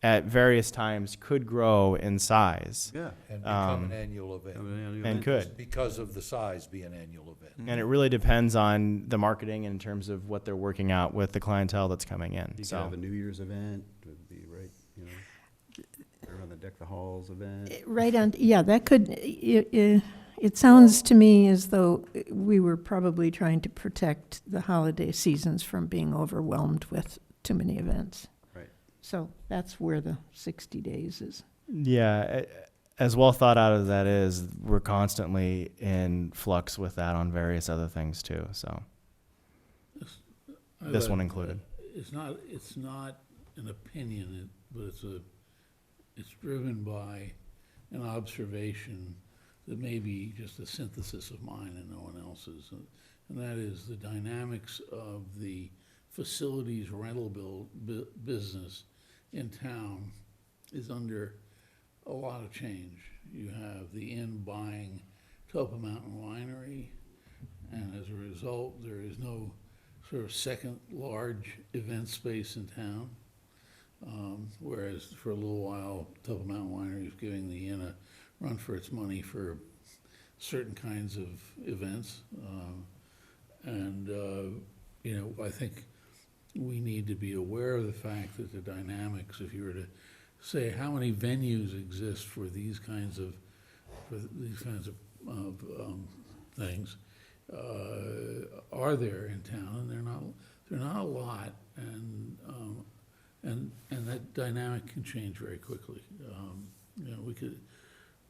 at various times could grow in size. Yeah. And become an Um, annual event. And could. Because of the size, be an annual event. And it really depends on the marketing in terms of what they're working out with the clientele that's coming in. You could So have a New Year's event, would be right, you know, around the Deck the Halls event. Right on, yeah, that could, it sounds to me as though we were probably trying to protect the holiday seasons from being overwhelmed with too many events. Right. So that's where the 60 days is. yeah, as well thought out as that is, we're constantly in flux with that on various other things too. So this one included. It's not an opinion, but it's driven by an observation that may be just a synthesis of mine and no one else's. And that is the dynamics of the facilities rental business in town is under a lot of change. You have the inn buying Topper Mountain Winery, and as a result, there is no sort of second large event space in town. Whereas for a little while, Topper Mountain Winery was giving the inn a run for its money for certain kinds of events. You know, I think we need to be aware of the fact that the dynamics, if you were to say how many venues exist for these kinds of things, are there in town, and they're not a lot, and that dynamic can change very quickly. You know,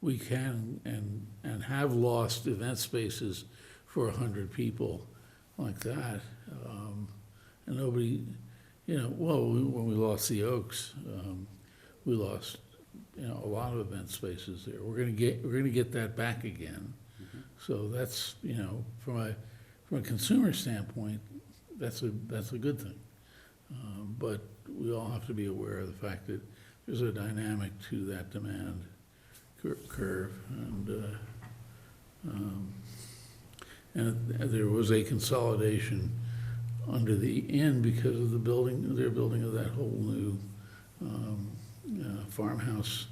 we can and have lost event spaces for 100 people like that, and nobody, you know, well, when we lost the Oaks, we lost, you know, a lot of event spaces there. We're gonna get that back again. So that's, you know, from a consumer standpoint, that's a good thing. But we all have to be aware of the fact that there's a dynamic to that demand curve, and there was a consolidation under the inn because of their building of that whole new farmhouse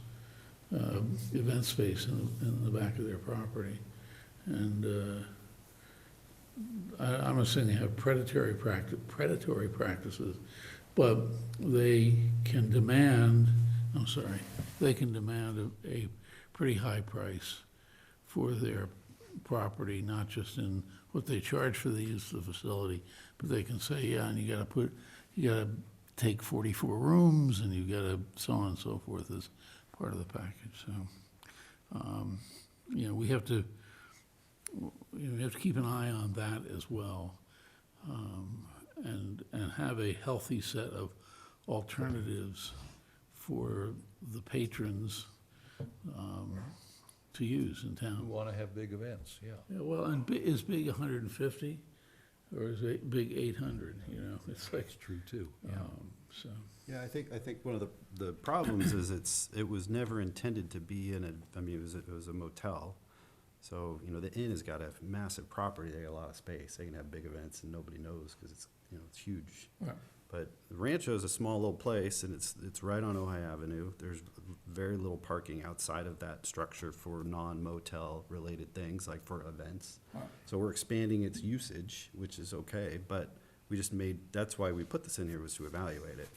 event space in the back of their property. And I'm not saying they have predatory practices, but they can demand a pretty high price for their property, not just in what they charge for the use of the facility, but they can say, yeah, and you gotta take 44 rooms, and you gotta so on and so forth as part of the package. So, you know, we have to keep an eye on that as well, and have a healthy set of alternatives for the patrons to use in We town. want to have big events, yeah. Yeah, well, and is big 150, or is it big 800? You know, it's like That's true too, yeah. so. Yeah, I think one of the problems is it was never intended to be it was a motel. So, you know, the inn has got to have massive property, they got a lot of space, they can have big events and nobody knows because it's, you know, it's huge. Right. But the Rancho is a small little place and it's right on Ojai Avenue. There's very little parking outside of that structure for non-motel related things, like for events. Right. So we're expanding its usage, which is okay, but that's why we put this in here, was to evaluate it.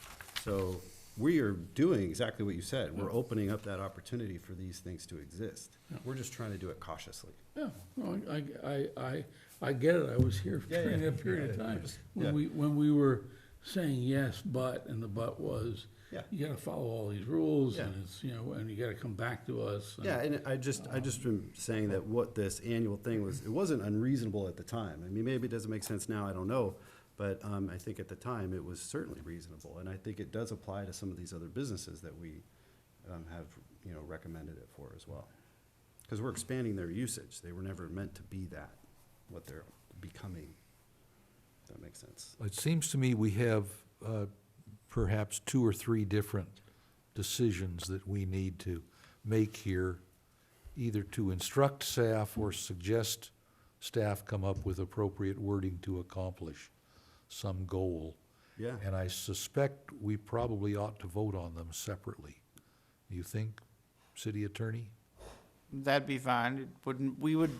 So we are doing exactly what you said. We're opening up that opportunity for these things to exist. Yeah. We're just trying to do it cautiously. Yeah, no, I get it. I was here Yeah, during yeah. that period of Yeah, time. just- When yeah. we were saying yes, but, and the but was, Yeah. you gotta follow all these rules, and Yeah. it's, you know, and you gotta come back to us. Yeah, and I just am saying that what this annual thing was, it wasn't unreasonable at the time. I mean, maybe it doesn't make sense now, I don't know. But I think at the time, it was certainly reasonable. And I think it does apply to some of these other businesses that we have, you know, recommended it for as well. Because we're expanding their usage. They were never meant to be what they're becoming. If that makes sense. It seems to me we have perhaps 2 or 3 different decisions that we need to make here, either to instruct staff or suggest staff come up with appropriate wording to accomplish some goal. Yeah. And I suspect we probably ought to vote on them separately. You think, city attorney? That'd be fine. It wouldn't, we would,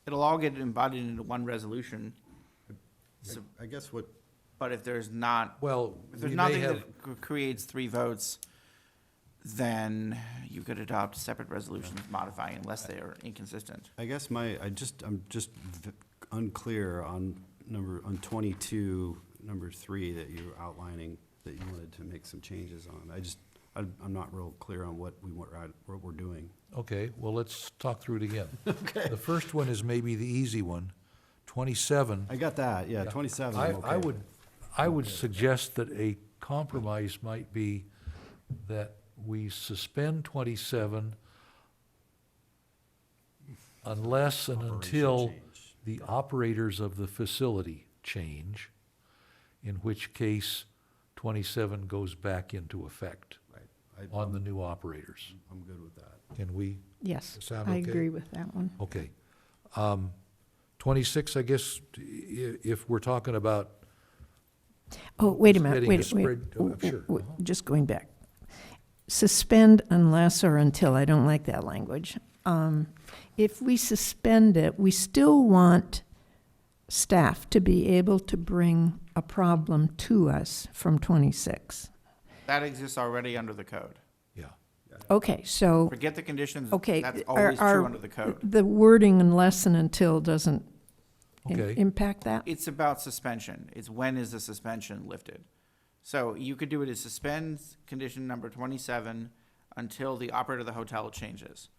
it'll all get embodied into one resolution. So, I guess what, but if there's not, Well, if there's we may nothing have, that creates 3 votes, then you could adopt separate resolutions modifying unless they are inconsistent. I guess I'm just unclear on on 22, number 3 that you're outlining, that you wanted to make some changes on. I'm not real clear on what we're doing. okay, well, let's talk through it again. Okay. The first one is maybe the easy one, 27. I got that, yeah, 27, I'm okay with. I would suggest that a compromise might be that we suspend 27 unless and until change. the operators of the facility change, in which case 27 goes back into effect Right. on the new operators. I'm good with that. Can we, Yes, sound I okay? agree with that one. Okay. 26, I guess, if we're talking about, Oh, wait a minute, Getting wait, a wait. spread- sure, uh-huh. Just going back. Suspend unless or until, I don't like that language. If we suspend it, we still want staff to be able to bring a problem to us from 26. That exists already under the code. yeah. Okay, so, Forget the conditions, okay. that's are- always are- true under the code. The wording unless and until doesn't Okay. impact that? It's about suspension. It's when is the suspension lifted? So you could do it as suspend condition number 27 until the operator of the hotel changes.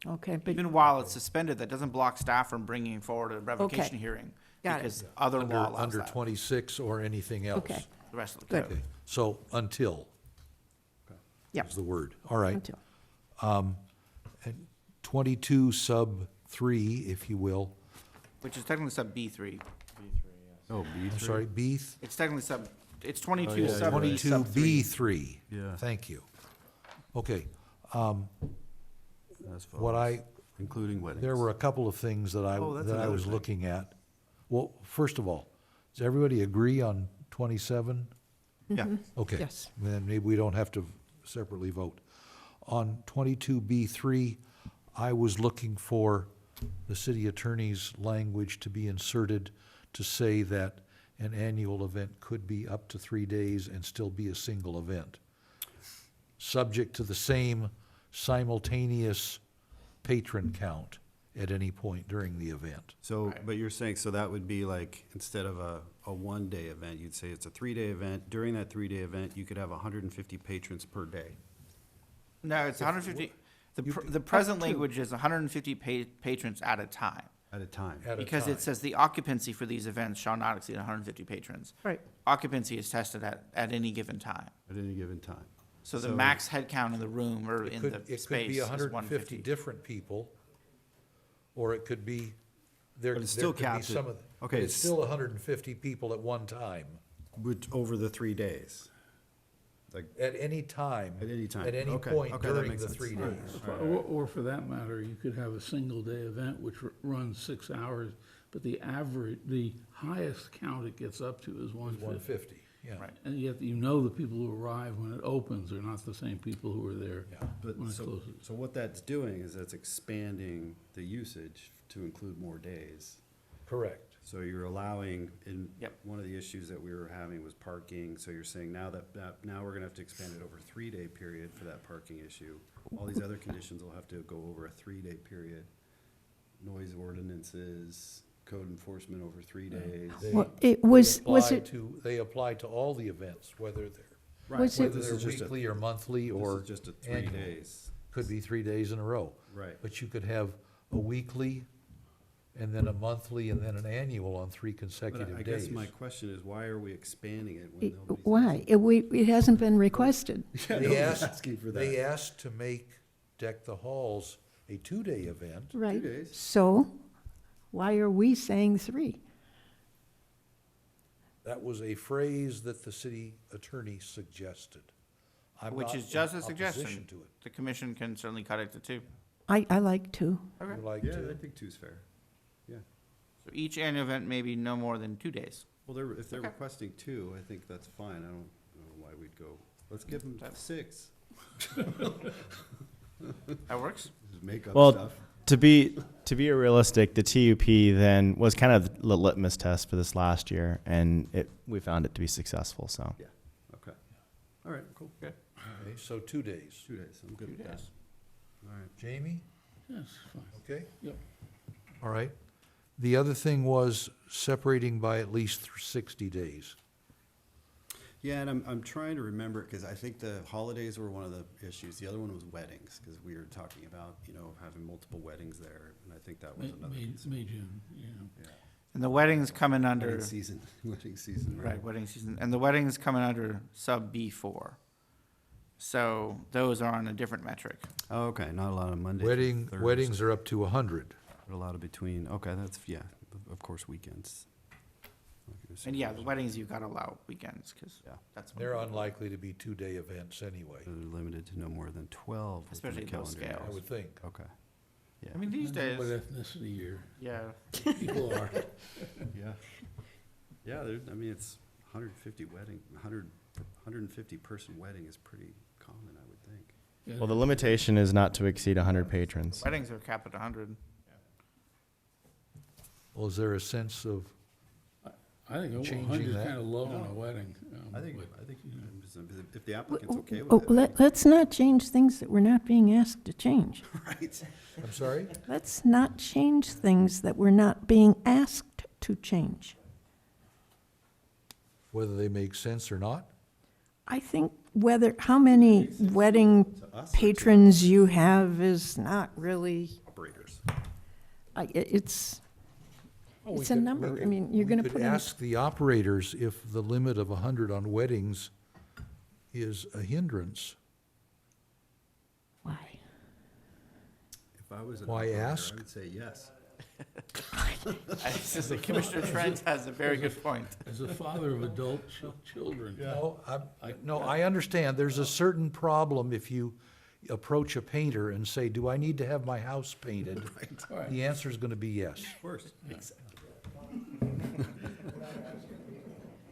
Okay, but, Even while it's suspended, that doesn't block staff from bringing forward a revocation hearing. Got it. Because other Under, law allows under that, 26 or anything else. okay, the rest of the Good. code. Okay, so until yeah, is the word. All right. until. And 22 sub 3, if you will. Which is technically sub B3. Oh, B3? I'm sorry, B, It's technically it's 22 Oh, yeah, sub you're B right. sub 3. 22B3. Yeah. Thank you. Okay, As what follows, I, including weddings. there were a couple of things that Oh, that's that I another was thing. looking at. Well, first of all, does everybody agree on 27? Yeah. Okay. Yes. Then maybe we don't have to separately vote. On 22B3, I was looking for the city attorney's language to be inserted to say that an annual event could be up to 3 days and still be a single event, subject to the same simultaneous patron count at any point during the event. So, but you're saying, so that would be like, instead of a 1-day event, you'd say it's a 3-day event. During that 3-day event, you could have 150 patrons per day. No, it's 150. You The present language is 150 patrons at a time. At a time. At a Because time. it says the occupancy for these events shall not exceed 150 patrons. Right. Occupancy is tested at any given time. At any given time. So the So- max head count in the room or It in could, the it could space be is 150 150. different people, or it could be, there But it's there still could be capped at- some of, okay, but it's it's- still 150 people at one time, Which, over the 3 days. Like, at any time. At any time. At any Okay, point okay, that during makes the sense. 3 All right. days. Or for that matter, you could have a single-day event which runs 6 hours, but the average, the highest count it gets up to is 150. 150, yeah. Right. And yet you know the people who arrive when it opens are not the same people who are there but when it so, closes. so what that's doing is that's expanding the usage to include more days. Correct. So you're allowing, in, Yep. one of the issues that we were having was parking, so you're saying now now we're gonna have to expand it over a 3-day period for that parking issue. All these other conditions will have to go over a 3-day period. Noise ordinances, code enforcement over 3 days. They- Well, it was apply it, to- They apply to all the events, whether they're, Right, Was but it- this whether is they're just a- weekly or monthly or This is just a 3 annual. days. Could be 3 days in a row. Right. But you could have a weekly, and then a monthly, and then an annual on 3 But consecutive I days. guess my question is, why are we expanding it when nobody's? why? It hasn't been requested. Yeah, They nobody's asked, asking for they that. asked to make Deck the Halls a 2-day event. Right. 2 days. So why are we saying 3? That was a phrase that the city attorney suggested. I'm Which not is just a in suggestion. opposition to it. The commission can certainly cut it to 2. I like 2. You like Yeah, to? I think 2's fair. Yeah. So each annual event may be no more than 2 days, Well, if they're Okay. requesting 2, I think that's fine. I don't know why we'd go, let's give them 6. That works? Just make up Well, stuff. to be realistic, the TUP then was kind of the litmus test for this last year, and we found it to be successful. So Yeah, okay. All right, cool. Good. Okay, so 2 days. 2 days, I'm good with that. All right. Jamie? Yes, fine. Okay? Yep. All right. The other thing was separating by at least 60 days. Yeah, and I'm trying to remember, because I think the holidays were one of the issues. The other one was weddings, because we were talking about, having multiple weddings there, and I think that was another concern. May, June, yeah. Yeah. And the weddings coming under, Wedding season, right, wedding season, and the weddings coming under sub B4. So those are on a different metric. Oh, okay, not allowed on Monday through Thursday. Weddings are up to 100. But allowed between, okay, that's, yeah, of course, weekends. And yeah, the weddings you've got to allow weekends, because Yeah. that's. when They're people- unlikely to be 2-day events anyway, They're limited to no more than 12 within Especially a those calendar year. scales. I would think. Okay. Yeah. I mean, these days, What ethnicity you're, yeah, people are. Yeah. Yeah, it's 150 wedding, 150 person wedding is pretty common, I would think. Yeah, well, the limitation is not to exceed 100 patrons. weddings are capped at 100. Well, is there a sense of, I think changing 100 is that? kind of low on a wedding. I think, but, if the applicant's okay Oh, with it. let's not change things that we're not being asked to change. Right. I'm sorry? Let's not change things that we're not being asked to change. Whether they make sense or not? I think how many wedding To us or to patrons you have is not really, operators. it's Oh, we a could- number. I mean, you're gonna We put could in. ask the operators if the limit of 100 on weddings is a hindrance. Why? If I was an Why operator, ask? I would say yes. I think Commissioner Trent has a very good point. As a father of adult children. No, I understand. There's a certain problem if you approach a painter and say, do I need to have my house painted? Right. The answer is gonna be yes. Of course.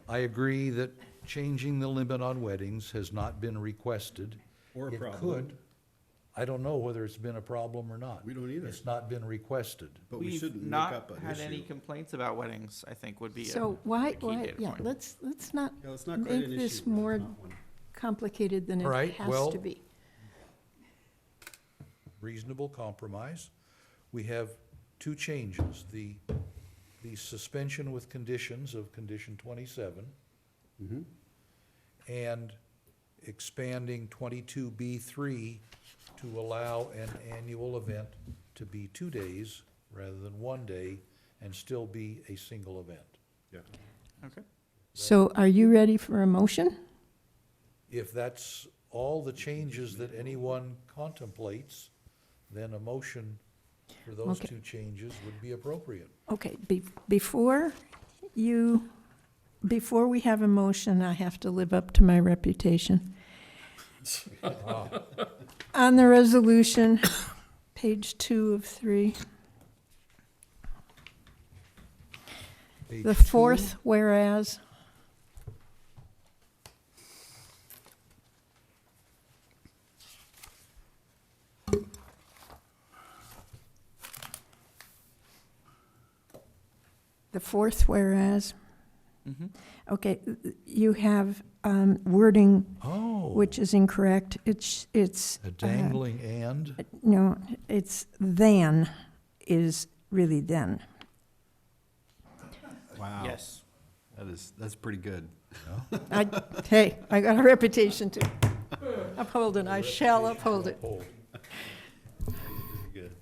I agree that changing the limit on weddings has not been requested. Or a It problem. could. I don't know whether it's been a problem or not. We don't either. It's not been requested. But we We've shouldn't make not up an had any issue. complaints about weddings, I think would be So a why, key data yeah, point. let's not Yeah, let's not create make an this issue where more there's not one. complicated than All it right, has well- to be. Reasonable compromise. We have 2 changes. The suspension with conditions of condition 27 Mhm. and expanding 22B3 to allow an annual event to be 2 days rather than 1 day and still be a single event. Yeah. Okay. So are you ready for a motion? If that's all the changes that anyone contemplates, then a motion for those Okay. 2 changes would be appropriate. Okay, before we have a motion, I have to live up to my reputation. On the resolution, page 2 of 3, Page the 2. fourth whereas, the fourth whereas, Mm-hmm. okay, you have wording Oh, which is incorrect. It's a dangling and? no, it's than is really then. Wow. Yes. That's pretty good. Hey, I got a reputation to uphold, and I shall uphold it. Hold. Good.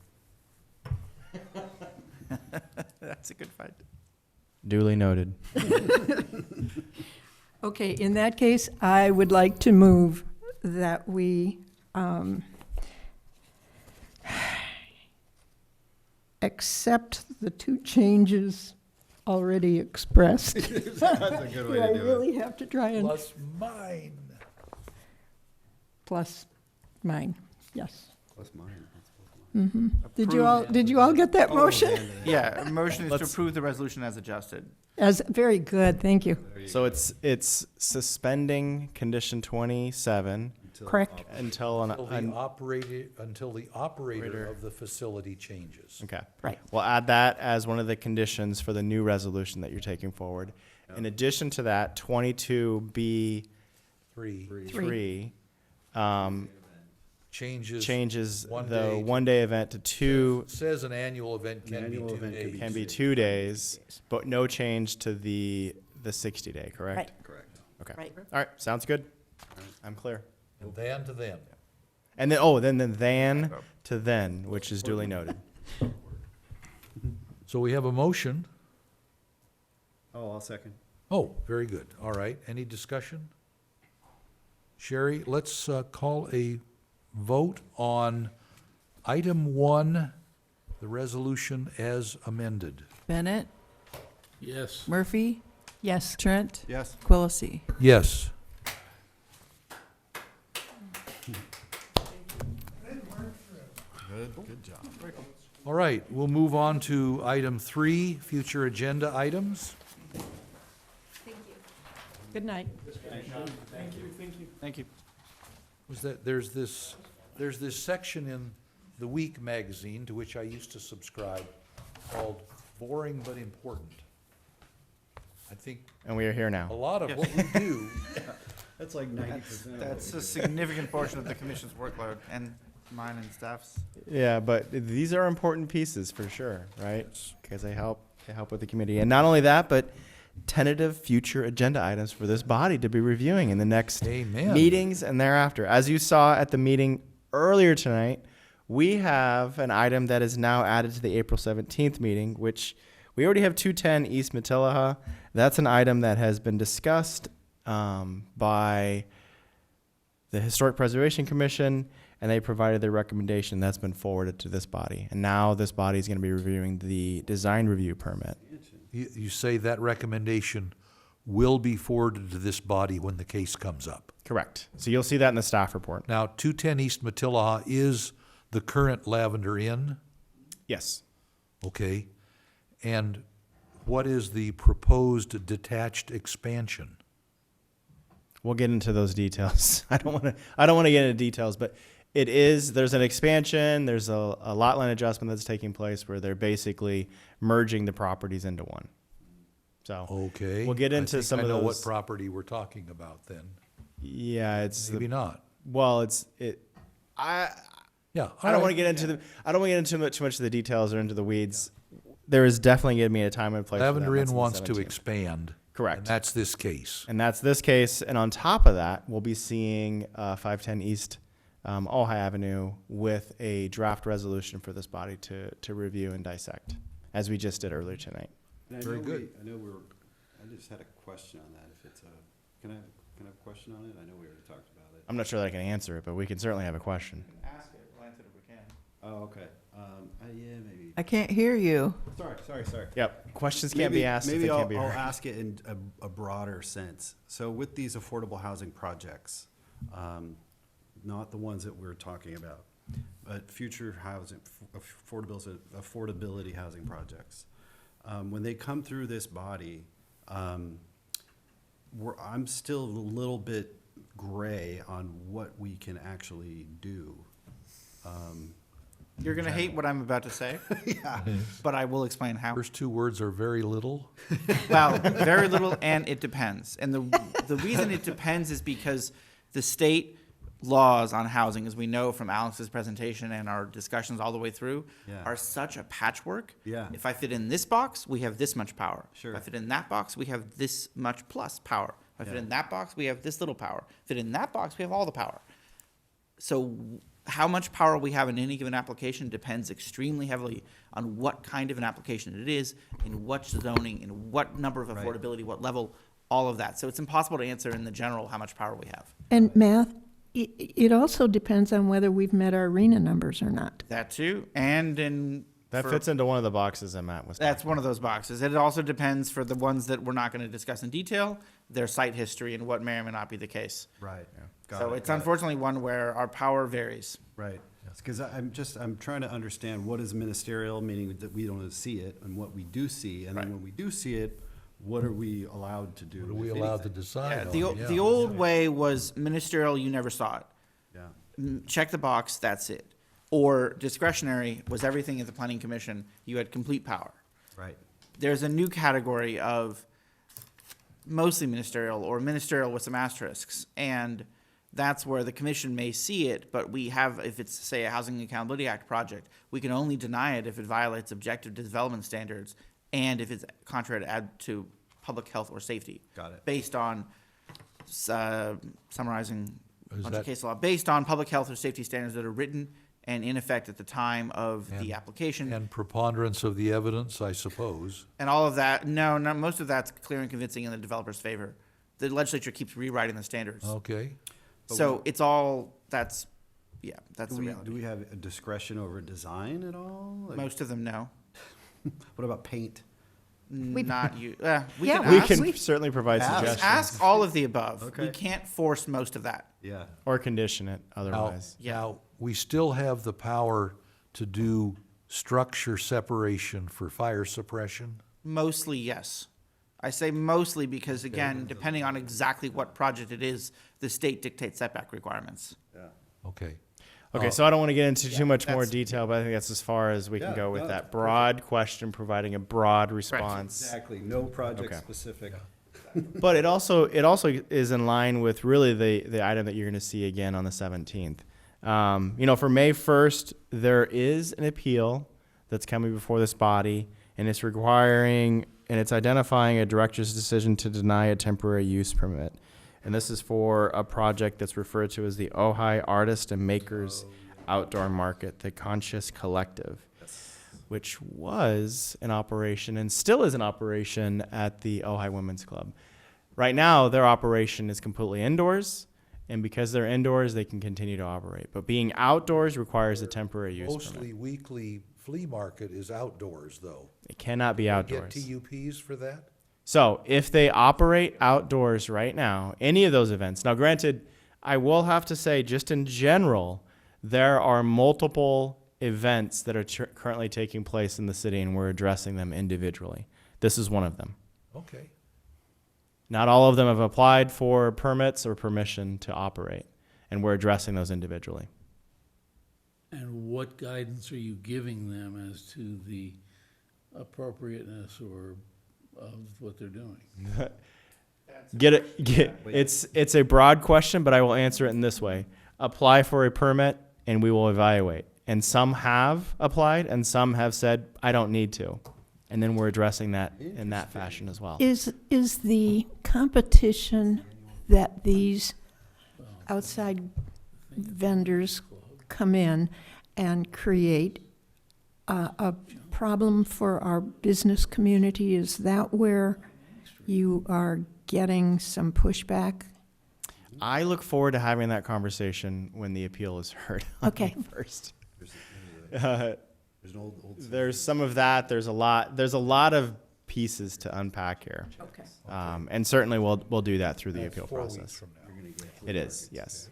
That's a good fight. Duly noted. Okay, in that case, I would like to move that we accept the 2 changes already expressed. That's a good way Do I to do it. really have to try and, Plus mine. plus mine, yes. Plus mine. That's both Did you all get that motion? Yeah, a motion is to Let's- approve the resolution as adjusted. As, very good, thank you. So it's suspending condition 27 Correct. until Until the operator of the facility changes. Okay. Right. We'll add that as one of the conditions for the new resolution that you're taking forward. In addition to that, 22B3 changes the one-day event to two. It says an annual event can be 2 days. Can be 2 days, but no change to the 60-day, correct? Right. Correct. Okay. Right. All right, sounds good. I'm clear. And then to them. And then, than to then, which is duly noted. So we have a motion. Oh, I'll second. Oh, very good. All right. Any discussion? Sherry, let's call a vote on item 1, the resolution as amended. Bennett, Yes. Murphy, Yes. Trent, Yes. Quillisi. Yes. Good job. All right, we'll move on to item 3, future agenda items. Good night. Thank you. Was that, there's this section in the Week magazine to which I used to subscribe called Boring But Important. I think And we are here a now. lot of what we do, That's like 90%. That's a significant portion of the commission's workload, and mine and staff's. Yeah, but these are important pieces for sure, right? Because they help with the committee. And not only that, but tentative future agenda items for this body to be reviewing in the next amen. meetings and thereafter. As you saw at the meeting earlier tonight, we have an item that is now added to the April 17th meeting, which we already have 210 East Matilaha. That's an item that has been discussed by the Historic Preservation Commission, and they provided their recommendation. That's been forwarded to this body. And now this body is going to be reviewing the design review permit. You say that recommendation will be forwarded to this body when the case comes up. Correct. So you'll see that in the staff report. Now, 210 East Matilaha is the current Lavender Inn, Yes. okay? And what is the proposed detached expansion? We'll get into those details. I don't want to get into details, but there's an expansion, there's a lot line adjustment that's taking place where they're basically merging the properties into one. So Okay. we'll get into I think some I of know what those. property we're talking about then. Yeah, it's Maybe not. I Yeah. I don't want to get into too much of the details or into the weeds. There is definitely going to be a time and place. for that. Lavender That's Inn on the wants to 17th. expand. Correct. And that's this case. And that's this case. And on top of that, we'll be seeing 510 East Ojai Avenue with a draft resolution for this body to review and dissect, as we just did earlier tonight. Very good. I just had a question on that. If it's can I have a question on it? I know we already talked about it. I'm not sure that I can answer it, but we can certainly have a question. Ask it, we'll answer it if we can. Oh, okay. Yeah, maybe. I can't hear you. Sorry. Yep. Questions can't be asked if Maybe they I'll can't be heard. ask it in a broader sense. So with these affordable housing projects, not the ones that we're talking about, but future housing, affordability housing projects, when they come through this body, I'm still a little bit gray on what we can actually do. You're gonna hate what I'm about to say. Yeah. But I will explain how. First two words are very little. Well, very little, and it depends. And the reason it depends is because the state laws on housing, as we know from Alex's presentation and our discussions all the way through, Yeah. are such a patchwork. Yeah. If I fit in this box, we have this much power. Sure. If I fit in that box, we have this much plus power. If I fit Yeah. in that box, we have this little power. Fit in that box, we have all the power. So how much power we have in any given application depends extremely heavily on what kind of an application it is, in what zoning, in what number of affordability, what level, all of that. So it's impossible to answer in the general how much power we have. And Matt, it also depends on whether we've met our arena numbers or not. That too, and That fits into one of the boxes that Matt was. That's one of those boxes. It also depends for the ones that we're not going to discuss in detail, their site history and what may or may not be the case. Right. So it's unfortunately one where our power varies. Right. Because I'm trying to understand what is ministerial, meaning that we don't see it, and what we do see, and then when we do see it, what are we allowed to do? What are we if allowed to anything? decide Yeah, on? the old way was ministerial, you never saw it. Yeah. Check the box, that's it. Or discretionary was everything at the planning commission, you had complete power. Right. There's a new category of mostly ministerial or ministerial with some asterisks. And that's where the commission may see it, but we have, if it's, say, a Housing Accountability Act project, we can only deny it if it violates objective development standards and if it's contrary to public health or safety. Got it. Based on, summarizing a Is bunch that- of case law, based on public health or safety standards that are written and in effect at the time of And- the application. And preponderance of the evidence, I suppose. And all of that, no, most of that's clear and convincing in the developer's favor. The legislature keeps rewriting the standards. Okay. So it's all, that's the Do reality. we have a discretion over design at all? Like, Most of them, no. what about paint? Not you, we Yeah, can We ask. can certainly provide Ask. suggestions. Ask all of the above. We Okay. can't force most of that. Yeah. Or condition it Now, otherwise. Yeah. now, we still have the power to do structure separation for fire suppression? Mostly, yes. I say mostly because, again, depending on exactly what project it is, the state dictates setback requirements. Okay. Okay, so I don't want to get into too much more that's- detail, but I think that's as far as we can Yeah, go with no, that that's broad question, providing a broad response. Exactly. No project Okay. specific. But it also is in line with really the item that you're going to see again on the 17th. For May 1st, there is an appeal that's coming before this body, and it's identifying a director's decision to deny a temporary use permit. And this is for a project that's referred to as the Ojai Artist and Makers Outdoor Market, the Conscious Collective, which was in operation and still is in operation at the Ojai Women's Club. Right now, their operation is completely indoors, and because they're indoors, they can continue to operate. But being outdoors requires a temporary use Mostly permit. weekly flea market is outdoors, though. It cannot be Get outdoors. TUPs for that? So if they operate outdoors right now, any of those events, now granted, I will have to say just in general, there are multiple events that are currently taking place in the city and we're addressing them individually. This is one of them. Okay. Not all of them have applied for permits or permission to operate, and we're addressing those individually. And what guidance are you giving them as to the appropriateness or of what they're doing? It's a broad question, but I will answer it in this way. Apply for a permit and we will evaluate. And some have applied and some have said, I don't need to. And then we're addressing that in that fashion as well. Is the competition that these outside vendors come in and create a problem for our business community? Is that where you are getting some pushback? I look forward to having that conversation when the appeal is heard on Okay. May 1st. There's an old There's some of that. There's a lot of pieces to unpack here. Okay. And certainly we'll do that through the That's appeal 4 weeks process. from now. It is, yes.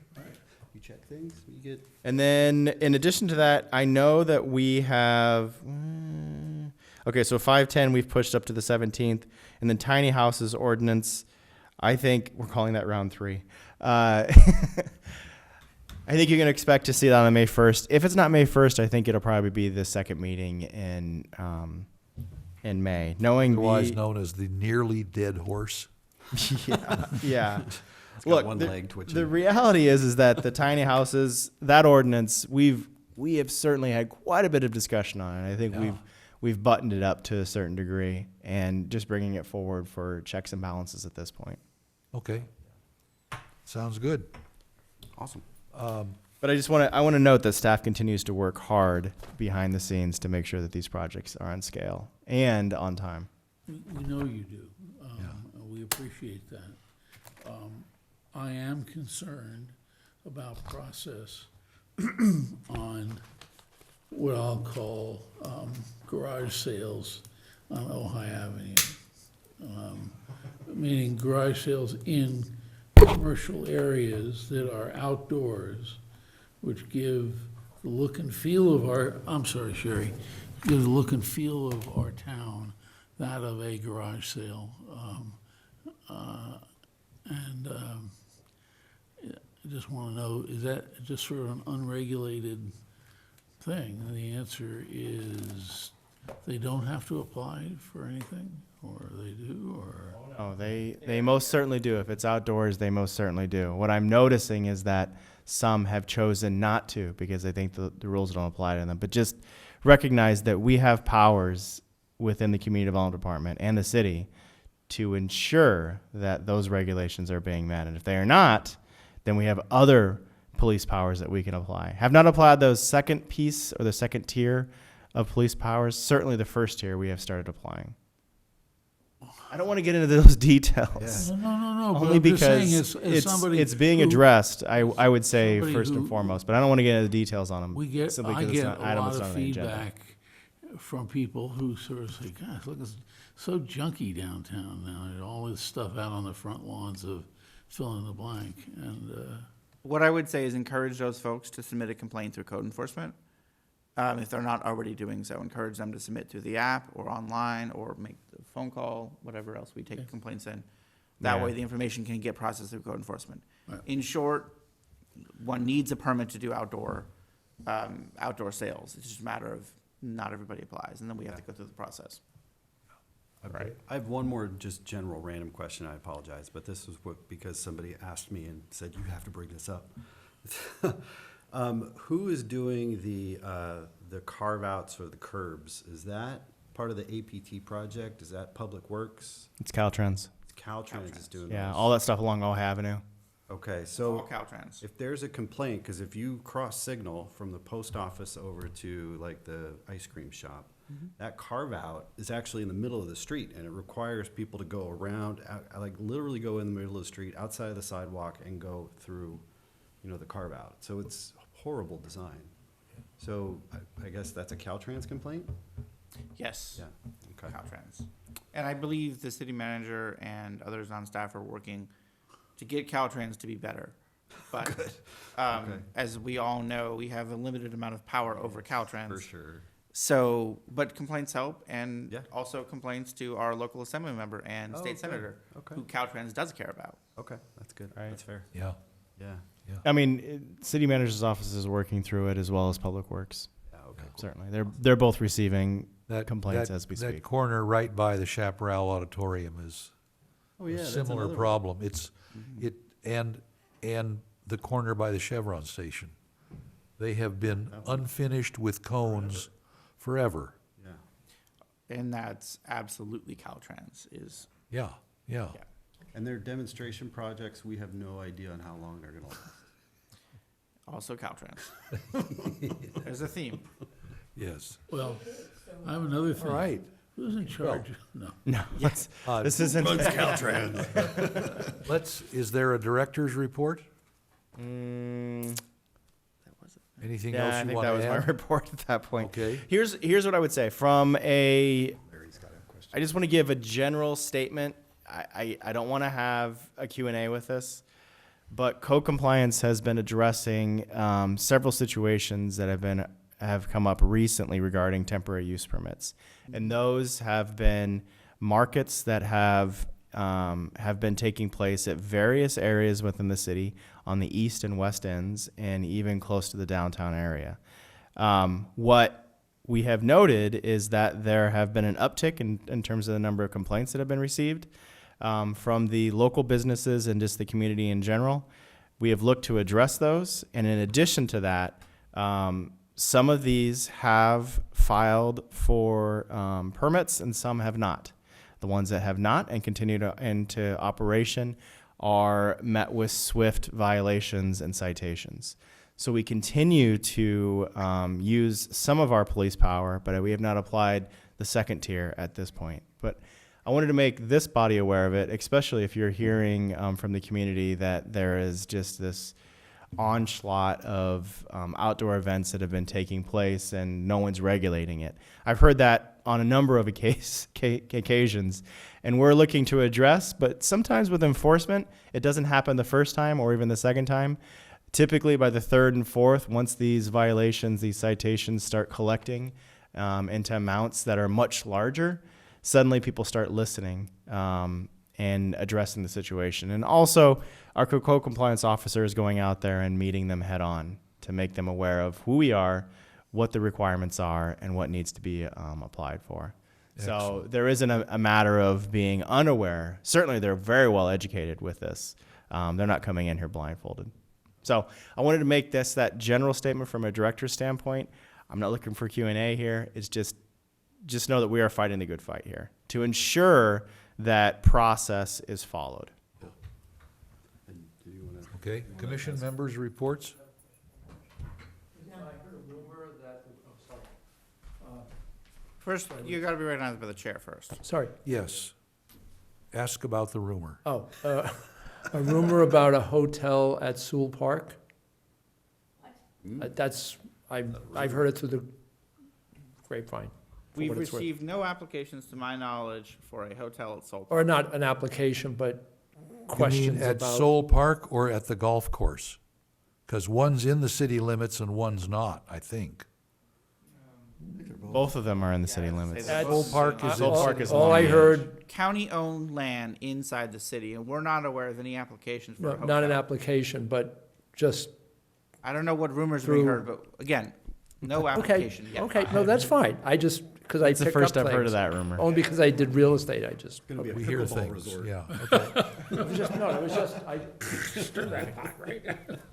You check things, you get. And then in addition to that, I know that we have, so 510 we've pushed up to the 17th, and then tiny houses ordinance, I think we're calling that round 3. I think you're going to expect to see that on May 1st. If it's not May 1st, I think it'll probably be the second meeting in May. Otherwise known as the nearly dead horse. Yeah. It's got one leg twitching. The reality is that the tiny houses, that ordinance, we have certainly had quite a bit of discussion on it. I think we've buttoned it up to a certain degree and just bringing it forward for checks and balances at this point. Okay. Sounds good. Awesome. But I want to note that staff continues to work hard behind the scenes to make sure that these projects are on scale and on time. We know you do. We appreciate that. I am concerned about process on what I'll call garage sales on Ojai Avenue. Meaning garage sales in commercial areas that are outdoors, which give the look and feel of our, I'm sorry, Sherry, gives the look and feel of our town, that of a garage sale. I just want to know, is that just sort of an unregulated thing? And the answer is, they don't have to apply for anything, or they do, or? Oh, they most certainly do. If it's outdoors, they most certainly do. What I'm noticing is that some have chosen not to because they think the rules don't apply to them. But just recognize that we have powers within the Community Development Department and the city to ensure that those regulations are being met. And if they are not, then we have other police powers that we can apply. Have not applied those second piece or the second tier of police powers. Certainly the first tier we have started applying. I don't want to get into those details. No, but Only I'm just saying, because as somebody it's being who- addressed, I would say somebody first who- and foremost, but I don't want to get into the details on them. I simply because get it's a not an item lot that's of not on the agenda. feedback from people who sort of say, gosh, look, it's so junky downtown now. There's all this stuff out on the front lawns of fill in the blank. And What I would say is encourage those folks to submit a complaint through code enforcement. If they're not already doing so, encourage them to submit through the app or online or make the phone call, whatever else we take complaints in. That Yeah. way the information can get processed through code enforcement. Right. In short, one needs a permit to do outdoor sales. It's just a matter of not everybody applies, and then we have to go through the process. Right. I have one more just general random question. I apologize, but this was because somebody asked me and said, you have to bring this up. Who is doing the carve-outs or the curbs? Is that part of the APT project? Is that Public Works? It's Caltrans. Caltrans is doing Yeah, those. all that stuff along O Avenue. Okay, All so Caltrans. if there's a complaint, because if you cross signal from the post office over to like the ice cream shop, that carve out is actually in the middle of the street, and it requires people to go around, like literally go in the middle of the street, outside of the sidewalk, and go through, the carve out. So it's horrible design. So I guess that's a Caltrans complaint? Yes. Yeah, okay. Caltrans. And I believe the city manager and others on staff are working to get Caltrans to be better. But Okay. as we all know, we have a limited amount of power over Caltrans. For sure. So, but complaints help, and Yeah. also complaints to our local assembly member and Oh, state okay. senator, Okay. who Caltrans does care about. Okay, that's good. Right. That's fair. Yeah. Yeah. I mean, city manager's office is working through it as well as Public Works. Yeah, okay, cool. Certainly. They're both receiving That complaints that- as we That speak. corner right by the Chaparral Auditorium is Oh, yeah, a that's similar another one. problem. And the corner by the Chevron station. They have been unfinished with cones forever. Yeah. And that's absolutely Caltrans is, Yeah. Yeah. And their demonstration projects, we have no idea on how long they're gonna last. also Caltrans. There's a theme. Yes. well, I have another thing. All right. Who's in charge? No. No, let's, this isn't. Is there a director's report? Mm, Anything yeah, else I you think want that to was my add? report at that point. Okay. Here's what I would say. I just want to give a general statement. I don't want to have a Q&A with this, but code compliance has been addressing several situations that have come up recently regarding temporary use permits, and those have been markets that have been taking place at various areas within the city on the east and west ends, and even close to the downtown area. What we have noted is that there have been an uptick in terms of the number of complaints that have been received from the local businesses and just the community in general. We have looked to address those, and in addition to that, some of these have filed for permits and some have not. The ones that have not and continue into operation are met with swift violations and citations. So we continue to use some of our police power, but we have not applied the second tier at this point. But I wanted to make this body aware of it, especially if you're hearing from the community that there is just this onslaught of outdoor events that have been taking place and no one's regulating it. I've heard that on a number of occasions, and we're looking to address, but sometimes with enforcement, it doesn't happen the first time or even the second time. typically by the third and fourth, once these violations, these citations start collecting into amounts that are much larger, suddenly people start listening and addressing the situation. And also, our co-compliance officer is going out there and meeting them head on to make them aware of who we are, what the requirements are, and what needs to be applied for. So Excellent. there isn't a matter of being unaware. Certainly, they're very well educated with this. They're not coming in here blindfolded. So I wanted to make this that general statement from a director's standpoint. I'm not looking for Q&A here. It's just know that we are fighting the good fight here to ensure that process is followed. Okay, commission members' reports? First, you gotta be recognized by the chair first. Sorry. Yes. Ask about the rumor. Oh, a rumor about a hotel at Sewell Park. I've heard it through the grapevine. for We've what it's worth. received no applications, to my knowledge, for a hotel at Soul Park. Or not an application, but You questions mean at about. Soul Park or at the golf course? Because one's in the city limits and one's not, I think. Both of them are in the city limits. Say that. Soul Park is in Soul Park is All I Long heard, County-owned land inside the city, and we're not aware of any applications for a no, hotel. not an application, but just, I don't know what rumors we Through- heard, but again, no okay, application yet. okay, no, that's fine. I just, because I It's the pick up first I've heard things. of that rumor. Only because I did real estate, I just. Gonna be a We hear pickleball things, resort. yeah, okay. It was just, no, it was just, I.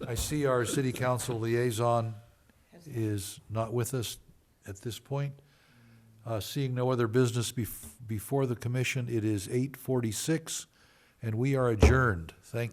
I see our city council liaison is not with us at this point. Seeing no other business before the commission, it is 8:46, and we are adjourned. Thank you.